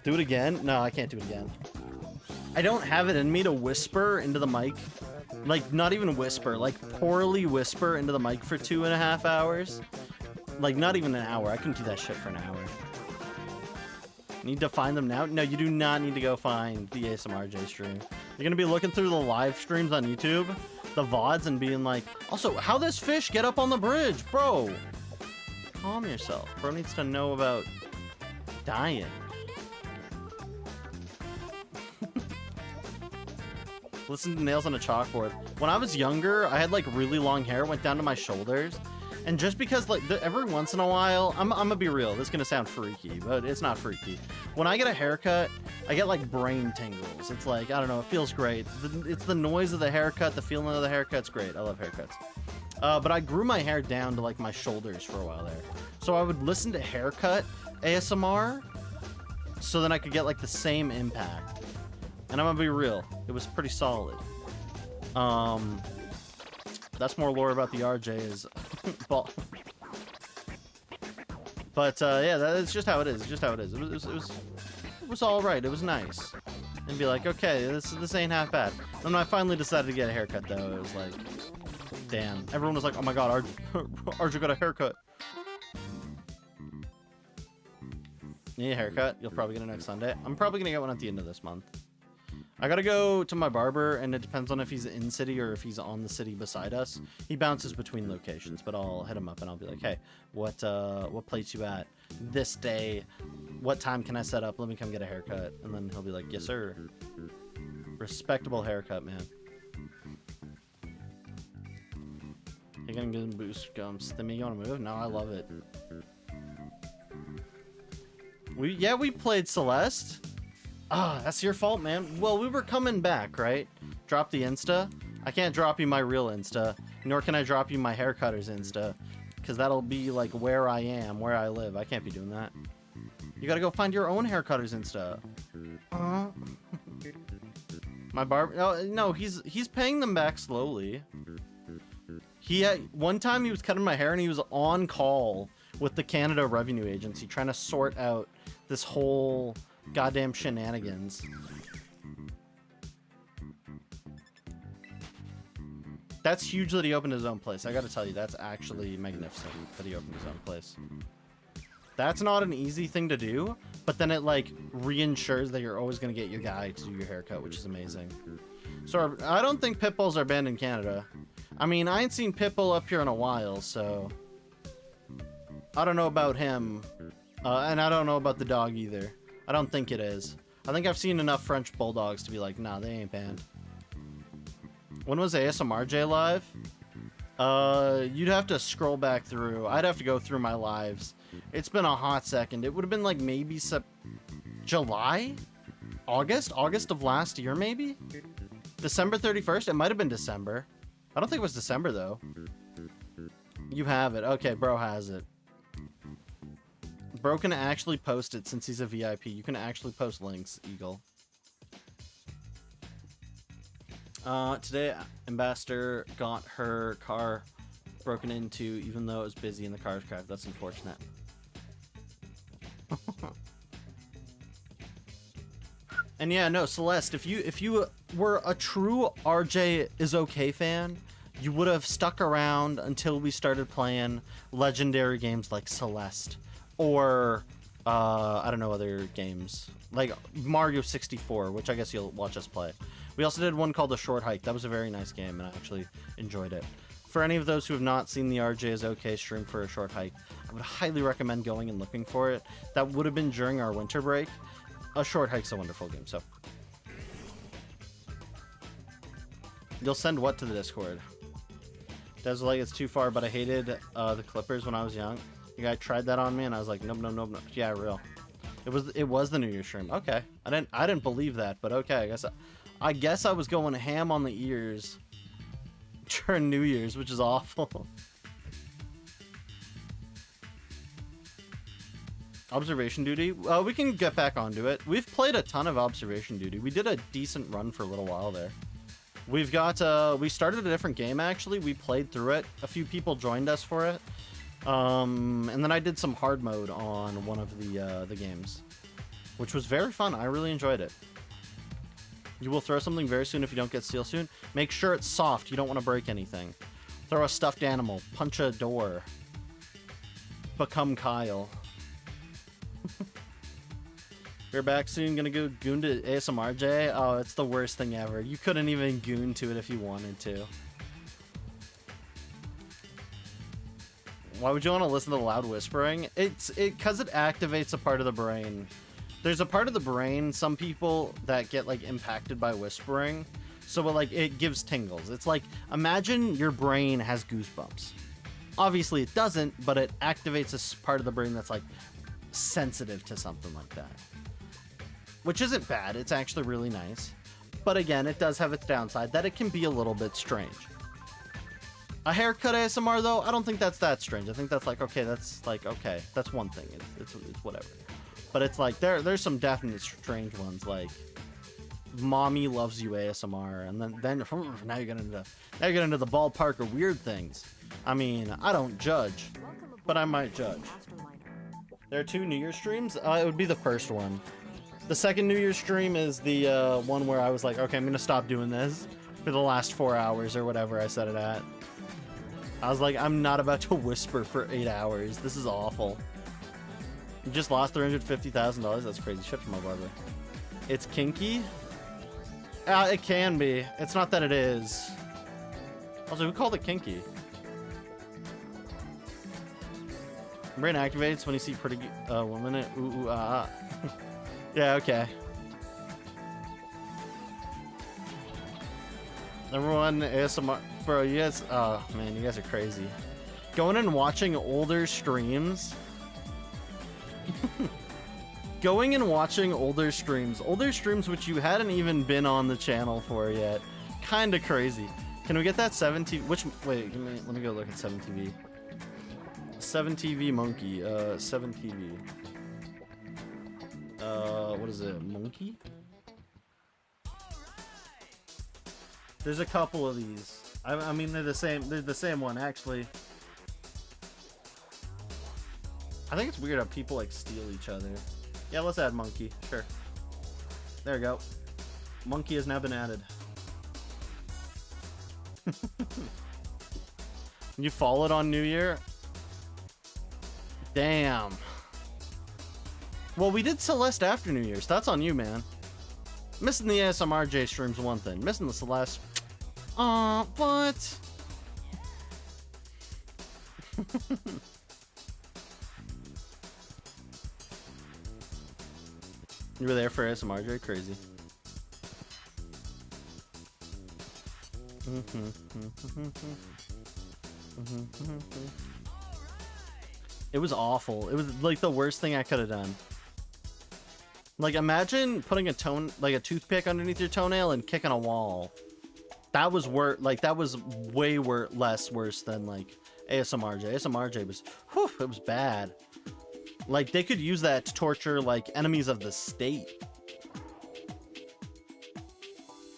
Do it again? No, I can't do it again. I don't have it in me to whisper into the mic. Like, not even whisper, like poorly whisper into the mic for 2.5 hours. Like, not even an hour. I can do that shit for an hour. Need to find them now? No, you do not need to go find the ASMRJ stream. You're gonna be looking through the live streams on YouTube, the VODs, and being like, also, how this fish get up on the bridge? Bro, calm yourself. Bro needs to know about dying. Listen to nails on a chalkboard. When I was younger, I had like really long hair, went down to my shoulders. And just because like every once in a while, I'm gonna be real, this is gonna sound freaky, but it's not freaky. When I get a haircut, I get like brain tingles. It's like, I don't know, it feels great. It's the noise of the haircut, the feeling of the haircut's great. I love haircuts. But I grew my hair down to like my shoulders for a while there. So I would listen to haircut ASMR so then I could get like the same impact. And I'm gonna be real, it was pretty solid. That's more lore about the RJs. But yeah, that's just how it is. It's just how it is. It was all right. It was nice. And be like, okay, this ain't half bad. And when I finally decided to get a haircut, though, it was like, damn. Everyone was like, oh my god, RJ got a haircut. You need a haircut? You'll probably get it next Sunday. I'm probably gonna get one at the end of this month. I gotta go to my barber, and it depends on if he's in city or if he's on the city beside us. He bounces between locations, but I'll hit him up and I'll be like, hey, what place you at this day? What time can I set up? Let me come get a haircut. And then he'll be like, yes, sir. Respectable haircut, man. You're gonna get a boost gums. Stimmy, you wanna move? No, I love it. We played Celeste. Ah, that's your fault, man. Well, we were coming back, right? Drop the Insta. I can't drop you my real Insta, nor can I drop you my haircutter's Insta, because that'll be like where I am, where I live. I can't be doing that. You gotta go find your own haircutter's Insta. My barber. Oh, no, he's paying them back slowly. One time he was cutting my hair and he was on call with the Canada Revenue Agency trying to sort out this whole goddamn shenanigans. That's huge that he opened his own place. I gotta tell you, that's actually magnificent that he opened his own place. That's not an easy thing to do, but then it like reinsures that you're always gonna get your guy to do your haircut, which is amazing. So I don't think pit bulls are banned in Canada. I mean, I ain't seen Pitbull up here in a while, so I don't know about him, and I don't know about the dog either. I don't think it is. I think I've seen enough French bulldogs to be like, nah, they ain't banned. When was ASMRJ live? You'd have to scroll back through. I'd have to go through my lives. It's been a hot second. It would have been like maybe July? August of last year, maybe? December 31st? It might have been December. I don't think it was December, though. You have it. Okay, bro has it. Bro can actually post it since he's a VIP. You can actually post links, Eagle. Today, Ambassador got her car broken into, even though it was busy and the car's crashed. That's unfortunate. And yeah, no, Celeste, if you were a true RJ is okay fan, you would have stuck around until we started playing legendary games like Celeste or I don't know, other games like Mario 64, which I guess you'll watch us play. We also did one called The Short Hike. That was a very nice game and I actually enjoyed it. For any of those who have not seen the RJ is okay stream for A Short Hike, I would highly recommend going and looking for it. That would have been during our winter break. A Short Hike's a wonderful game, so. You'll send what to the Discord? Does like it's too far, but I hated the Clippers when I was young. You guy tried that on me, and I was like, nope. Yeah, real. It was the New Year's stream. Okay, I didn't believe that, but okay, I guess I was going ham on the ears during New Year's, which is awful. Observation Duty. We can get back onto it. We've played a ton of Observation Duty. We did a decent run for a little while there. We've got, we started a different game, actually. We played through it. A few people joined us for it. And then I did some hard mode on one of the games, which was very fun. I really enjoyed it. You will throw something very soon if you don't get steel soon. Make sure it's soft. You don't want to break anything. Throw a stuffed animal. Punch a door. Become Kyle. We're back soon. Gonna go goon to ASMRJ. Oh, it's the worst thing ever. You couldn't even goon to it if you wanted to. Why would you want to listen to the loud whispering? Because it activates a part of the brain. There's a part of the brain, some people that get like impacted by whispering, so like it gives tingles. It's like, imagine your brain has goosebumps. Obviously it doesn't, but it activates this part of the brain that's like sensitive to something like that, which isn't bad. It's actually really nice, but again, it does have its downside that it can be a little bit strange. A haircut ASMR though, I don't think that's that strange. I think that's like, okay, that's one thing. It's whatever. But it's like there's some definite strange ones, like Mommy Loves You ASMR, and then now you get into the ballpark of weird things. I mean, I don't judge, but I might judge. There are 2 New Year's streams. It would be the first one. The second New Year's stream is the one where I was like, okay, I'm gonna stop doing this for the last 4 hours or whatever I set it at. I was like, I'm not about to whisper for 8 hours. This is awful. You just lost $350,000. That's crazy shit for my barber. It's kinky. It can be. It's not that it is. Also, who called it kinky? Brain activates when you see pretty woman. Yeah, okay. Everyone, ASMR. Bro, you guys, oh man, you guys are crazy. Going and watching older streams. going and watching older streams which you hadn't even been on the channel for yet. Kind of crazy. Can we get that 7TV? Wait, let me go look at 7TV. 7TV monkey. 7TV. What is it? Monkey? There's a couple of these. I mean, they're the same one actually. I think it's weird how people like steal each other. Yeah, let's add monkey. Sure. There we go. Monkey has now been added. You followed on New Year? Damn. Well, we did Celeste after New Year's. That's on you, man. Missing the ASMRJ streams one thing. Missing the Celeste. What? You were there for ASMRJ? Crazy. It was awful. It was like the worst thing I could have done. Like, imagine putting a toothpick underneath your toenail and kicking a wall. That was that was way less worse than like ASMRJ. ASMRJ was, whew, it was bad. Like, they could use that to torture like enemies of the state.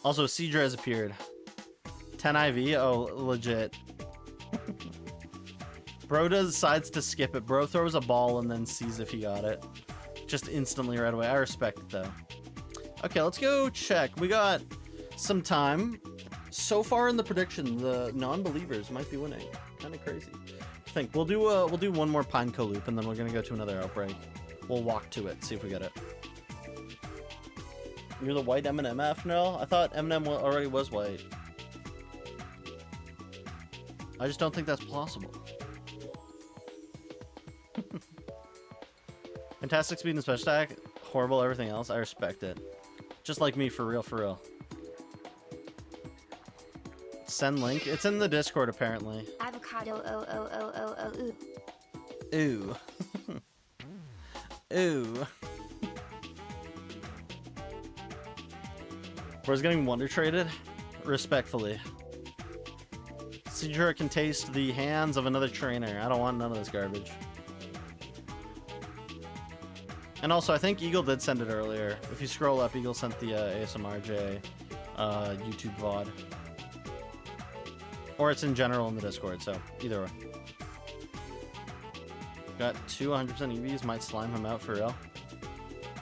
Also, Cedra has appeared. 10 IV? Oh, legit. Bro decides to skip it. Bro throws a ball and then sees if he got it. Just instantly right away. I respect it though. Okay, let's go check. We got some time. So far in the prediction, the non-believers might be winning. Kind of crazy. I think we'll do one more Pineco loop and then we're gonna go to another outbreak. We'll walk to it, see if we get it. You're the white MF? No, I thought Eminem already was white. I just don't think that's possible. Fantastic speed and special attack, horrible everything else. I respect it. Just like me, for real, for real. Send link. It's in the Discord apparently. Avocado. Ooh. Ooh. Bro's getting Wonder Traded? Respectfully. Cedra can taste the hands of another trainer. I don't want none of this garbage. And also, I think Eagle did send it earlier. If you scroll up, Eagle sent the ASMRJ YouTube VOD. Or it's in general in the Discord, so either way. Got 200% EVs, might slime him out for real.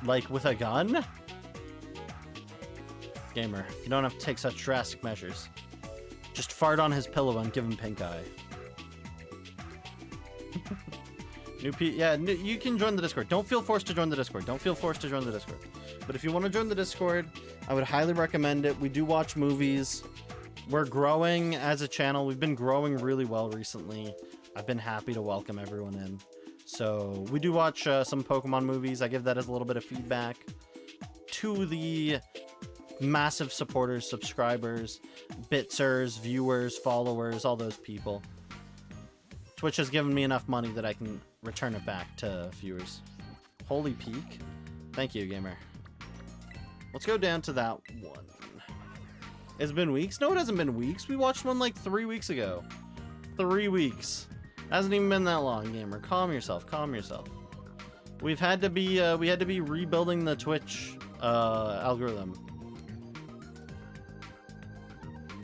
Like, with a gun? Gamer, you don't have to take such drastic measures. Just fart on his pillow and give him pink eye. You can join the Discord. Don't feel forced to join the Discord. Don't feel forced to join the Discord. But if you want to join the Discord, I would highly recommend it. We do watch movies. We're growing as a channel. We've been growing really well recently. I've been happy to welcome everyone in. So we do watch some Pokemon movies. I give that as a little bit of feedback to the massive supporters, subscribers, bitsers, viewers, followers, all those people. Twitch has given me enough money that I can return it back to viewers. Holy peak. Thank you, gamer. Let's go down to that one. It's been weeks? No, it hasn't been weeks. We watched one like 3 weeks ago. 3 weeks. Hasn't even been that long, gamer. Calm yourself. Calm yourself. We had to be rebuilding the Twitch algorithm.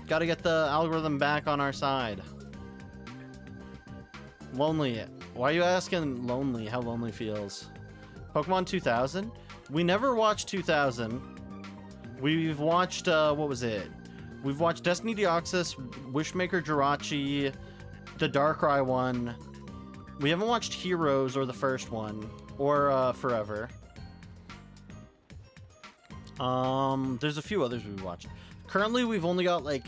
Got to get the algorithm back on our side. Lonely. Why are you asking lonely? How lonely feels? Pokemon 2000? We never watched 2000. We've watched, what was it? We've watched Destiny Deoxys, Wishmaker Jirachi, the Darkrai one. We haven't watched Heroes or the first one, or Forever. There's a few others we've watched. Currently, we've only got like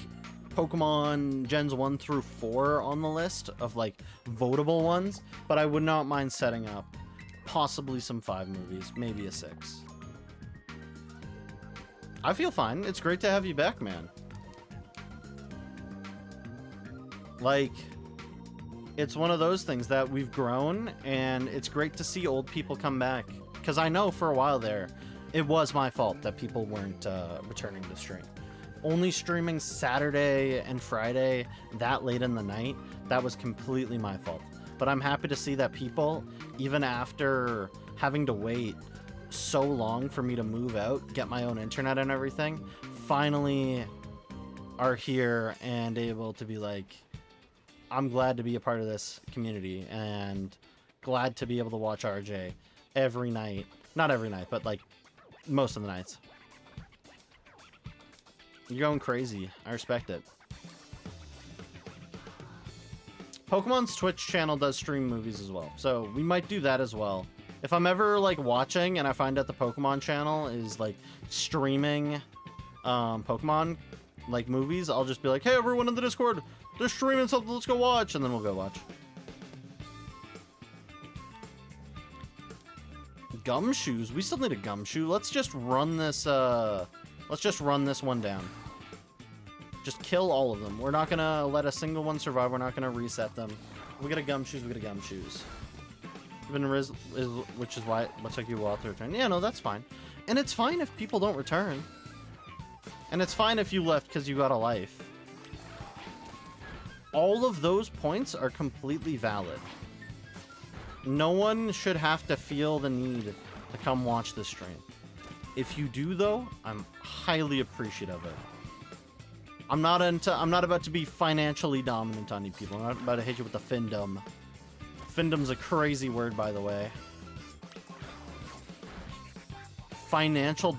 Pokemon Gens 1 through 4 on the list of like votable ones, but I would not mind setting up possibly some 5 movies, maybe a 6. I feel fine. It's great to have you back, man. Like, it's one of those things that we've grown, and it's great to see old people come back. because I know for a while there, it was my fault that people weren't returning to stream. Only streaming Saturday and Friday that late in the night, that was completely my fault. But I'm happy to see that people, even after having to wait so long for me to move out, get my own internet and everything, finally are here and able to be like, I'm glad to be a part of this community and glad to be able to watch RJ every night. Not every night, but like most of the nights. You're going crazy. I respect it. Pokemon's Twitch channel does stream movies as well, so we might do that as well. If I'm ever like watching and I find out the Pokemon channel is like streaming Pokemon like movies, I'll just be like, hey, everyone in the Discord, they're streaming something, let's go watch, and then we'll go watch. Gumshoes? We still need a gumshoe. Let's just run this one down. Just kill all of them. We're not gonna let a single one survive. We're not gonna reset them. We get a gumshoes, we get a gumshoes. Which is why what took you a while to return. Yeah, no, that's fine. And it's fine if people don't return. And it's fine if you left because you got a life. All of those points are completely valid. No one should have to feel the need to come watch this stream. If you do, though, I'm highly appreciative of it. I'm not about to be financially dominant on you people. I'm not about to hit you with the findom. Findom's a crazy word, by the way. Financial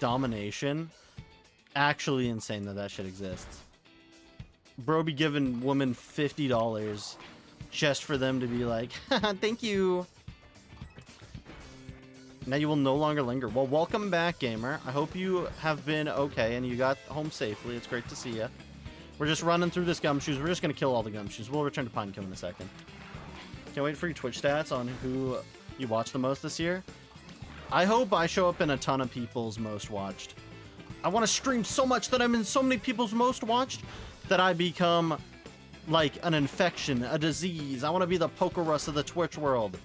domination? Actually insane that shit exists. Bro be giving women $50 just for them to be like, thank you. Now you will no longer linger. Well, welcome back, gamer. I hope you have been okay and you got home safely. It's great to see you. We're just running through this gumshoes. We're just going to kill all the gumshoes. We'll return to Pinecone in a second. Can't wait for your Twitch stats on who you watch the most this year. I hope I show up in a ton of people's most watched. I want to stream so much that I'm in so many people's most watched that I become like an infection, a disease. I want to be the Pokerus of the Twitch world.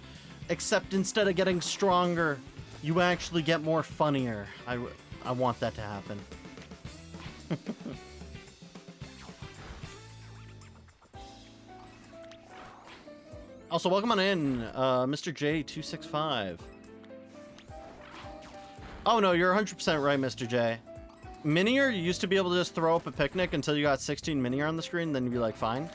Except instead of getting stronger, you actually get more funnier. I want that to happen. Also, welcome on in, Mr. J265. Oh no, you're 100% right, Mr. J. Minier, you used to be able to just throw up a picnic until you got 16 Minier on the screen, then you'd be like, fine.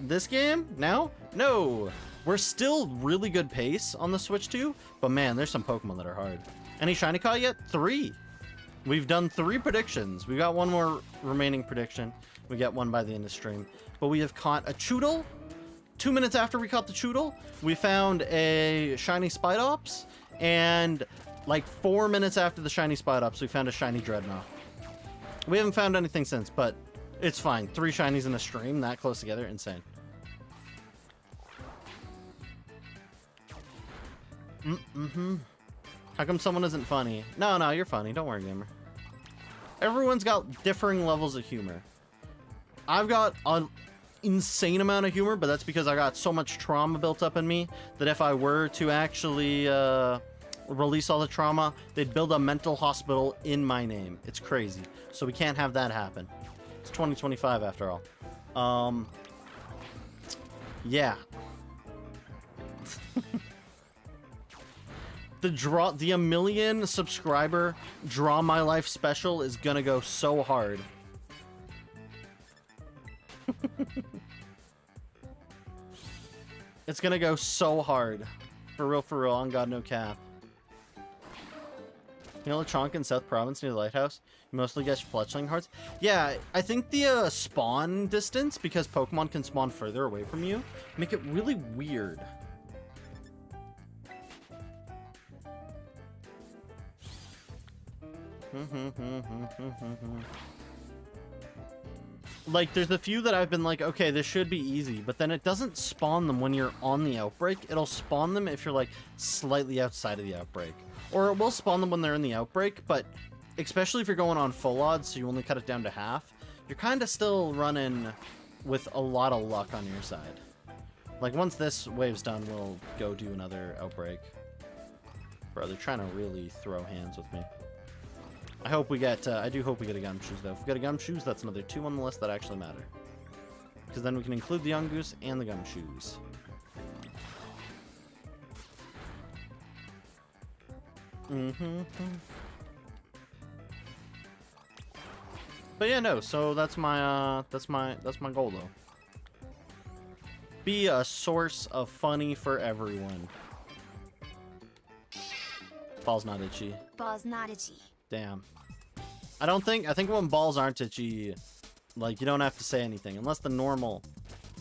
This game, now? No. We're still really good pace on the Switch 2, but man, there's some Pokemon that are hard. Any shiny caught yet? 3. We've done 3 predictions. We got one more remaining prediction. We get one by the end of stream. But we have caught a Choodle. 2 minutes after we caught the Choodle, we found a shiny Spidops, and like 4 minutes after the shiny Spidops, we found a shiny Dreadnought. We haven't found anything since, but it's fine. 3 shinies in a stream that close together, insane. How come someone isn't funny? No, you're funny. Don't worry, gamer. Everyone's got differing levels of humor. I've got an insane amount of humor, but that's because I got so much trauma built up in me that if I were to actually release all the trauma, they'd build a mental hospital in my name. It's crazy. So we can't have that happen. It's 2025 after all. Yeah. The a million subscriber Draw My Life special is gonna go so hard. It's gonna go so hard. For real, on God, no cap. You know Lechonk in South Province near the lighthouse? You mostly get fletchling hearts? Yeah, I think the spawn distance, because Pokemon can spawn further away from you, make it really weird. Like, there's a few that I've been like, okay, this should be easy, but then it doesn't spawn them when you're on the outbreak. It'll spawn them if you're, like, slightly outside of the outbreak. Or it will spawn them when they're in the outbreak, but especially if you're going on full odds, so you only cut it down to half, you're kind of still running with a lot of luck on your side. Like, once this wave's done, we'll go do another outbreak. Bro, they're trying to really throw hands with me. I hope we get, I do hope we get a Gumshoes, though. If we get a Gumshoes, that's another 2 on the list that actually matter. Because then we can include the Yungoos and the Gumshoes. But yeah, no, so that's my goal, though. Be a source of funny for everyone. Ball's not itchy. Balls not itchy. Damn. I think when balls aren't itchy, like, you don't have to say anything. Unless the normal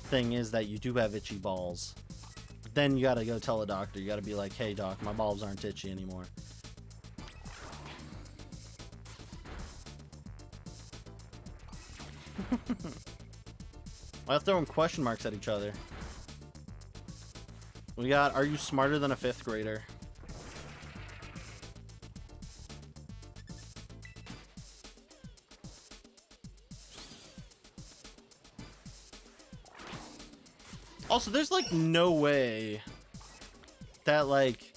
thing is that you do have itchy balls. Then you gotta go tell a doctor. You gotta be like, hey doc, my balls aren't itchy anymore. Why throwing question marks at each other? We got, are you smarter than a 5th grader? Also, there's like no way that like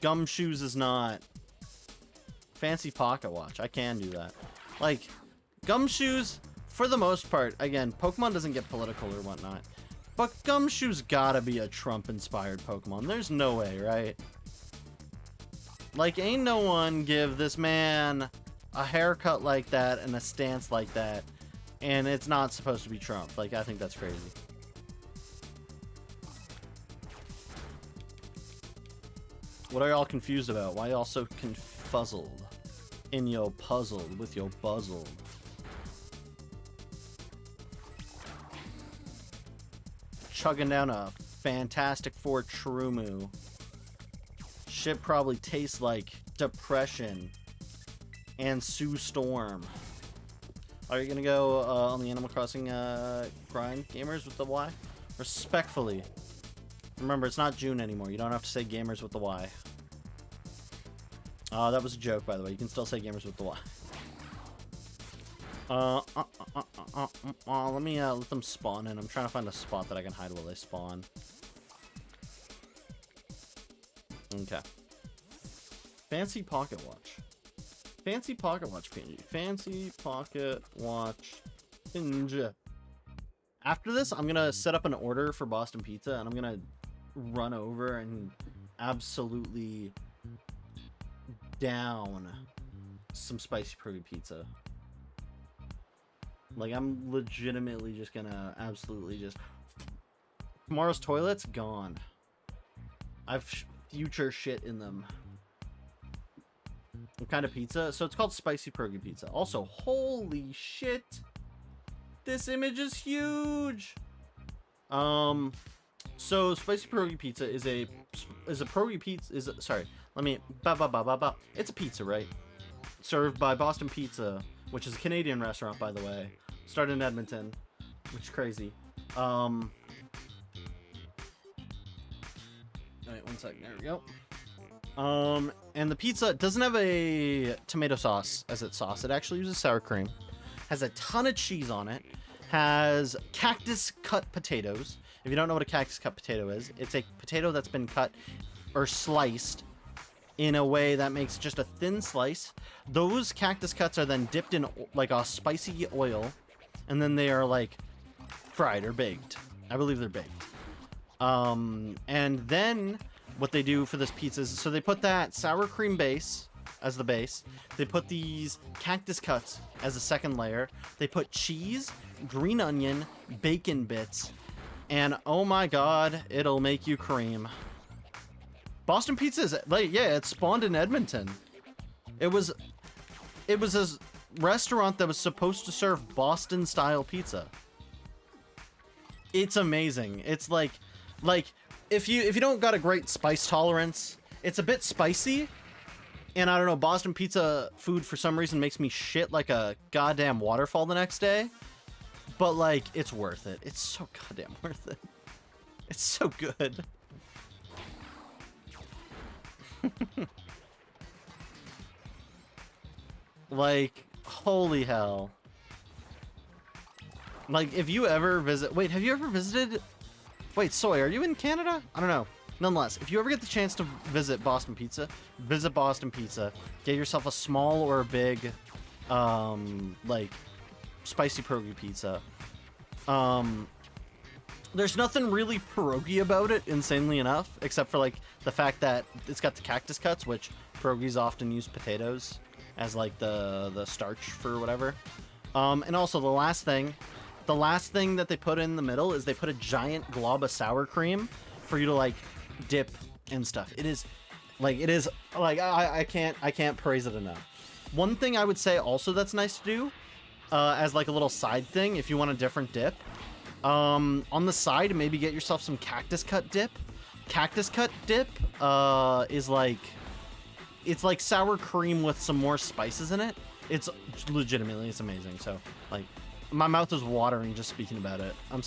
Gumshoes is not Fancy Pocket Watch. I can do that. Like, Gumshoes, for the most part, again, Pokemon doesn't get political or whatnot, but Gumshoes gotta be a Trump-inspired Pokemon. There's no way, right? Like, ain't no one give this man a haircut like that and a stance like that, and it's not supposed to be Trump. Like, I think that's crazy. What are y'all confused about? Why y'all so confuzzled in your puzzle with your puzzle? Chugging down a Fantastic Four Trumu. Shit probably tastes like depression and Sue Storm. Are you gonna go on the Animal Crossing grind, gamers with the Y? Respectfully. Remember, it's not June anymore. You don't have to say gamers with the Y. That was a joke, by the way. You can still say gamers with the Y. Let me let them spawn in. I'm trying to find a spot that I can hide while they spawn. Okay. Fancy Pocket Watch. Fancy Pocket Watch PNG. Fancy Pocket Watch PNG. After this, I'm gonna set up an order for Boston Pizza, and I'm gonna run over and absolutely down some spicy pierogi pizza. Like, I'm legitimately just gonna absolutely just... Tomorrow's toilets gone. I've future shit in them. What kind of pizza? So it's called spicy pierogi pizza. Also, holy shit, this image is huge. So spicy pierogi pizza is a pierogi pizza. It's a pizza, right? Served by Boston Pizza, which is a Canadian restaurant, by the way. Started in Edmonton, which is crazy. Wait, 1 second. There we go. And the pizza doesn't have a tomato sauce as its sauce. It actually uses sour cream. Has a ton of cheese on it. Has cactus cut potatoes. If you don't know what a cactus cut potato is, it's a potato that's been cut or sliced in a way that makes just a thin slice. Those cactus cuts are then dipped in like a spicy oil, and then they are like fried or baked. I believe they're baked. And then what they do for this pizza is, so they put that sour cream base as the base. They put these cactus cuts as a second layer. They put cheese, green onion, bacon bits, and oh my god, it'll make you cream. Boston Pizza is like, yeah, it spawned in Edmonton. It was a restaurant that was supposed to serve Boston style pizza. It's amazing. It's like if you don't got a great spice tolerance, it's a bit spicy. And I don't know, Boston Pizza food for some reason makes me shit like a goddamn waterfall the next day. But like, it's worth it. It's so goddamn worth it. It's so good. Like, holy hell. Like, if you ever visit... Wait, have you ever visited... Wait, Soy, are you in Canada? I don't know. Nonetheless, if you ever get the chance to visit Boston Pizza, visit Boston Pizza. Get yourself a small or a big, like, spicy pierogi pizza. There's nothing really pierogi about it, insanely enough, except for, like, the fact that it's got the cactus cuts, which pierogies often use potatoes as, like, the starch for whatever. And also, the last thing that they put in the middle is they put a giant glob of sour cream for you to, like, dip and stuff. It is like I can't praise it enough. One thing I would say also that's nice to do as like a little side thing if you want a different dip, on the side maybe get yourself some cactus cut dip. Cactus cut dip is like, it's like sour cream with some more spices in it. It's legitimately, it's amazing. So like my mouth is watering just speaking about it. I'm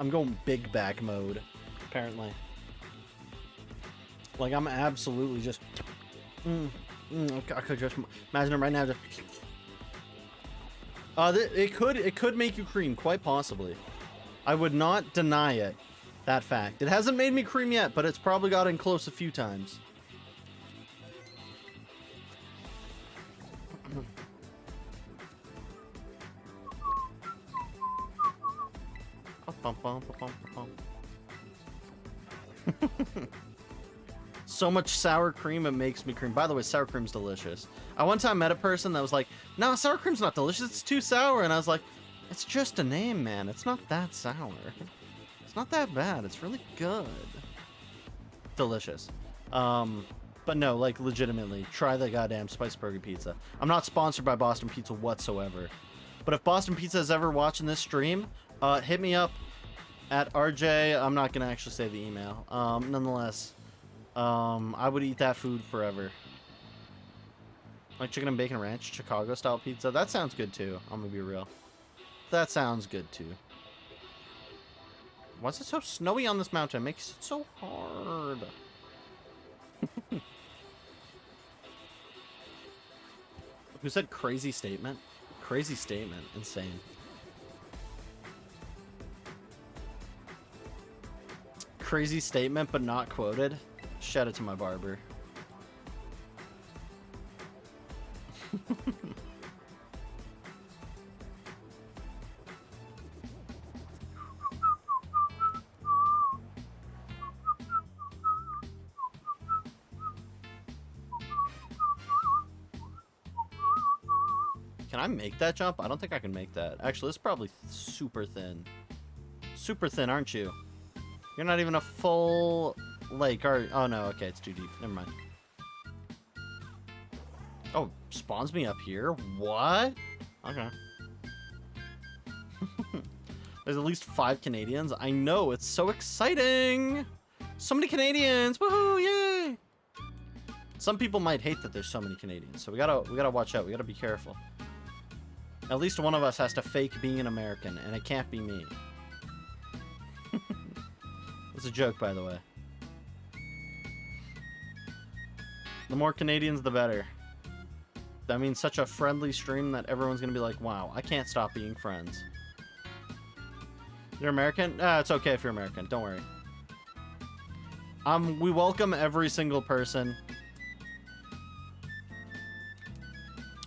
going big bag mode apparently. Like, I'm absolutely just... I could just imagine it right now. Just... it could make you cream, quite possibly. I would not deny it, that fact. It hasn't made me cream yet, but it's probably gotten close a few times. So much sour cream, it makes me cream. By the way, sour cream's delicious. I one time met a person that was like, no, sour cream's not delicious, it's too sour. And I was like, it's just a name, man. It's not that sour. It's not that bad. It's really good. Delicious. But no, like, legitimately, try the goddamn spicy pierogi pizza. I'm not sponsored by Boston Pizza whatsoever. But if Boston Pizza is ever watching this stream, hit me up at RJ. I'm not going to actually say the email. Nonetheless, I would eat that food forever. Like chicken and bacon ranch, Chicago style pizza. That sounds good too. I'm gonna be real. That sounds good too. Why is it so snowy on this mountain? It makes it so hard. Who said crazy statement? Crazy statement. Insane. Crazy statement, but not quoted. Shout out to my barber. Can I make that jump? I don't think I can make that. Actually, it's probably super thin. Super thin, aren't you? You're not even a full lake, are... Oh, no. Okay, it's too deep. Never mind. Oh, spawns me up here? What? Okay. There's at least 5 Canadians. I know, it's so exciting! So many Canadians! Woohoo! Yay! Some people might hate that there's so many Canadians, so we gotta watch out. We gotta be careful. At least one of us has to fake being an American, and it can't be me. It's a joke, by the way. The more Canadians, the better. That means such a friendly stream that everyone's gonna be like, wow, I can't stop being friends. You're American? It's okay if you're American, don't worry. We welcome every single person.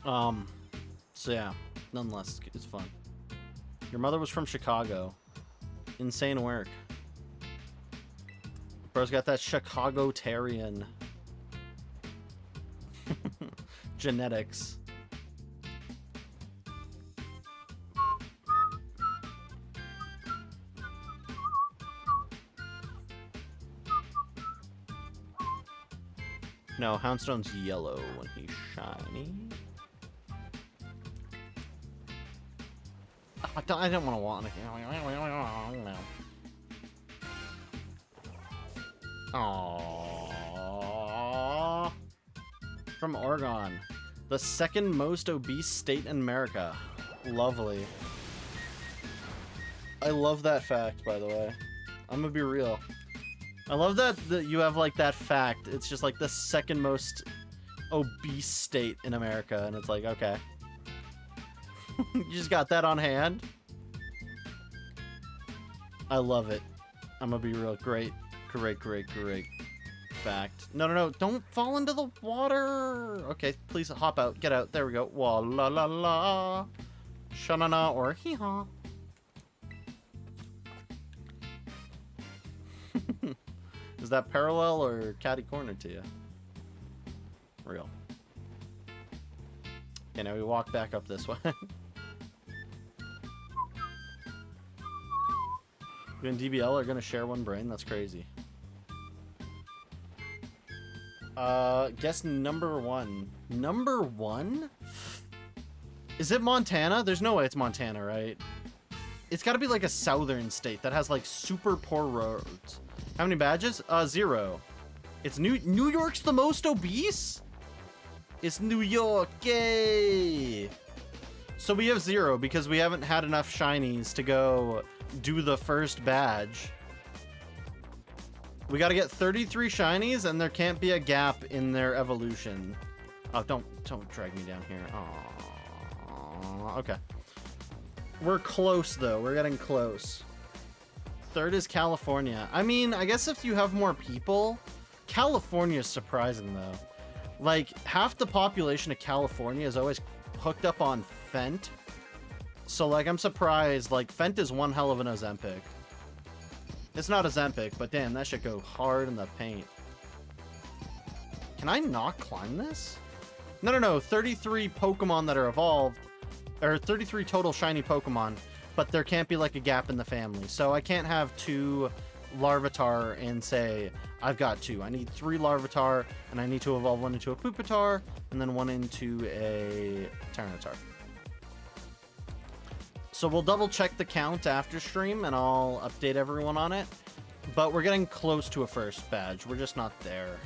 So yeah, nonetheless, it's fun. Your mother was from Chicago. Insane work. Bro's got that Chicago-tarian. Genetics. No, Houndstone's yellow when he's shiny. I don't want to walk. Aww. From Oregon. The second most obese state in America. Lovely. I love that fact, by the way. I'm gonna be real. I love that you have, like, that fact. It's just, like, the second most obese state in America. And it's like, okay. You just got that on hand? I love it. I'm gonna be real. Great. Great fact. No, don't fall into the water. Okay, please hop out. Get out. There we go. Wa la la la. Shanana or hee-haw. Is that parallel or catty corner to you? Real. Okay, now we walk back up this way. You and DBL are gonna share one brain? That's crazy. Guess number one. Number one? Is it Montana? There's no way it's Montana, right? It's gotta be like a southern state that has like super poor roads. How many badges? 0. It's New York's the most obese? It's New York, yay! So we have 0 because we haven't had enough shinies to go do the first badge. We gotta get 33 shinies and there can't be a gap in their evolution. Oh, don't drag me down here. Aww. Okay. We're close though, we're getting close. Third is California. I mean, I guess if you have more people, California is surprising though. Like, half the population of California is always hooked up on Fent. So, like, I'm surprised. Like, Fent is one hell of an Ozempic. It's not Ozempic, but damn, that should go hard in the paint. Can I not climb this? No. 33 Pokemon that are evolved. Or 33 total shiny Pokemon. But there can't be, like, a gap in the family. So I can't have 2 Larvitar and say, I've got 2. I need 3 Larvitar, and I need to evolve 1 into a Pupitar, and then 1 into a Tyranitar. So we'll double check the count after stream, and I'll update everyone on it. But we're getting close to a first badge. We're just not there.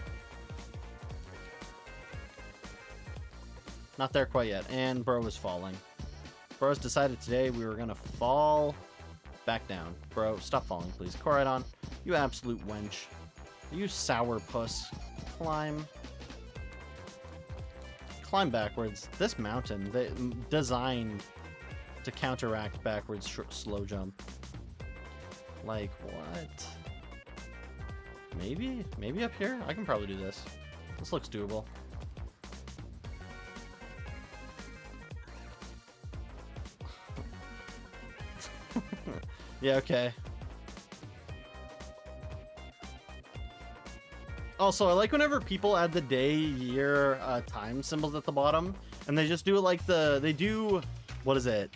Not there quite yet. And Bro is falling. Bro's decided today we were gonna fall back down. Bro, stop falling, please. Koraidon, you absolute wench. You sour puss. Climb. Climb backwards. This mountain, they designed to counteract backwards slow jump. Like, what? Maybe up here? I can probably do this. This looks doable. Yeah, okay. Also, I like whenever people add the day, year, time symbols at the bottom, and they just do it like they do, what is it?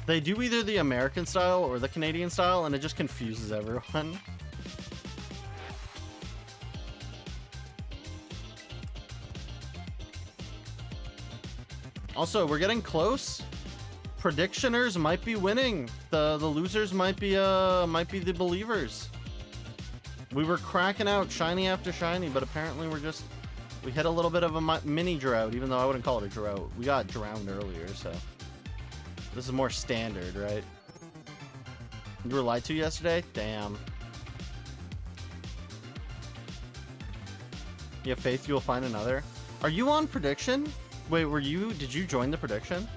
They do either the American style or the Canadian style, and it just confuses everyone. Also, we're getting close. Predictioners might be winning. The losers might be the believers. We were cracking out shiny after shiny, but apparently we hit a little bit of a mini drought, even though I wouldn't call it a drought. We got drowned earlier, so this is more standard, right? You were lied to yesterday? Damn. You have faith you'll find another? Are you on prediction? Wait, did you join the prediction?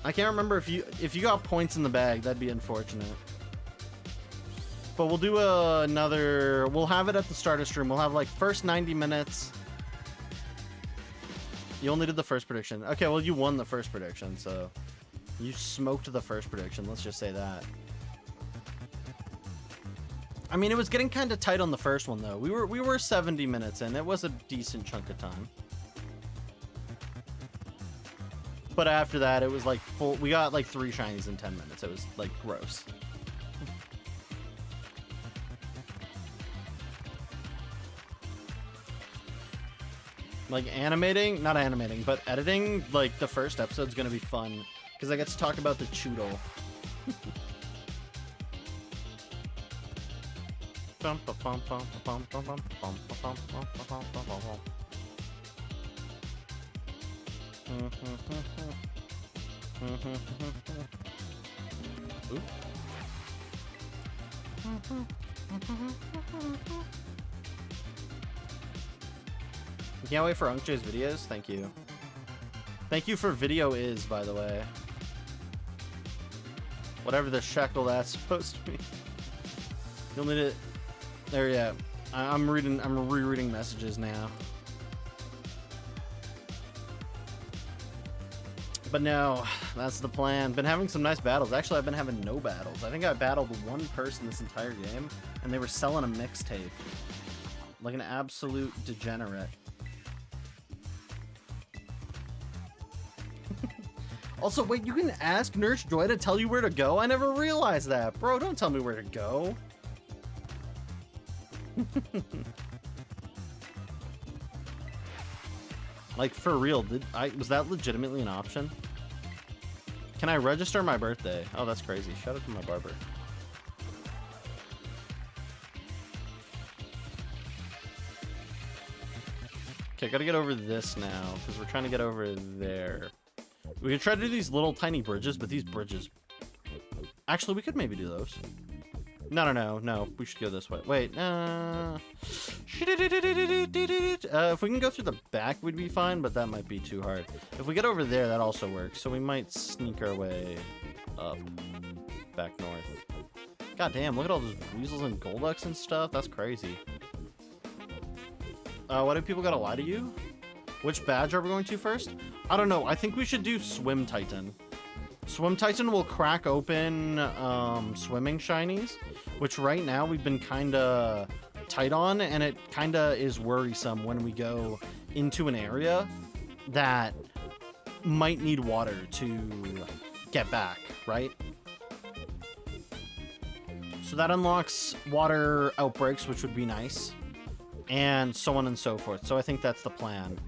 I can't remember if you got points in the bag. That'd be unfortunate. But we'll do we'll have it at the start of stream. We'll have like first 90 minutes. You only did the first prediction. Okay, well you won the first prediction, so you smoked the first prediction. Let's just say that. I mean, it was getting kind of tight on the first one though. We were 70 minutes in. It was a decent chunk of time. But after that, it was like full. We got like 3 shinies in 10 minutes. It was like gross. Like not animating, but editing like the first episode's gonna be fun because I get to talk about the Choodle. Ooh. Can't wait for Unkj's videos. Thank you. Thank you for video is, by the way. Whatever the shekel that's supposed to be. You'll need it. There, yeah. I'm rereading messages now. But no, that's the plan. Been having some nice battles. Actually, I've been having no battles. I think I battled one person this entire game, and they were selling a mixtape. Like an absolute degenerate. Also, wait, you can ask Nurse Joy to tell you where to go? I never realized that. Bro, don't tell me where to go. Like, for real, was that legitimately an option? Can I register my birthday? Oh, that's crazy. Shout out to my barber. Okay, gotta get over this now, because we're trying to get over there. We could try to do these little tiny bridges, but these bridges... Actually, we could maybe do those. No, we should go this way. Wait, if we can go through the back, we'd be fine, but that might be too hard. If we get over there, that also works, so we might sneak our way up, back north. God damn, look at all those weasels and golducks and stuff. That's crazy. Why do people gotta lie to you? Which badge are we going to first? I don't know. I think we should do Swim Titan. Swim Titan will crack open swimming shinies, which right now we've been kind of tight on, and it kind of is worrisome when we go into an area that might need water to get back, right? So that unlocks water outbreaks, which would be nice, and so on and so forth. So I think that's the plan.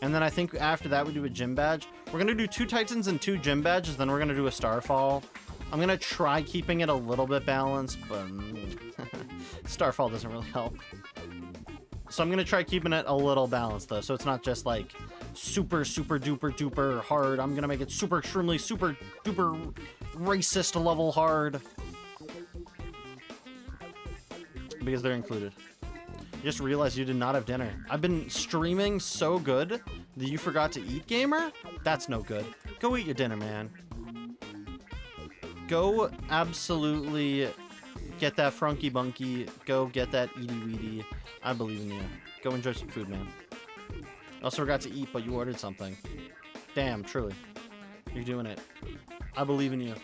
And then I think after that we do a gym badge. We're going to do 2 Titans and 2 gym badges, then we're going to do a Starfall. I'm going to try keeping it a little bit balanced, but Starfall doesn't really help. So I'm going to try keeping it a little balanced, though, so it's not just like super duper hard. I'm going to make it super extremely super duper racist level hard. Because they're included. Just realized you did not have dinner. I've been streaming so good that you forgot to eat, gamer? That's no good. Go eat your dinner, man. Go absolutely get that frunky bunky. Go get that eaty weedy. I believe in you. Go enjoy some food, man. Also forgot to eat, but you ordered something. Damn, truly. You're doing it. I believe in you.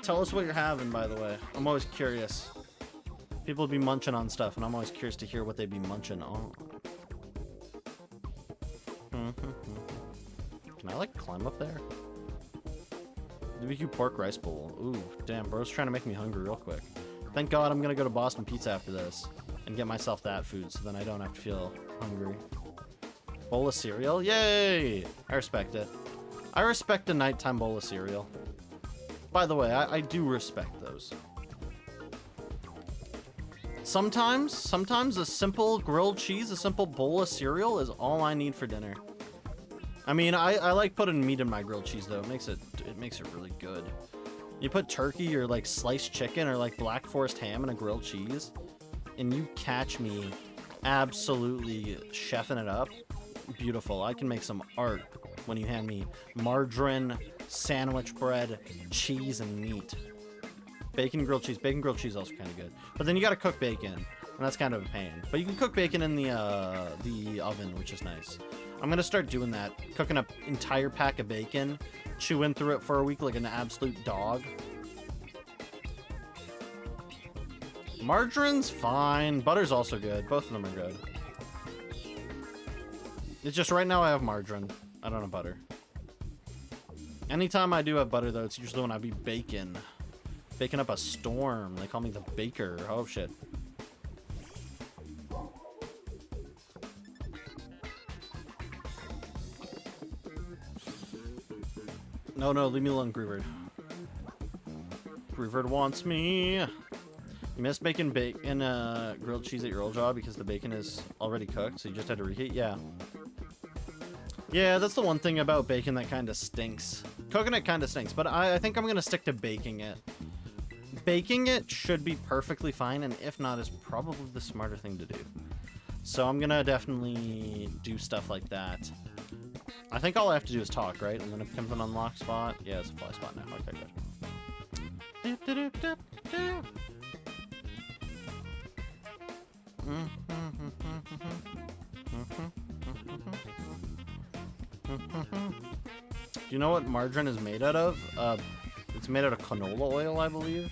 Tell us what you're having, by the way. I'm always curious. People be munching on stuff, and I'm always curious to hear what they'd be munching on. Can I, like, climb up there? BBQ pork rice bowl. Ooh, damn, bro's trying to make me hungry real quick. Thank God I'm gonna go to Boston Pizza after this and get myself that food, so then I don't have to feel hungry. Bowl of cereal? Yay! I respect it. I respect a nighttime bowl of cereal. By the way, I do respect those. Sometimes a simple grilled cheese, a simple bowl of cereal is all I need for dinner. I mean, I like putting meat in my grilled cheese, though. It makes it really good. You put turkey or like sliced chicken or like Black Forest ham in a grilled cheese, and you catch me absolutely chefing it up. Beautiful. I can make some art when you hand me margarine, sandwich bread, cheese, and meat. Bacon grilled cheese. Bacon grilled cheese is also kind of good. But then you got to cook bacon, and that's kind of a pain. But you can cook bacon in the oven, which is nice. I'm going to start doing that. Cooking an entire pack of bacon, chewing through it for a week like an absolute dog. Margarine's fine. Butter's also good. Both of them are good. It's just right now I have margarine. I don't have butter. Anytime I do have butter, though, it's usually when I be baking. Baking up a storm. They call me the baker. Oh, shit. No, leave me alone, Grooverd. Grooverd wants me. You miss making bacon, grilled cheese at your old job because the bacon is already cooked, so you just had to reheat? Yeah. Yeah, that's the one thing about bacon that kind of stinks. Cooking it kind of stinks, but I think I'm going to stick to baking it. Baking it should be perfectly fine, and if not, is probably the smarter thing to do. So I'm going to definitely do stuff like that. I think all I have to do is talk, right? And then it becomes an unlock spot. Yeah, it's a fly spot now. Okay, good. Do you know what margarine is made out of? It's made out of canola oil, I believe.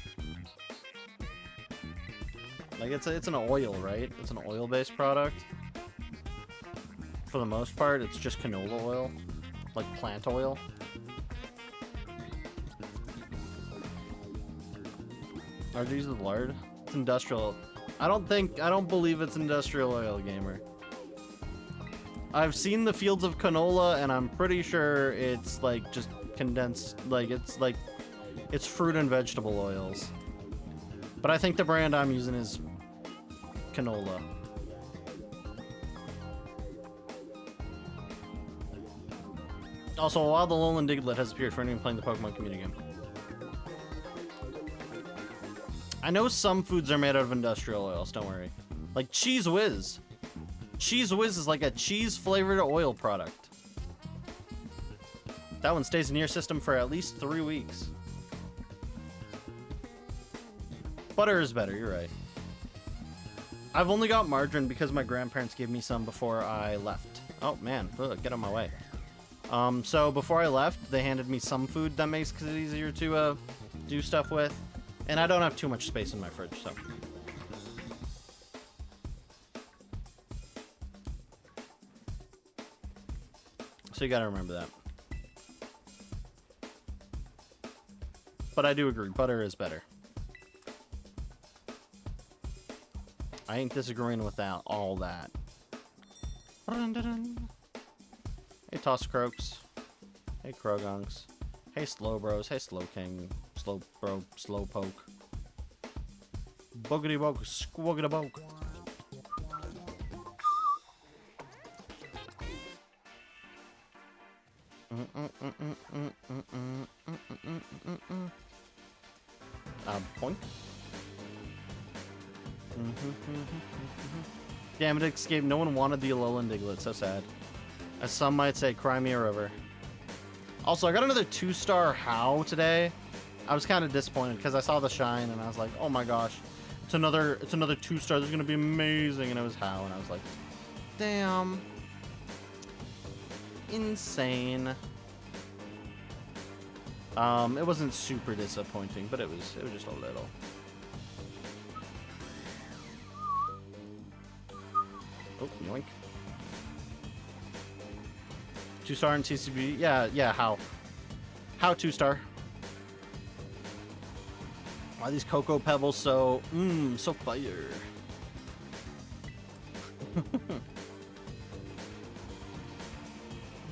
Like it's an oil, right? It's an oil-based product. For the most part, it's just canola oil, like plant oil. RG's with lard. It's industrial. I don't believe it's industrial oil, gamer. I've seen the fields of canola, and I'm pretty sure it's like just condensed, like it's fruit and vegetable oils. But I think the brand I'm using is canola. Also, while the Alolan Diglett has appeared for anyone playing the Pokemon community game. I know some foods are made out of industrial oils, don't worry. Like Cheese Whiz. Cheese Whiz is like a cheese-flavored oil product. That one stays in your system for at least 3 weeks. Butter is better, you're right. I've only got margarine because my grandparents gave me some before I left. Oh man, ugh, get out of my way. So before I left, they handed me some food that makes it easier to do stuff with. And I don't have too much space in my fridge, so. So you gotta remember that. But I do agree, butter is better. I ain't disagreeing with that, all that. Hey Tosscroaks. Hey Krogunks. Hey Slowbros. Hey Slowking. Slowbro. Slowpoke. Boogity boke. Squoogity boke. Point. Damn it, Escape. No one wanted the Alolan Diglett. So sad. As some might say, cry me a river. Also, I got another 2-star How today. I was kind of disappointed because I saw the shine and I was like, oh my gosh, it's another 2-star. This is gonna be amazing. And it was How, and I was like, damn, insane. It wasn't super disappointing, but it was just a little. Oh, yoink. 2-star in TCB. Yeah, How 2-star. Why are these Cocoa Pebbles so fire?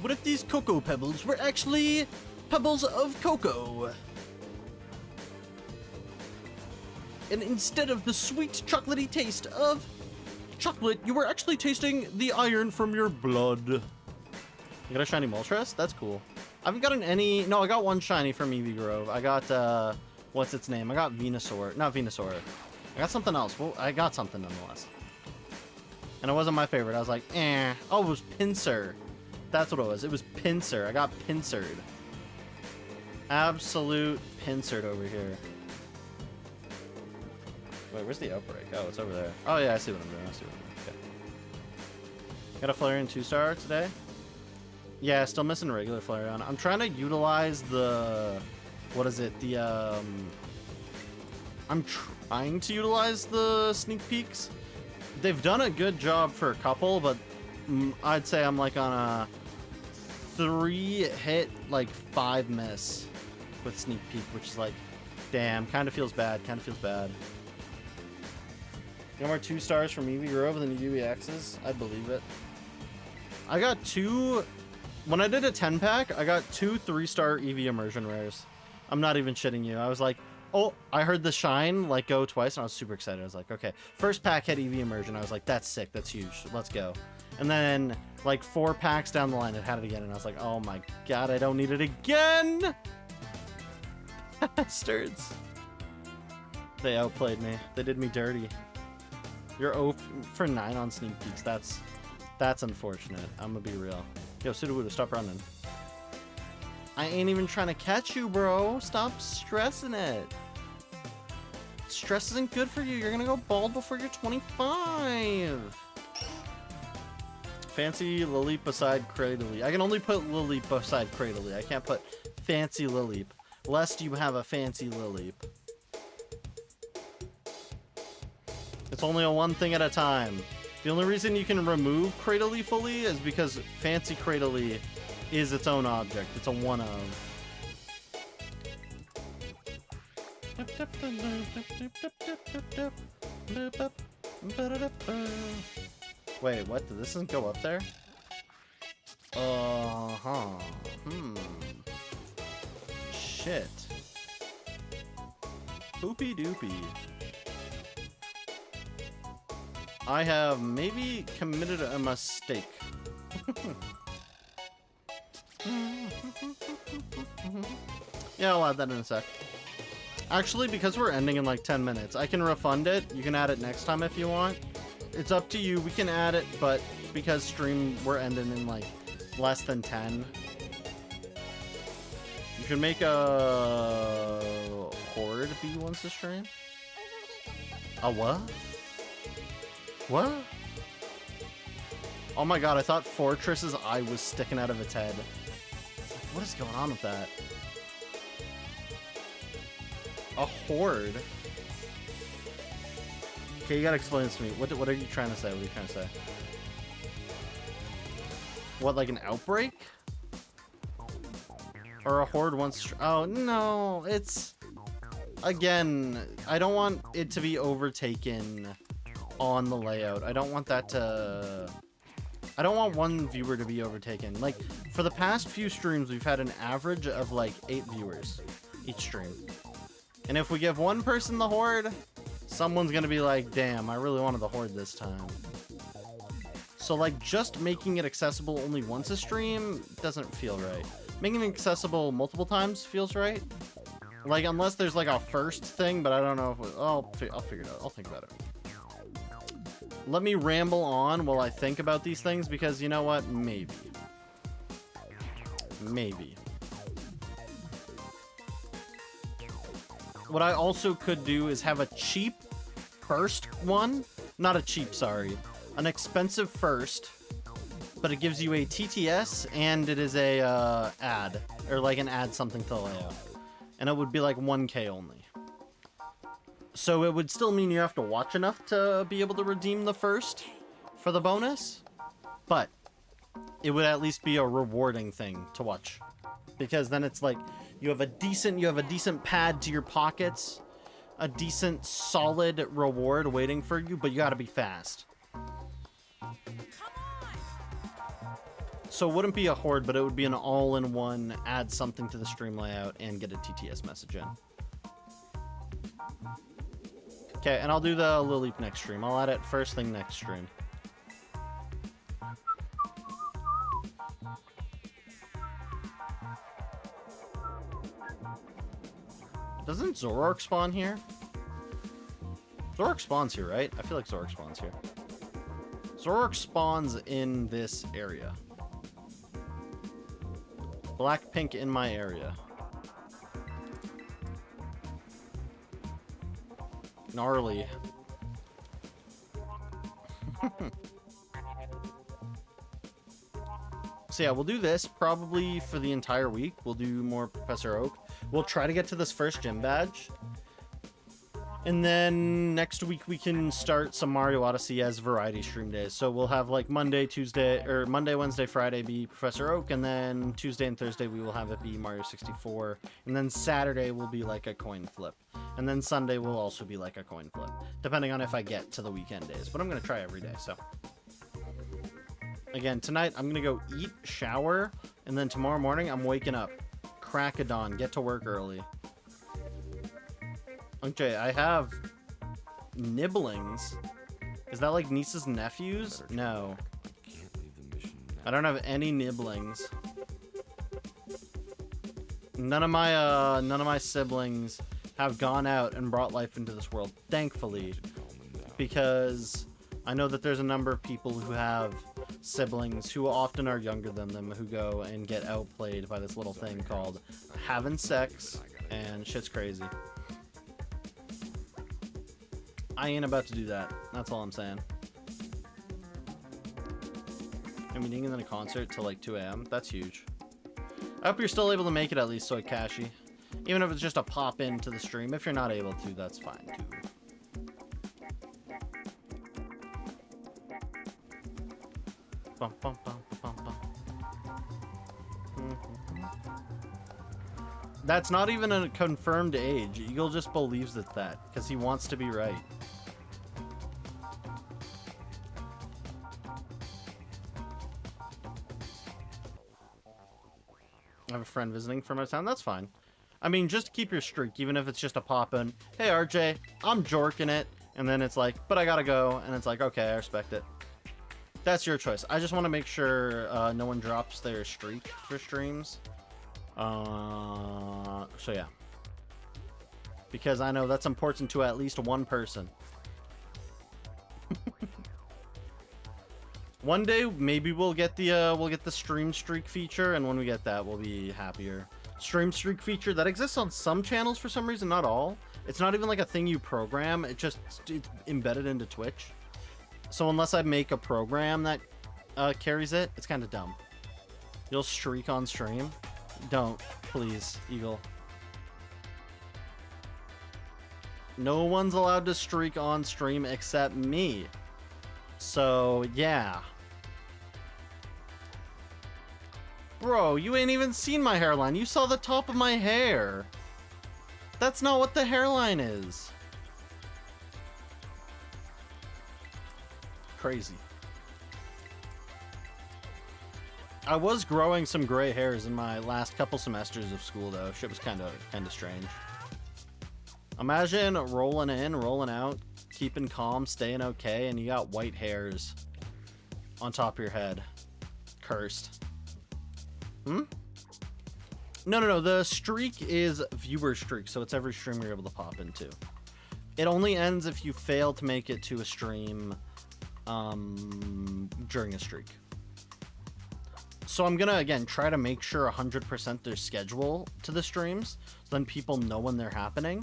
What if these Cocoa Pebbles were actually pebbles of cocoa? And instead of the sweet chocolatey taste of chocolate, you were actually tasting the iron from your blood. You got a shiny Moltres? That's cool. I haven't gotten any... No, I got one shiny from Eevee Grove. I got, what's its name? I got Venusaur. Not Venusaur. I got something else. Well, I got something nonetheless. And it wasn't my favorite. I was like, eh. Oh, it was Pinsir. That's what it was. It was Pinsir. I got Pinsired. Absolute Pinsired over here. Wait, where's the outbreak? Oh, it's over there. Oh, yeah, I see what I'm doing. Okay. Got a Flareon 2-star today? Yeah, still missing regular Flareon. I'm trying to utilize the... What is it? I'm trying to utilize the sneak peeks. They've done a good job for a couple, but I'd say I'm like on a 3-hit, like 5 miss with sneak peek, which is like, damn, kind of feels bad. No more 2-stars from Eevee Grove than UVXs. I believe it. I got 2... When I did a 10-pack, I got 2 3-star Eevee immersion rares. I'm not even shitting you. I was like, oh, I heard the shine like go twice, and I was super excited. I was like, okay. First pack had Eevee immersion. I was like, that's sick. That's huge. Let's go. And then like 4 packs down the line, it had it again, and I was like, oh my god, I don't need it again. Bastards. They outplayed me. They did me dirty. You're 0 for 9 on sneak peeks. That's unfortunate. I'm gonna be real. Yo, Sudowoodo, stop running. I ain't even trying to catch you, bro. Stop stressing it. Stress isn't good for you. You're gonna go bald before you're 25. Fancy Lily beside Cradily. I can only put Lily beside Cradily. I can't put fancy Lily. Lest you have a fancy Lily. It's only a one thing at a time. The only reason you can remove Cradily fully is because fancy Cradily is its own object. It's a one of. Wait, what? Did this doesn't go up there? Shit. Poopy doopy. I have maybe committed a mistake. Yeah, I'll add that in a sec. Actually, because we're ending in like 10 minutes, I can refund it. You can add it next time if you want. It's up to you. We can add it, but because we're ending in like less than 10. You can make a horde be once a stream. A what? What? Oh my god, I thought Fortress's eye was sticking out of its head. What is going on with that? A horde? Okay, you gotta explain this to me. What are you trying to say? What are you trying to say? What, like an outbreak? Or a horde once... Oh, no. It's... Again, I don't want it to be overtaken on the layout. I don't want that to... I don't want one viewer to be overtaken. Like, for the past few streams, we've had an average of like 8 viewers each stream. And if we give one person the horde, someone's gonna be like, damn, I really wanted the horde this time. So like, just making it accessible only once a stream doesn't feel right. Making it accessible multiple times feels right. Like, unless there's like a first thing, but I don't know if I'll figure it out. I'll think about it. Let me ramble on while I think about these things, because you know what? Maybe. Maybe. What I also could do is have a cheap first one. Not a cheap, sorry. An expensive first. But it gives you a TTS and it is a ad. Or like an ad something to the layout. And it would be like 1K only. So it would still mean you have to watch enough to be able to redeem the first for the bonus. But it would at least be a rewarding thing to watch. Because then it's like you have a decent pad to your pockets, a decent solid reward waiting for you, but you gotta be fast. So it wouldn't be a horde, but it would be an all-in-one, add something to the stream layout and get a TTS message in. Okay, and I'll do the Lilleep next stream. I'll add it first thing next stream. Doesn't Zoroark spawn here? Zoroark spawns here, right? I feel like Zoroark spawns here. Zoroark spawns in this area. Black-pink in my area. Gnarly. So yeah, we'll do this probably for the entire week. We'll do more Professor Oak. We'll try to get to this first gym badge. And then next week we can start some Mario Odyssey as variety stream days. So we'll have like Monday, Wednesday, Friday be Professor Oak, and then Tuesday and Thursday we will have it be Mario 64. And then Saturday will be like a coin flip. And then Sunday will also be like a coin flip, depending on if I get to the weekend days. But I'm going to try every day, so. Again, tonight I'm going to go eat, shower, and then tomorrow morning I'm waking up. Crack of dawn, get to work early. Okay, I have Nibblings. Is that like nieces and nephews? No. I don't have any Nibblings. None of my siblings have gone out and brought life into this world, thankfully, because I know that there's a number of people who have siblings who often are younger than them who go and get outplayed by this little thing called having sex, and shit's crazy. I ain't about to do that. That's all I'm saying. I'm meeting in a concert till like 2 a.m. That's huge. I hope you're still able to make it at least, Soy Kashi. Even if it's just a pop into the stream. If you're not able to, that's fine too. Bum, bum, bum, bum, bum. That's not even a confirmed age. Eagle just believes it's that because he wants to be right. I have a friend visiting from out of town. That's fine. I mean, just keep your streak, even if it's just a pop-in. Hey, RJ, I'm jorking it. And then it's like, but I gotta go. And it's like, okay, I respect it. That's your choice. I just want to make sure no one drops their streak for streams. So yeah. Because I know that's important to at least one person. One day, maybe we'll get the stream streak feature, and when we get that, we'll be happier. Stream streak feature that exists on some channels for some reason, not all. It's not even like a thing you program. It's embedded into Twitch. So unless I make a program that carries it, it's kind of dumb. You'll streak on stream. Don't, please, Eagle. No one's allowed to streak on stream except me. So, yeah. Bro, you ain't even seen my hairline. You saw the top of my hair. That's not what the hairline is. Crazy. I was growing some gray hairs in my last couple semesters of school, though. Shit was kind of strange. Imagine rolling in, rolling out, keeping calm, staying okay, and you got white hairs on top of your head. Cursed. No. The streak is viewer streak, so it's every stream you're able to pop into. It only ends if you fail to make it to a stream during a streak. So I'm gonna again try to make sure 100% there's schedule to the streams, so then people know when they're happening.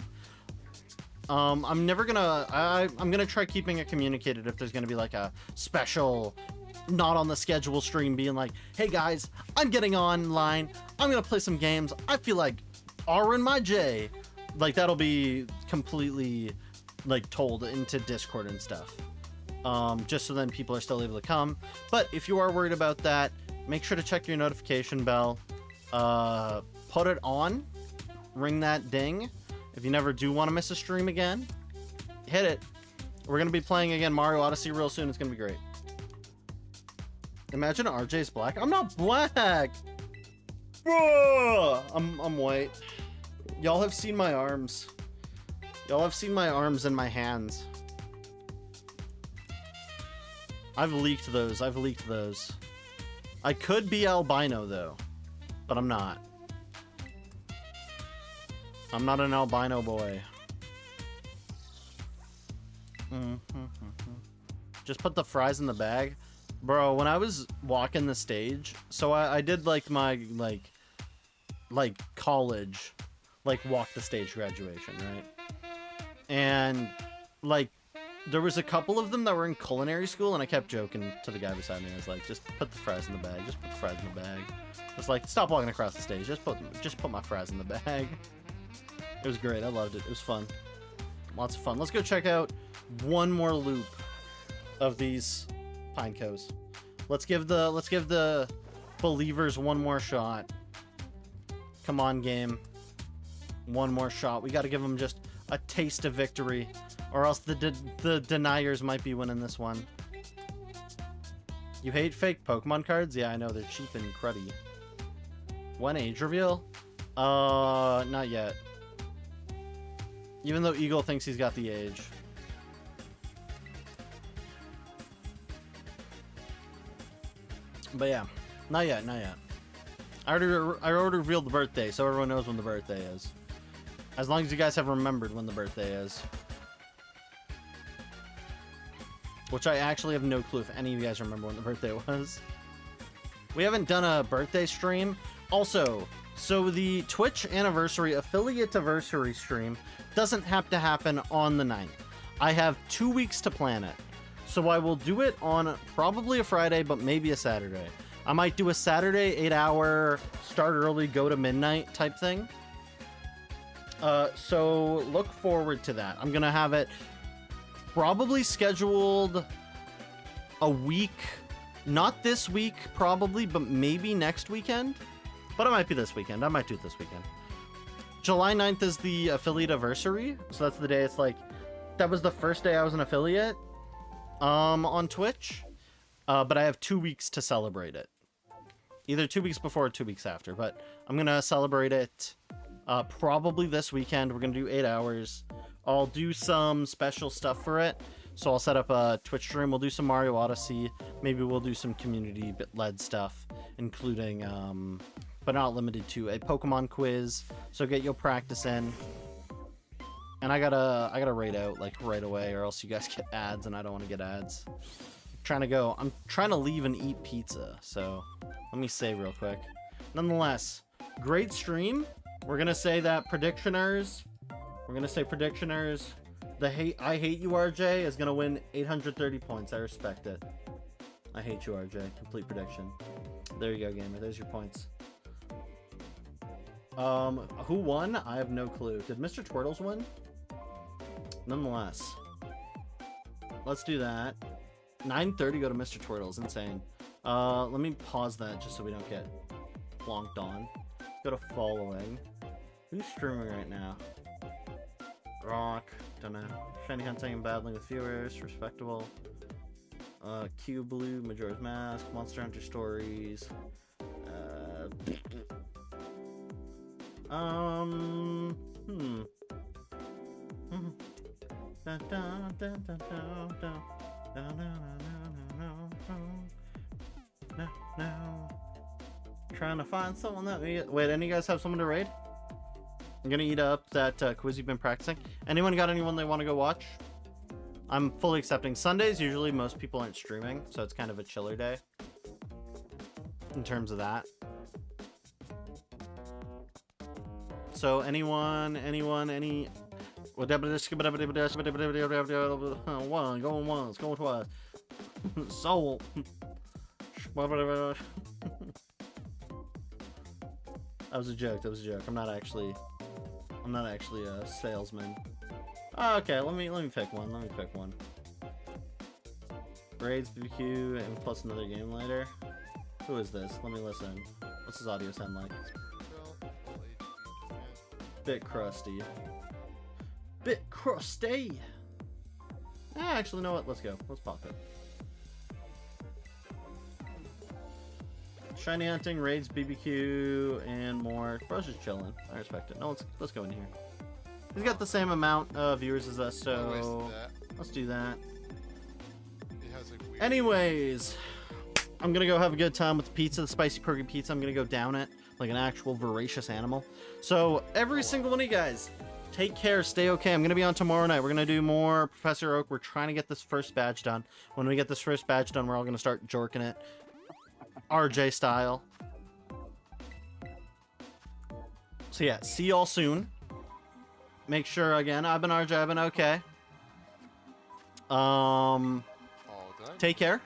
I'm never gonna I'm gonna try keeping it communicated if there's gonna be like a special not on the schedule stream being like, hey guys, I'm getting online, I'm gonna play some games, I feel like R in my J. Like that'll be completely like told into Discord and stuff. Just so then people are still able to come. But if you are worried about that, make sure to check your notification bell. Put it on, ring that ding. If you never do want to miss a stream again, hit it. We're gonna be playing again Mario Odyssey real soon. It's gonna be great. Imagine RJ's black. I'm not black. Bro, I'm white. Y'all have seen my arms. Y'all have seen my arms and my hands. I've leaked those. I could be albino though, but I'm not. I'm not an albino boy. Just put the fries in the bag. Bro, when I was walking the stage, so I did like my like college, like walk the stage graduation, right? And like there was a couple of them that were in culinary school, and I kept joking to the guy beside me. I was like, just put the fries in the bag. Just put the fries in the bag. It's like, stop walking across the stage. Just put my fries in the bag. It was great. I loved it. It was fun. Lots of fun. Let's go check out one more loop of these Pinecos. Let's give the believers one more shot. Come on, game. One more shot. We got to give them just a taste of victory, or else the deniers might be winning this one. You hate fake Pokemon cards? Yeah, I know, they're cheap and cruddy. When age reveal? Not yet. Even though Eagle thinks he's got the age. But yeah, not yet. I already revealed the birthday, so everyone knows when the birthday is. As long as you guys have remembered when the birthday is. Which I actually have no clue if any of you guys remember when the birthday was. We haven't done a birthday stream. Also, so the Twitch anniversary affiliate-iversary stream doesn't have to happen on the 9th. I have 2 weeks to plan it. So I will do it on probably a Friday, but maybe a Saturday. I might do a Saturday 8-hour start early, go to midnight type thing. So look forward to that. I'm gonna have it probably scheduled a week, not this week probably, but maybe next weekend. But it might be this weekend. I might do it this weekend. July 9th is the affiliate anniversary, so that's the day it's like, that was the first day I was an affiliate on Twitch, but I have 2 weeks to celebrate it. Either 2 weeks before or 2 weeks after, but I'm gonna celebrate it probably this weekend. We're gonna do 8 hours. I'll do some special stuff for it, so I'll set up a Twitch stream. We'll do some Mario Odyssey. Maybe we'll do some community-led stuff, including, but not limited to, a Pokemon quiz. So get your practice in. And I gotta raid out like right away, or else you guys get ads, and I don't want to get ads. I'm trying to leave and eat pizza, so let me save real quick. Nonetheless, great stream. We're gonna say that Predictioners. I hate you, RJ, is gonna win 830 points. I respect it. I hate you, RJ. Complete prediction. There you go, gamer. There's your points. Who won? I have no clue. Did Mr. Twirtles win? Nonetheless, let's do that. 9:30 go to Mr. Twirtles. Insane. Let me pause that just so we don't get plonked on. Let's go to following. Who's streaming right now? Rock. Don't know. Shiny Hunting and battling with viewers. Respectable. Q Blue. Majora's Mask. Monster Hunter Stories. Trying to find someone that we... Wait, any of you guys have someone to raid? I'm gonna eat up that quiz you've been practicing. Anyone got anyone they want to go watch? I'm fully accepting. Sundays, usually most people aren't streaming, so it's kind of a chiller day in terms of that. So anyone, any... Going once, going twice. Soul. That was a joke. I'm not actually a salesman. Oh, okay, let me pick one. Raids, BBQ, and plus another game later. Who is this? Let me listen. What's his audio sound like? Bit crusty. Actually, you know what? Let's go. Let's pop it. Shiny Hunting, Raids, BBQ, and more. Bro's just chilling. I respect it. No, let's go in here. He's got the same amount of viewers as us, so let's do that. Anyways, I'm gonna go have a good time with the pizza, the spicy perky pizza. I'm gonna go down it like an actual voracious animal. So every single one of you guys, take care, stay okay. I'm gonna be on tomorrow night. We're gonna do more Professor Oak. We're trying to get this first badge done. When we get this first badge done, we're all gonna start jorking it, RJ style. So yeah, see y'all soon. Make sure, again, I've been RJ, I've been okay. Take care.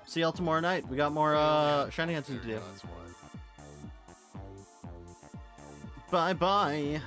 See y'all tomorrow night. We got more Shiny Hunting to do. Bye bye.